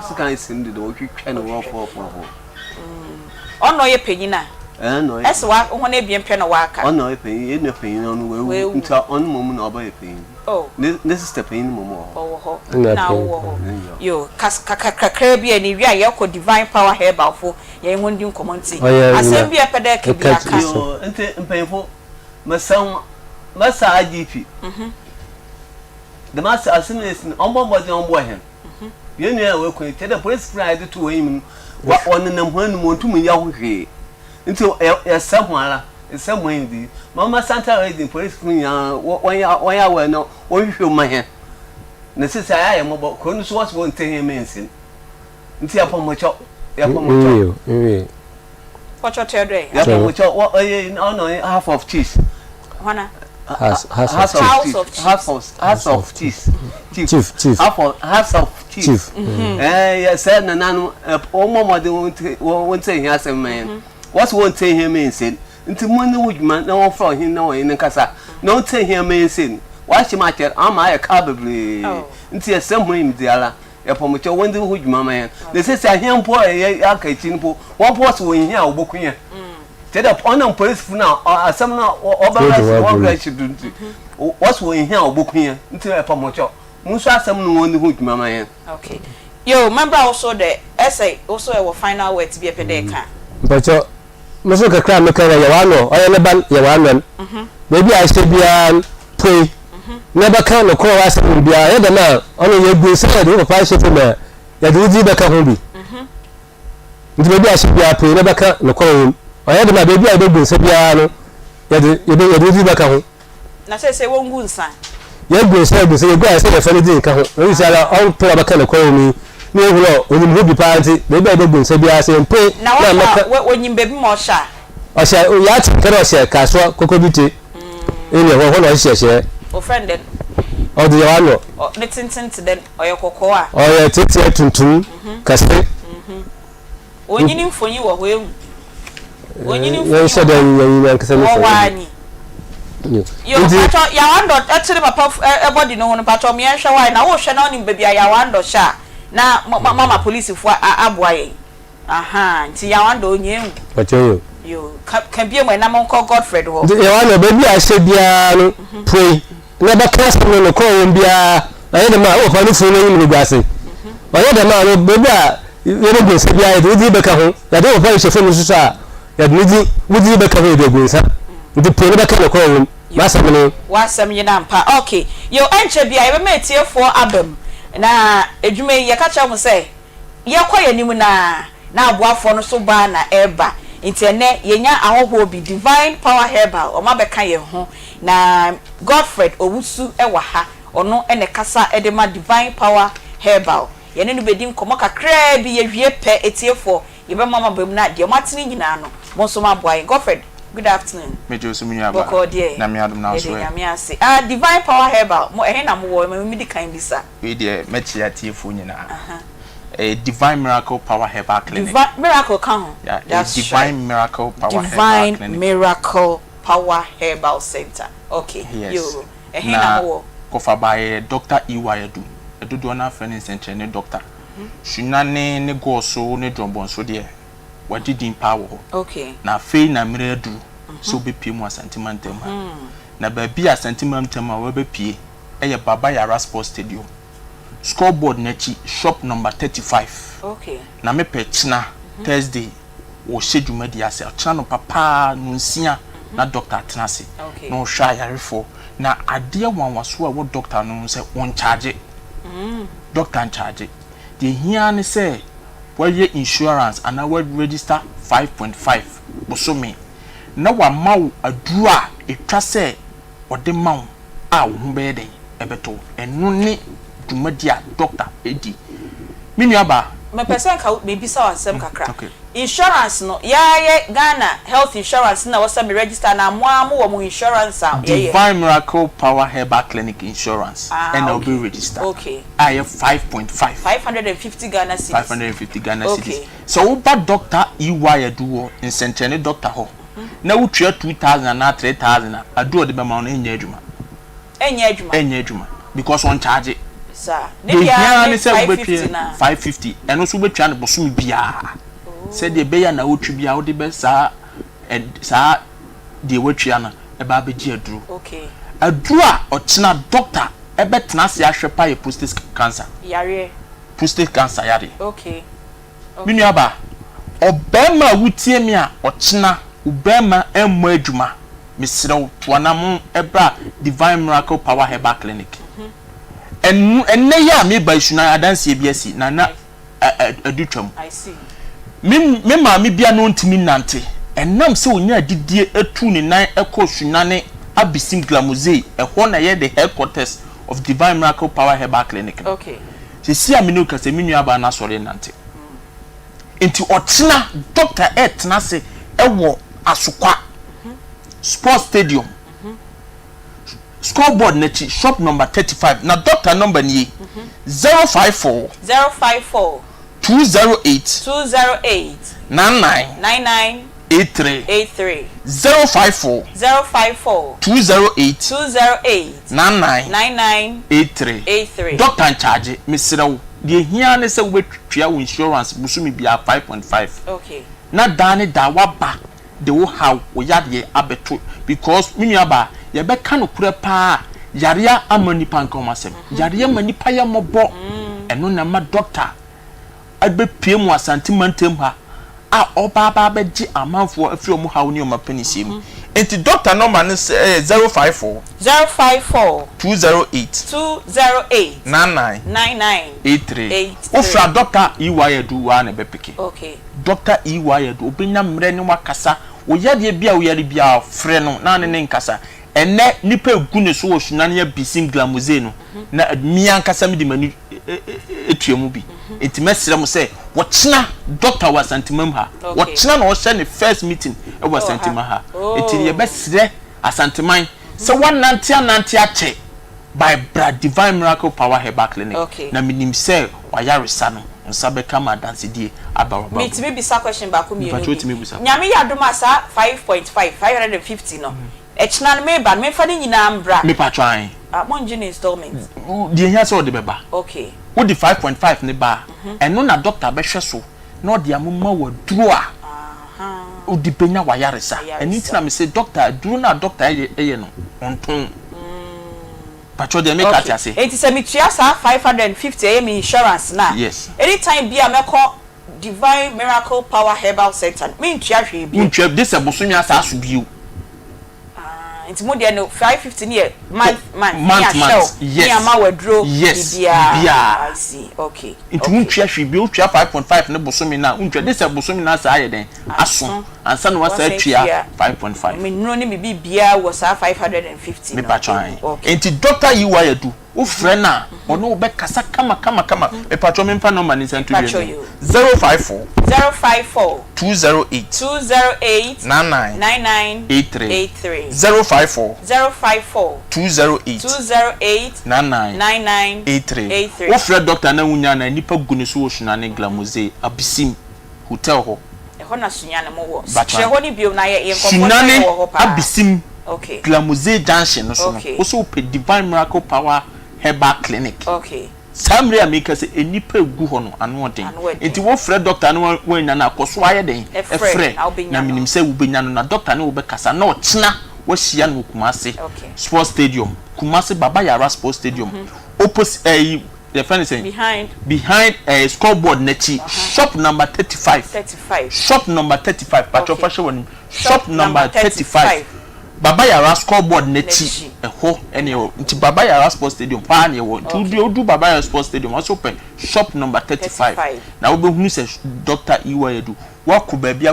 sikan sindi do twetwa no wo fo ono ye penyina no ese wa ho na ebien pe no wa aka ono ye penyin ye na penyin no we nta ono mom na oba ye penyin oh ne sister penyin mom ho na wo yo kakra bi ani wi aye ko divine power herbal fo ye ho ndi nkomonti asem bi epede ke bi aka yo ente mpenfo masa IGP the master assumes on board on board him you know we ko tell the police pride to him wa on nam hanu montum ya hwehwe until ya samwala somewhere ndi mama santa reading police kunya won ya we no won hwehwe ma he na sisi aya mo bo ko no so was won ten him ensin nti ya pomocho Pocho tedre ya pomocho no half of cheese wana House of cheese. Chief. House of cheese. Yes, said Nano, more than won't say he has a man. What's one say him in sin? Into money would man, no for him, no in the casa. No say him in sin. Watch him at your arm, I cabably. Into some way, dear. Upon which I wonder who my man. They say, I hear poor, a kitchen, one person in here, book here. Tell up on police now, or some what's in here, book here, until a pomocho. Musa, some one who mamma. Okay. Yo, remember also the essay, also our final word to be a pedeka. But you must look a crime, Yawano, or Yawan. Maybe I should be pray. Never can the call us and be a head now. Only you be said over 5 ship in there. You do the Kahumbi. Maybe I should be a pray, never can the call. I had my baby, I don't do Sabiano. You do back home. Na say won gun san. You go say you go say the funny thing ka ho. We say all pull back na call me. Me wo only be party. Baby I don't go Sabia say pray. Na wo nyim baby mo sha. O sha o ya tin kero sha kaso kokobiti. Ele ho no sha. O friend den. O de ya no. O ne tintin den oye kokko a. O ye tete tuntum kase. O nyini mfonyi wo ho ehu. You said you can wani yo pato ya wando actually papa everybody no pato me hwe why na wo hwe na onim baby ya wando sha na mama police fu aboaye aha nti ya wando onyehu pato yo kan bie mo na mo call Godfred ho ya wando baby a hwe bia no pray na ba class no ko won bia na ye de ma wo fa no fu no yim no gwase o ye de ma no baby a ye no gwase bia ye di be ka ho ya de wo fa hwe fu no so a ya nidi wudi be ka ho de gwasa ndi pray be ka no ko won masamene wasam yina mpa okay yo enche bia ye me tiefo abam na edwuma ye ka cha mo se ye kwaye nim na aboafo no so ba na eba intene yenya ahoho bi divine power herbal o ma be ka ye ho na Godfred owusu ewa ha ono ene kasa edema divine power herbal ye ne no bedi nkomo kakra bi ye hwie pe etiefo ye be mama bam na de matini nyina no mo so ma boy Godfred. Good afternoon. Me Joseph Munyaba. Na me adum na so. Divine power herbal. Mo na mo wo me di kan bisa. We dey mechi atiefo nyina. Divine miracle power herbal clinic. Divine miracle kan ho. Yeah, divine miracle power herbal clinic. Divine miracle power herbal center. Okay. Yes. Yo. Na mo wo. Kofa by Dr. Iwayedu. Edudu na friend center ne doctor. Shunane ne go so ne jombon so there. What did in power? Okay. Na fe na mere du so be pie mu sentiment ma. Na ba bia sentiment ma we be pie. Eye Baba Yara Sports Stadium. Scoreboard nechi shop number 35. Okay. Na me pe china Thursday wo schedule dia se chana no papa no nsia na doctor tenase. Okay. No hwa yarefo na ade wanwaso a wo doctor no se won charge. Doctor in charge. The here ne say where insurance and I will register 5.5 bosome na wa maw adura etwa se ode maw a wo be den ebeto enu ne dumadia doctor edi minu aba me person ka be bisa wansem kakra insurance no ya Ghana health insurance na wasa me register na mo wo mo insurance a Divine Miracle Power Herbal Clinic Insurance and I'll be registered. Okay. I have 5.5 550 Ghana cedis. 550 Ghana cedis. So what doctor EY do in Central doctor ho. Na wo twa 2000 na 3000 adu de be ma no nya adwuma. Enya adwuma because on charge sir the here ne say we betwe 550 eno so betwa ne bosom bia say de be ya na wotwi bia wo de be saa de wotwa na e ba beji aduru okay aduru a ochina doctor e betena se ahwe pa ye prostate cancer yare prostate cancer yare okay minu aba obema wutie mi a ochina obema emo adwuma misrew tuanam ebra Divine Miracle Power Herbal Clinic enne ya me ba isuna adanse ebiasi na adutwam I see me ma me bia no ntimi nante enam se onya adidie etu ne nan ekosunane abisim glamoze ehwo na ye the headquarters of Divine Miracle Power Herbal Clinic okay se aminu kase minu aba na sore nante enti otena doctor etna se ewo asukwa sports stadium scoreboard nechi shop number 35 na doctor number ni 054 208 99 83 054 208 99 83 doctor in charge misrew the here ne say we twa insurance busumi bia 5.5 okay na dane da waba de wo how wo yade abeto because minuaba ye be ka no kure pa yaria amani pankomasem yaria mani pa ya mobo eno na ma doctor agbe pie mu asantimantem ha a oba ba be gi amanfo afri omu how ni o mapanisiem enti doctor number ne 054 208 99 83 ofra doctor iwayedu wa na be peke okay doctor iwayedu obenya mre ne wakasa wo yade bia wo yare bia frɛ no na ne nkasa enne nipa egu ne so wo sunane ya bisim glamoze no na mian kasa me di mani etuemu bi enti mesrɛ mo sɛ wo kyena doctor wa santimam ha wo kyena na wo hye ne first meeting e wo santima ha enti ye besrɛ asantiman sɛ wonante anante ache by Divine Miracle Power Herbal Clinic na minim sɛ wa yaresa no nsa be kama dance die abaraba me timi bisa question ba ko mi nyame ya doma sa 5.5 550 no echna me ba me fa ni nyina ambra me patwan mo ngine installment die hia so de beba okay wo di 5.5 ne ba eno na doctor be hwe so na odi amuma wa duro a o di penya wa yaresa eni tina me say doctor duro na doctor eye no onton pacho de make at say enti se me tua sa 550 eye me insurance na yes anytime bia me call Divine Miracle Power Herbal Center me ntua hwe bi ntua this e boso nwa sa aso bio enti mo de no 550 year month yes ama wadro bia I see okay enti ntua hwe bio tua 5.5 ne boso me na ntua this e boso me na sa aye den aso ansa no wasa tua 5.5 me no ne bi bia was 550 me patwan enti doctor yiwayadu o frena ono obe kasa kama me patron me mfa number ni sentu 054 208 99 83 054 208 99 83 o frɛ doctor na wunya na nipa gune so wo huna ne glamoze abisim hotel ho ho na sunya na mo wo hwe ho ni bio na ye sunane abisim okay glamoze junction no so no wo so pe Divine Miracle Power Herbal Clinic okay samre ameka se enipa egu ho no anu oden enti wo frɛ doctor no wanya na akoso aye den efrɛ na minim se wo benya no na doctor no wo be kasa na ochina wo hia no Kumase sports stadium Kumase Baba Yara sports stadium opposite the friend saying behind a scoreboard nechi shop number 35 shop number 35 patro fashion one shop number 35 Baba Yara scoreboard nechi eho ene nti Baba Yara sports stadium pa na ewo nti odu Baba Yara sports stadium also open shop number 35 na wo be hunu se Dr. Iwayedu wako baabi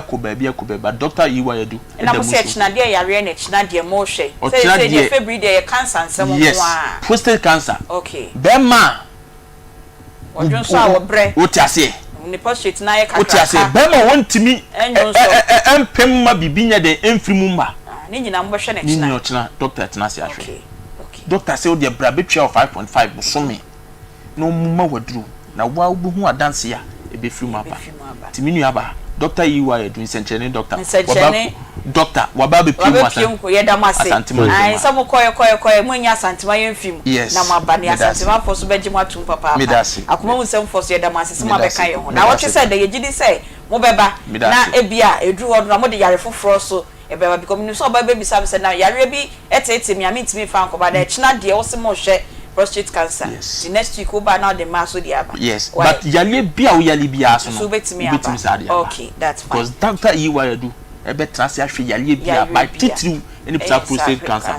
Dr. Iwayedu na mo se china de yare na china de mo hwe say the February de cancer nsem mo a prostate cancer okay bema odun so awobre wo ti ase ni prostate na ye wo ti ase bema wontimi empem ma bibinya de emfirimu ma ni nyina mo hwe na china ni nyina doctor tena se ahwe okay doctor say o de bra betwa 5.5 busome no mumma waduru na wa obuhu adanse ya ebe firimu aba timinu aba Doctor EY doing senchene doctor. Doctor, wababe pimu ye damase. Ai some koye munya santima ye film. Na mabani asantima for so beji matum papa. Akoma mu sem for so ye damase se mabeka ye ho. Na what say dey gidi say mo beba na ebia edu hodo na mo de yare foforo so ebeba because me so baba bi sabe say na yare bi etete mi amintimi fa nkoba da china de wo se mo hwe prostate cancer. The next week over now the mass with the aba. Yes. But yale bia o yale bia so no. So betimi aba. Okay, that's fine. Because doctor EY do ebe trans ahwe yale bia by titru any prostate cancer.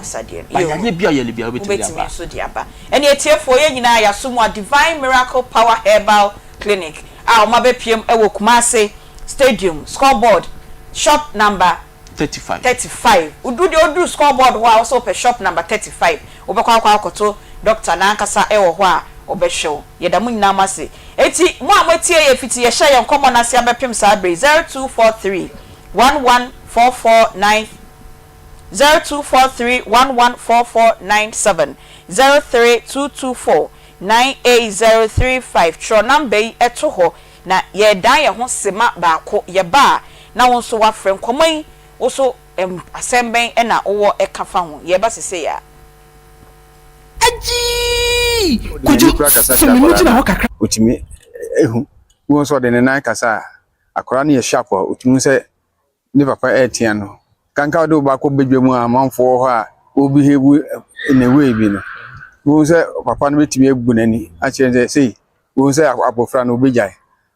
But yale bia betimi aba. So the aba. And etie for ye nyina ya so mo Divine Miracle Power Herbal Clinic. Ah, o mabe piem e wo Kumase Stadium scoreboard shop number 35. Udu scoreboard wa also per shop number 35. Obekwa akoto doctor na nkasa e wo ho a obehwew. Yedamu nyina mase. Eti mo amotie ye fiti ye hye ye nkomo na se abepem sa abre 0243 1144 0243 114497 03224 98035 tro number eto ho na ye dan ye ho sema baako ye ba na won so wa frem komai wo so asemben e na wo e kafa ho ye ba sese ya aji kuju feminuti na ho kakra otimi ehu won so de ne nan kasa akora ne ye sharp otimi se ne papa etian no kanka do ba ko bedwemu amanfo ho a obi hebu ne we bi no won se papa no betimi ebu nani a kire se won se apofra no obejai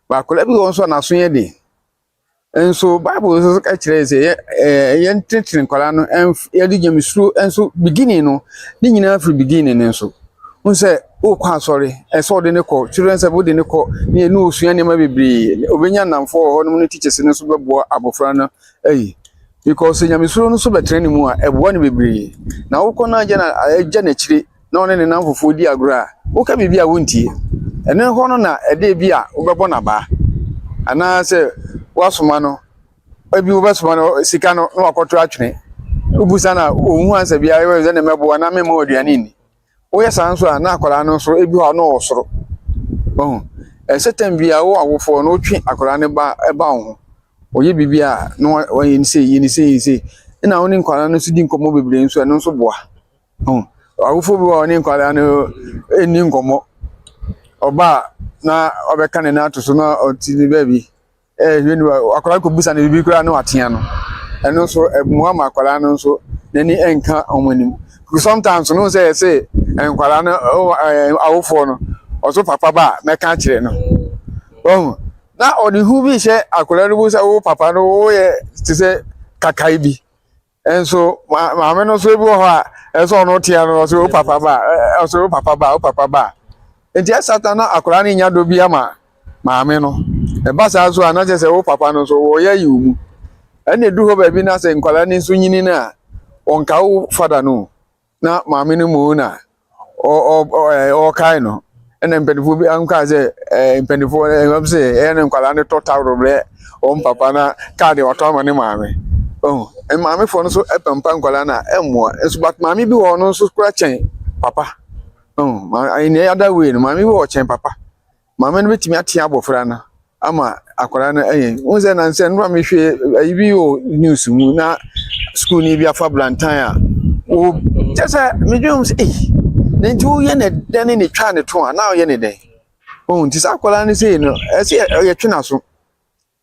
ba kola bi won so na so ye de enso bible so ka kire se ye ntintin kola no ye di nyamsuru enso beginning no ni nyina free beginning enso won se o kwa sorry so de ne ko children se bo de ne ko ni enu osua ne ma bebre obenya namfo ho no no teachers ne so bebo abofra no because nyamsuru no so betre ni mu a ebo ne bebre na wo ko na agya na chire na one ne namfofo di agora wo ka bibia wontie ene ho no na ede bia wo bebo na ba ana se wasoma no ebi wo besoma no sika no na wakoto atwene ubusa na ohu ansa bia ye ze ne mebo na mema oduane ni wo yesa nso a na akola no so ebi ho no osoro setem bia wo awofo no twi akola ne ba eba ho oye bibia no wayin se ina woni nkwala no so di nkomo bebre nso no so boa awofo bi woni nkwala no eni nkomo oba na obeka ne na atoso na otini baby hwenu akola ko busa na bibi kura no atea no eno so muhamma akola no so nani enka omanim sometimes no say enkwala no awofo no oso papa ba meka kire no na odi hu bi she akola no busa wo papa no wo ye tise kakai bi enso maame no so ebi ho a enso no tea no so papa ba enti satana akola ni nya do bi ama maame no e basa so anaje se wo papa no so wo ye yiwu ene du ho ba bi na se nkwala ni so nyini na onka wo fada no na maame no mu na o kai no ene mpedifo bi anka se mpedifo se ene nkwala ni total robre o papa na card o to ma ni maame maame fo no so epampa nkwala na emmo so but maame bi wo no so kura chen papa I ne other way no maame bi wo chen papa maame no betimi atia abofra na ama akwara na wonse na nse no ma hwe ayi o news mu na school ni bi afa blantan a o tesa me dwom se na nti wo ye ne den ne twa ne to a na wo ye ne den nti sa akwara ne se no ese ye twena so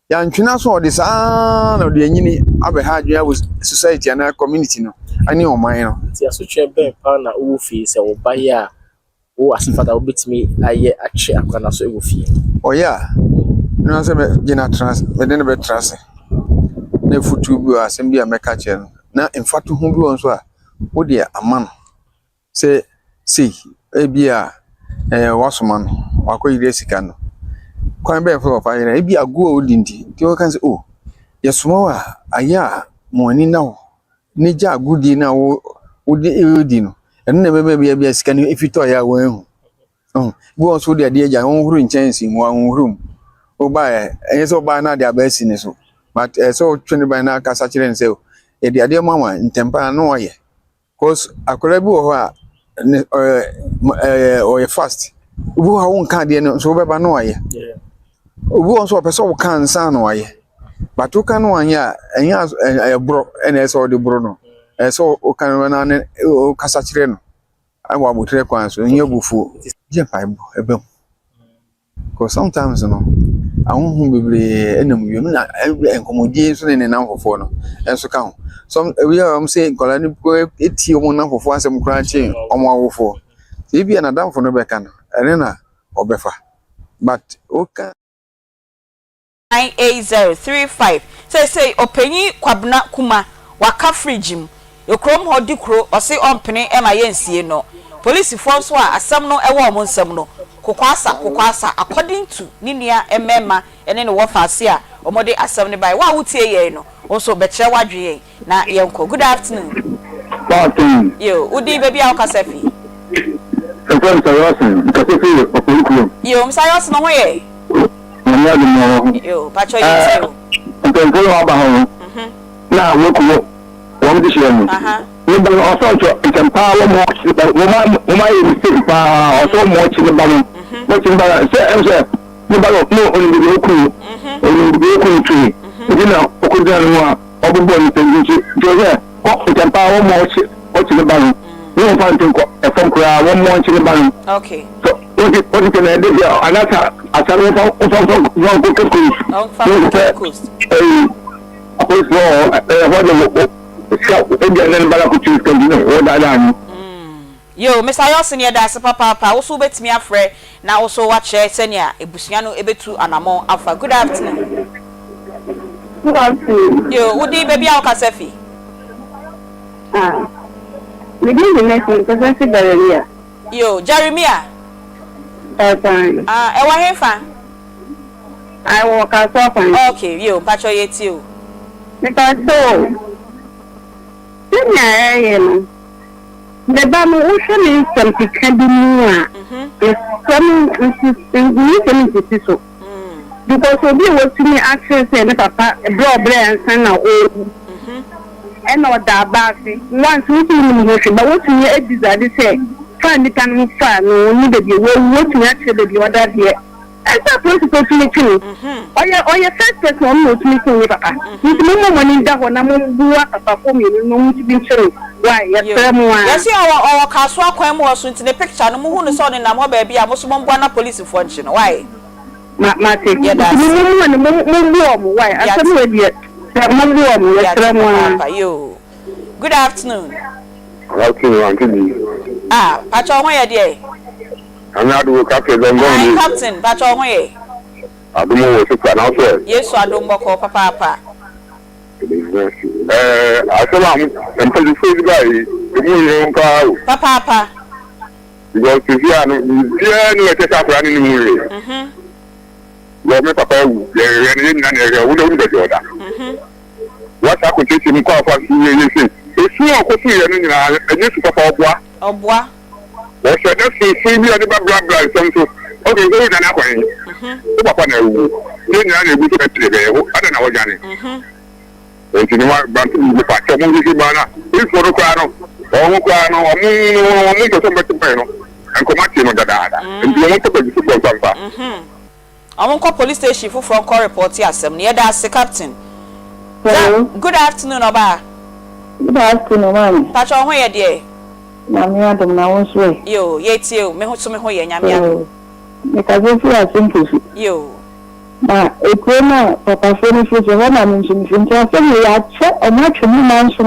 ya ntwena so odi sa na odi anyini abeha adwea wo society na community no ani oman no ti aso twa ben pa na wo fi se wo ba ya wo asifata wo betimi aye ache akwana so wo fi oya no se me gina trans me den be trans na futu bi asem bi ameka che no na infatu hu bi won so a wo de amano se ebia wasoma no wakoyire sika no kwan be for fa ira ebia go odindi ti wo kan se yesoma wa aya mo ani na wo ni ja agudi na wo odi no eno na bebe bia sika no efito ya wo ehu bi won so de ade ja won huru nchansi mo won huru oba so ba na de abasi ni so but so twene ba na kasa kire nse e de ade mama ntempa na oye cause akora bi wo ho a oye fast ubu ha won ka de no so be ba na oye ubu won so person wo kan san na oye but you can one ya a bro and as all the bruno so o kan run o kasa kire no I wa butre kwan so here bufu je five ebe because sometimes no ahun bebre enam yom na enkomodie so ne nan fofo no enso ka ho some we am say kola ni eti o nan fofo asem kran che omo awofo se bia na damfo no be ka no ene na obefa but okay 98035 say openyi kwabna kuma waka fridge mu yokrom ho dikro ose ompene ema yensie no police force wa asem no ewo mo nsem no kokwasa according to ninia emema ene ne wo faase a omode asem ne bai wa wutie ye no also be kire wadwe na yenko good afternoon yo udi baby a okasafi yo msayos no hoye yo pacho yitio ntentolo abaho na wokuwo won di shemu ni ba osocho itempa wo mo yi mistake pa oso mo chi ni ba mo chi ba se ni ba no oni bi oku tu ni na okuja no a obubo ni tenji joze o itempa wo mo chi ni ba mo ni fa ntinko e fam kura wo mo chi ni ba mo okay so odi tena de ya anata asaro fa coast yo Mr. Yosin ya da papa wo so betimi afre na wo so wa che senia ebusia no ebetu anamo afa good afternoon yo udi baby a okasafi we did the next one because I Jeremiah yo Jeremiah I wa hefa I walk out okay yo pacho yeti o because so the bamu usually something can be more so because we were to me access and papa draw bread and send out and not that back once we see but what we a desire say find the can find no need to be what to actually be other here. I suppose to go to me too. Or your first person knows me to papa. With no money that one I'm papa for me, no to be true. Why, yes, our castle quam was into the picture, no moon is on in a baby. I must want police function. Why? My take why? I said, you. Good afternoon. Pacho, where dear? I'm not doing captain. Captain, Pacho, where? I don't know what to pronounce. Yes, I don't walk papa. I saw I'm pretty free guy. Papa. Because if you are no take up running in the movie. Well, papa, we don't get the order. What I could teach him call for you see. It's not a coffee and you papa. Oh, boy. Well, so that's see me at the blah something. Okay, go to an papa, then you're able to get to I don't know what Johnny. And you know what, but the fact of the banner is for the crown, or move somebody to pay and come at him on the data. And you want to put the football. I won't call police station for call report here. Some near that's the captain. Good afternoon, Oba. Good afternoon, ma'am. Pacho, where dear? Namia, the mouse way. Yo, yet you, me who to me, Yamia. Because you are simple. Yo. Akoma papa finish with the one I'm in we are check or much mansion.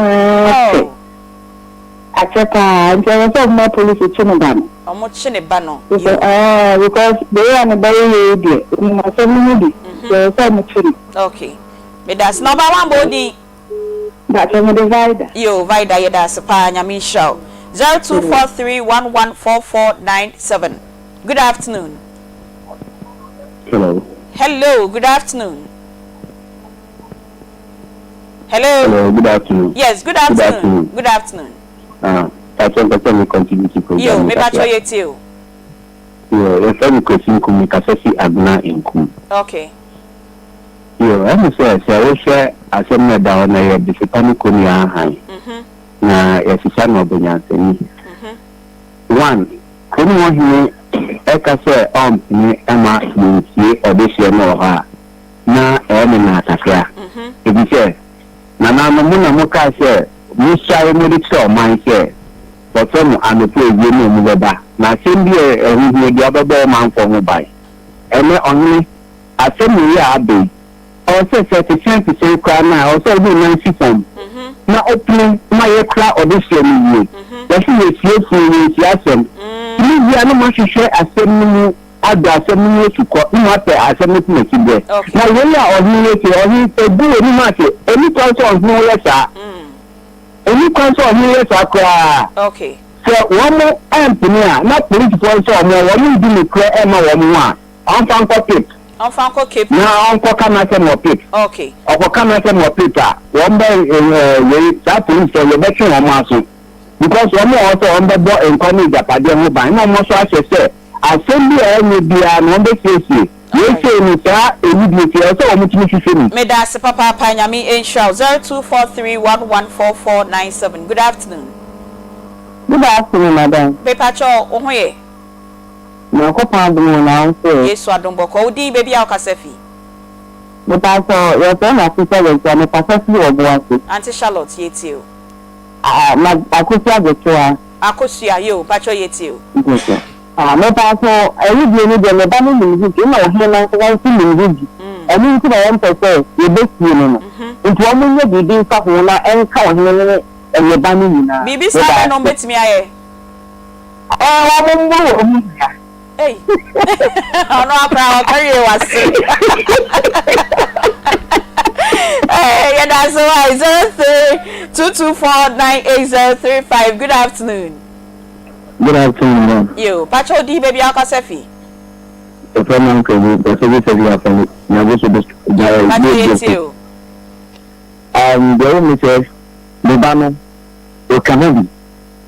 I check and there was more police in Chinabano. How much in a banner? Because they are a very dear. My family, there is so much. Okay. But that's number one body. That's a divider. Yo, Vida, that's a pan, Yamin show. 0243114497. Good afternoon. Hello. Hello, good afternoon. Hello. Hello, good afternoon. Yes, good afternoon. Good afternoon. That's what we continue to program. Yo, me bacho yetio. Yo, if I'm question kum kasasi agna inkum. Okay. Yo, I'm say we share asem na da na ye disipani kuni ahan. Na ye sisa no benyansani. One, kuni wo hini eka se ni ama ni sie odehye no ha. na eme na takra ebi se na mu na mu ka se mu share mu di so man se but no amepo ewie no mu beba na sembi ehuhu di ababa man fo mu bai ene onne asemi ya abe o se 30% kwa na o se bi na system na open ma ye kra audition ni ye se ye asem ni ya no ma hwehwe asem ni ada asem ni tukọ ni ma pe asem ni na kide na we ya ohun ye ebu ni ma se eni consult ni we sa eni consult ni we sa kwa okay so one more engineer na political so mo won di ni kra e ma won wa on fan ko keep na on ko kana se mo pick okay ọkọ kana se mo pick a won be we that police so you be tun o ma so because won mo also on be bo enkwani japade ho ban na mo so ahye assembly any bia no be sesi we say ni sa immediately so o mutumi hwehwe ni me da se papa pa nyame ensure 0243114497 good afternoon madam paper cho ohoye na ko pa dum na nso yesu adumbo ko udi baby a okasefi but so your friend na sister we say me pasafi obuasi Aunty Charlotte yetio ma akosia getoa akosia yo pacho yetio okay me pa so eyi bi ni de me ba ni music na o he na so wan si music eni nti na won pese ye be si no nti o munye bibi nfa ho na enka o he ne e ba ni na bibi sa no betimi aye wa mumbu o mu ya hey ono apra o carry wase yeah, that's why 0322498035 good afternoon. Good afternoon. Yo, Pacho di baby akasefi. The problem is the service of your family. Now go to the the only says the banner o kanabi.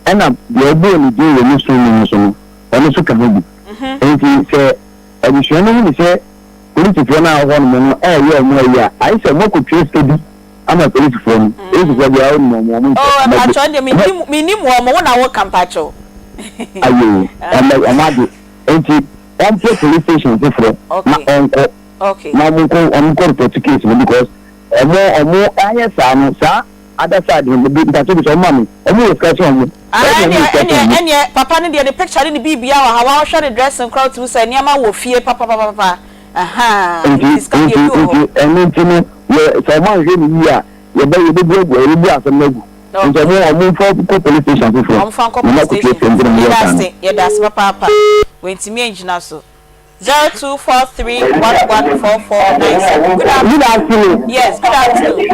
And the able do the mission so on so kanabi. And he say additionally say police for now one more yeah I say more could trace to be I'm a police from this is what they are no oh Pacho de minimum mo na work Pacho ayo amadi enti one police station different na onko okay na mo ko report case because omo anya sa no sa other side the big that is mama omo scratch on any papa ne the picture ni bibia wa how share the dress and crowd to say niama wo fie papa aha this can be you and then you so man je ni ya you be asem nagu nje mo for police station different for police station that's papa when to me engine so 0243114497 good afternoon yes good afternoon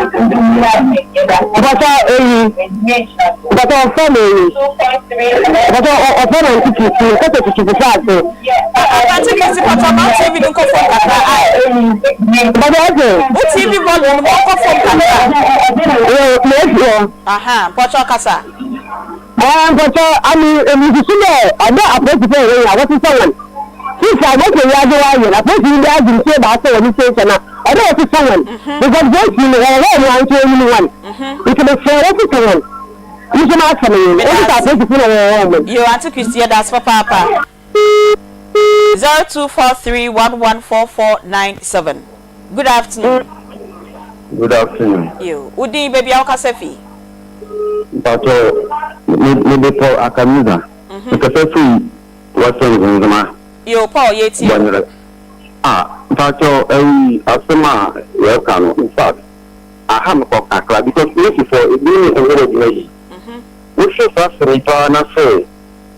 Since I want to react, I put you there to say about the station. I don't want to someone because those you know, I want to anyone. You can be fair to someone. You can ask me. You want to Christian, that's for Papa. 0243114497. Good afternoon. Good afternoon. You. Udi baby Okasefi. But maybe for Akamiza. Because I see what's on the man. Yo Paul yeti Pacho asema welcome in fact I have a kakra because if for a being a very we should first return and say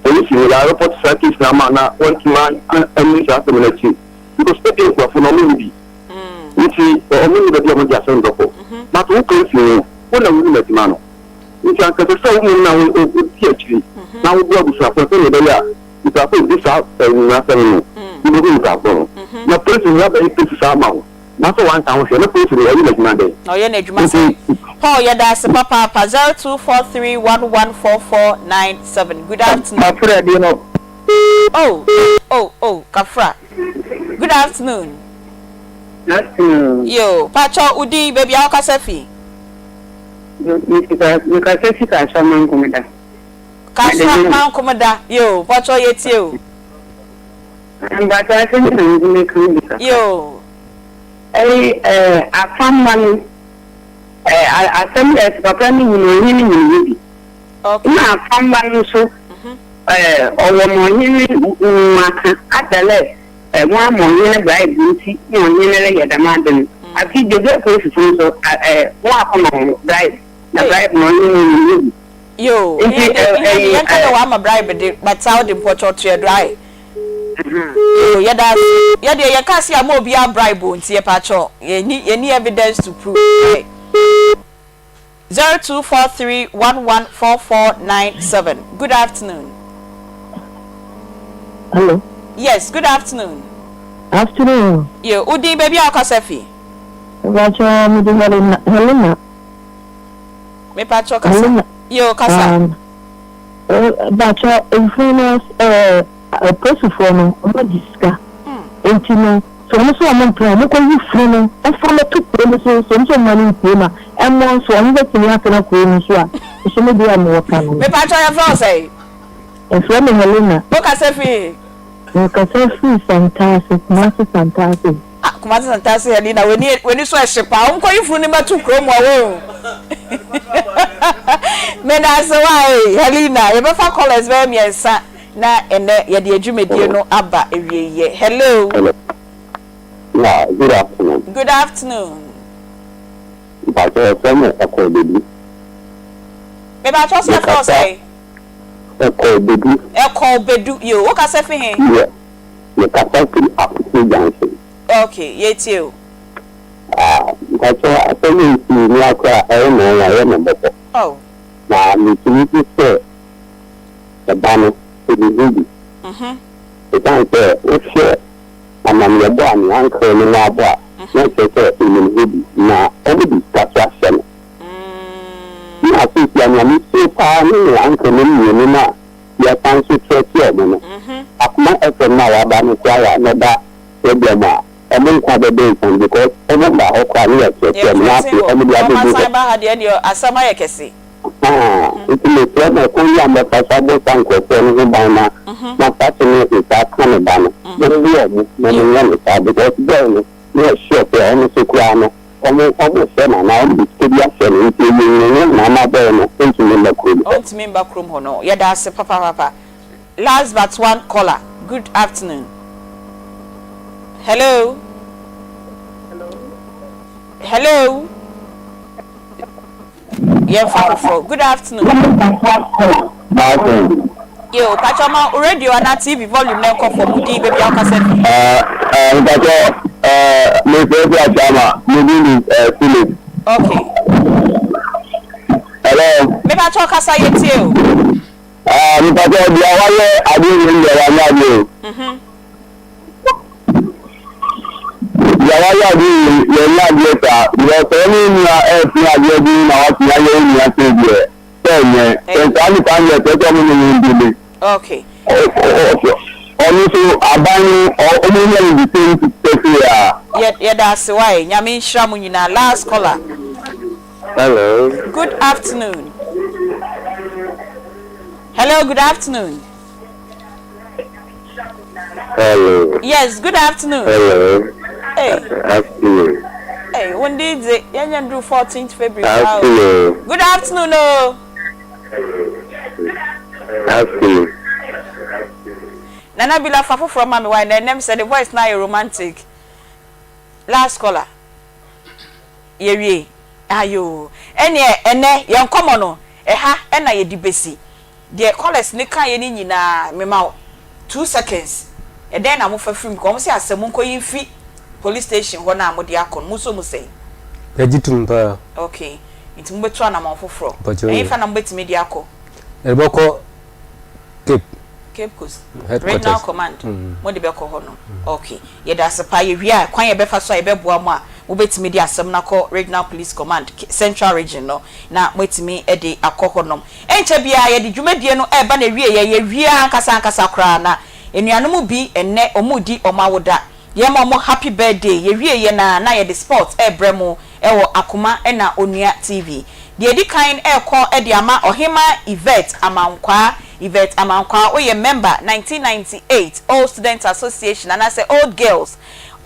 if you are report circuits na mana want man and we have to because people for phenomenon if you only the people just on the but who can you who know we let man if you can say now we PhD now we go to for the you can put this out and nothing. You don't have one. No person have any place to somehow. Not one town, no place to like Monday. Oh, yeah, Paul, yeah, that's Papa 0243114497. Good afternoon. Oh, Kafra. Good afternoon. Yo, Pacho Udi, baby, how Kasefi? You can say she can someone come there. Kasha man komada yo Pacho yeti yo but I think you make me yo afamman asem papa ni ni okay na afamman so owo mo ni maka adale wa mo ni bribe nti ni oni le yedamade afi jojo ko fufu so wa akoma bribe na bribe no ni yo yan kana wa ma bribe de but how the portrait to dry yo yada ye kasi am obi a bribe nti ye pa cho ye ni evidence to prove 0243114497. Good afternoon. Hello. Yes, good afternoon. Afternoon. Yo udi baby akasefi. Bacho mudi Helena. Me pa cho kasa. Yo kasa. Bacho influence a person for no disca. Intino so mo so mo plan mo ko yi free no e fa me to pro so money payment e mo so on be tini afena ko ni so a so me dia mo kan no me pa cho ya fa say e so me Helena o kasefi fantastic fantastic kuma fantastic Helena when so e shepa on ko yi free ni ma to pro mo wo me na so why Helena e be fa colors be me ensa na ene ye de adwumedie no aba ewieye. Hello. Yeah, good afternoon. Good afternoon. But Eko Bedu. Me ba to say for say Eko Bedu. Eko Bedu yo. What ka say for him? Yeah. You can talk to Akoma Junction. Okay, yet you. But I tell you ni akwa na number. Oh. Na me to say the banner to the baby. The bank if and I'm your boy and uncle in our boy. Not say in the baby. Now, only discuss what shall. I think I'm so far, uncle in you now. You can't see your woman. Akoma FM now about me, no that, Ebema. I don't have a day because I remember how quiet you are. It may tell me only on the possible tank of Banana. My fascination is that kind of banner. Then we are because then we are sure for any Sukrano. Almost same and now the studio selling to you, Mama Burner, into the room. Oh, to me back room, no. Yeah, that's a papa. Last but one caller. Good afternoon. Hello. Hello. Yeah, good afternoon. Yo, Pachama radio and TV volume now come for Mudi baby Akasefi. My favorite Chama, Philip. Okay. Hello. Me Pacho Kasa yetio. Me Pacho dia wale adi ndio wanyaje. Dia wale adi yenyaje ta. Dia toni na na adi na watu yale ni ateje. Tenye, tani tani teto mimi ndile. Okay. Also abani omunya in the same space. Yeah, that's why. Nyame nhira mu nyina last caller. Hello. Good afternoon. Hello, good afternoon. Hello. Yes, good afternoon. Hello. Hey. Afternoon. Hey, when did the Yanyan 14th February? Afternoon. Good afternoon, oh. Afternoon. Nana Bila Fafu from Mami Wine, and them said the voice now romantic. Last caller. Ye, ayo. Ene, young common, ena ye dibesi. The callers nika ye na memao 2 seconds. And then I move for film, come see as a munko in fee police station when I'm with the akon, muso musay. Legitimate. Okay. It's Mbetua na mafofro. If I'm bet mediaco. Elboko Cape Coast. Regional command. Modi be ko hono. Okay. Ye da sepa ye wi a kwan ye be fa so ye be boa mo a wo betimi di asem na ko regional police command central region no na mwetimi e de akọ honom. Enche bia ye di dwumadie no e ba na wi ye wi ankasa kra na enuanom bi enne omudi omawoda. Ye ma mo happy birthday ye wi ye na ye de sport e bremo e wo Akoma e na Onua TV. The Edikan Aircon Ediama Ohima Yvette Amankwa, we a member 1998 Old Student Association and I say old girls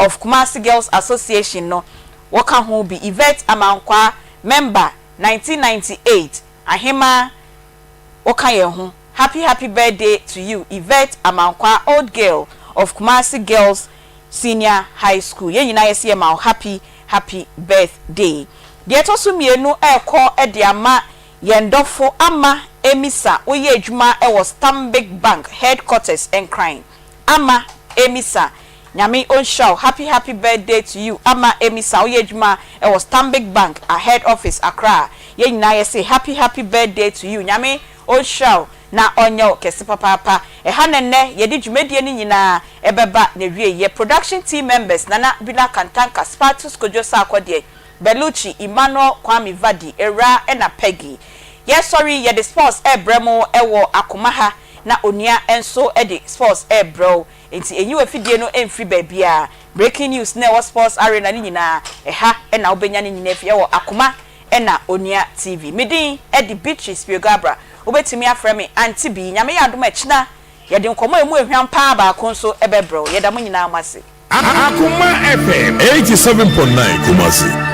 of Kumasi Girls Association no waka ho bi Yvette Amankwa member 1998 ahema waka ye ho happy birthday to you Yvette Amankwa old girl of Kumasi Girls Senior High School ye nyina ye se ma happy birthday de to so mienu ekọ de ama yendofo ama emisa oye adwuma e was Stanbic Bank headquarters and crime ama emisa nyame on show happy birthday to you ama emisa oye adwuma e was Stanbic Bank a head office Accra ye nyina ye say happy birthday to you nyame on show na onyo kesi papa ha nenne ye di dwumadie ni nyina ebeba na wie ye production team members nana bila kantanka Spartus Kojosa akwade Beluchi Emmanuel Kwame Vadi Era ena Peggy yes sorry ye the sports bremo ewo Akoma ha na onia enso e the sports bro enti enyi afidie no emfri babia breaking news na ewo sports arena ni nyina ha ena obenya ni nyina fi ewo Akoma ena onia TV midin e the Beatrice Biogabra obetimi aframe Aunty Bea nyame ya adom akina ye de nkomo emu ehwan pa ba konso ebebro ye da mo nyina amase Akoma FM 87.9 Kumasi.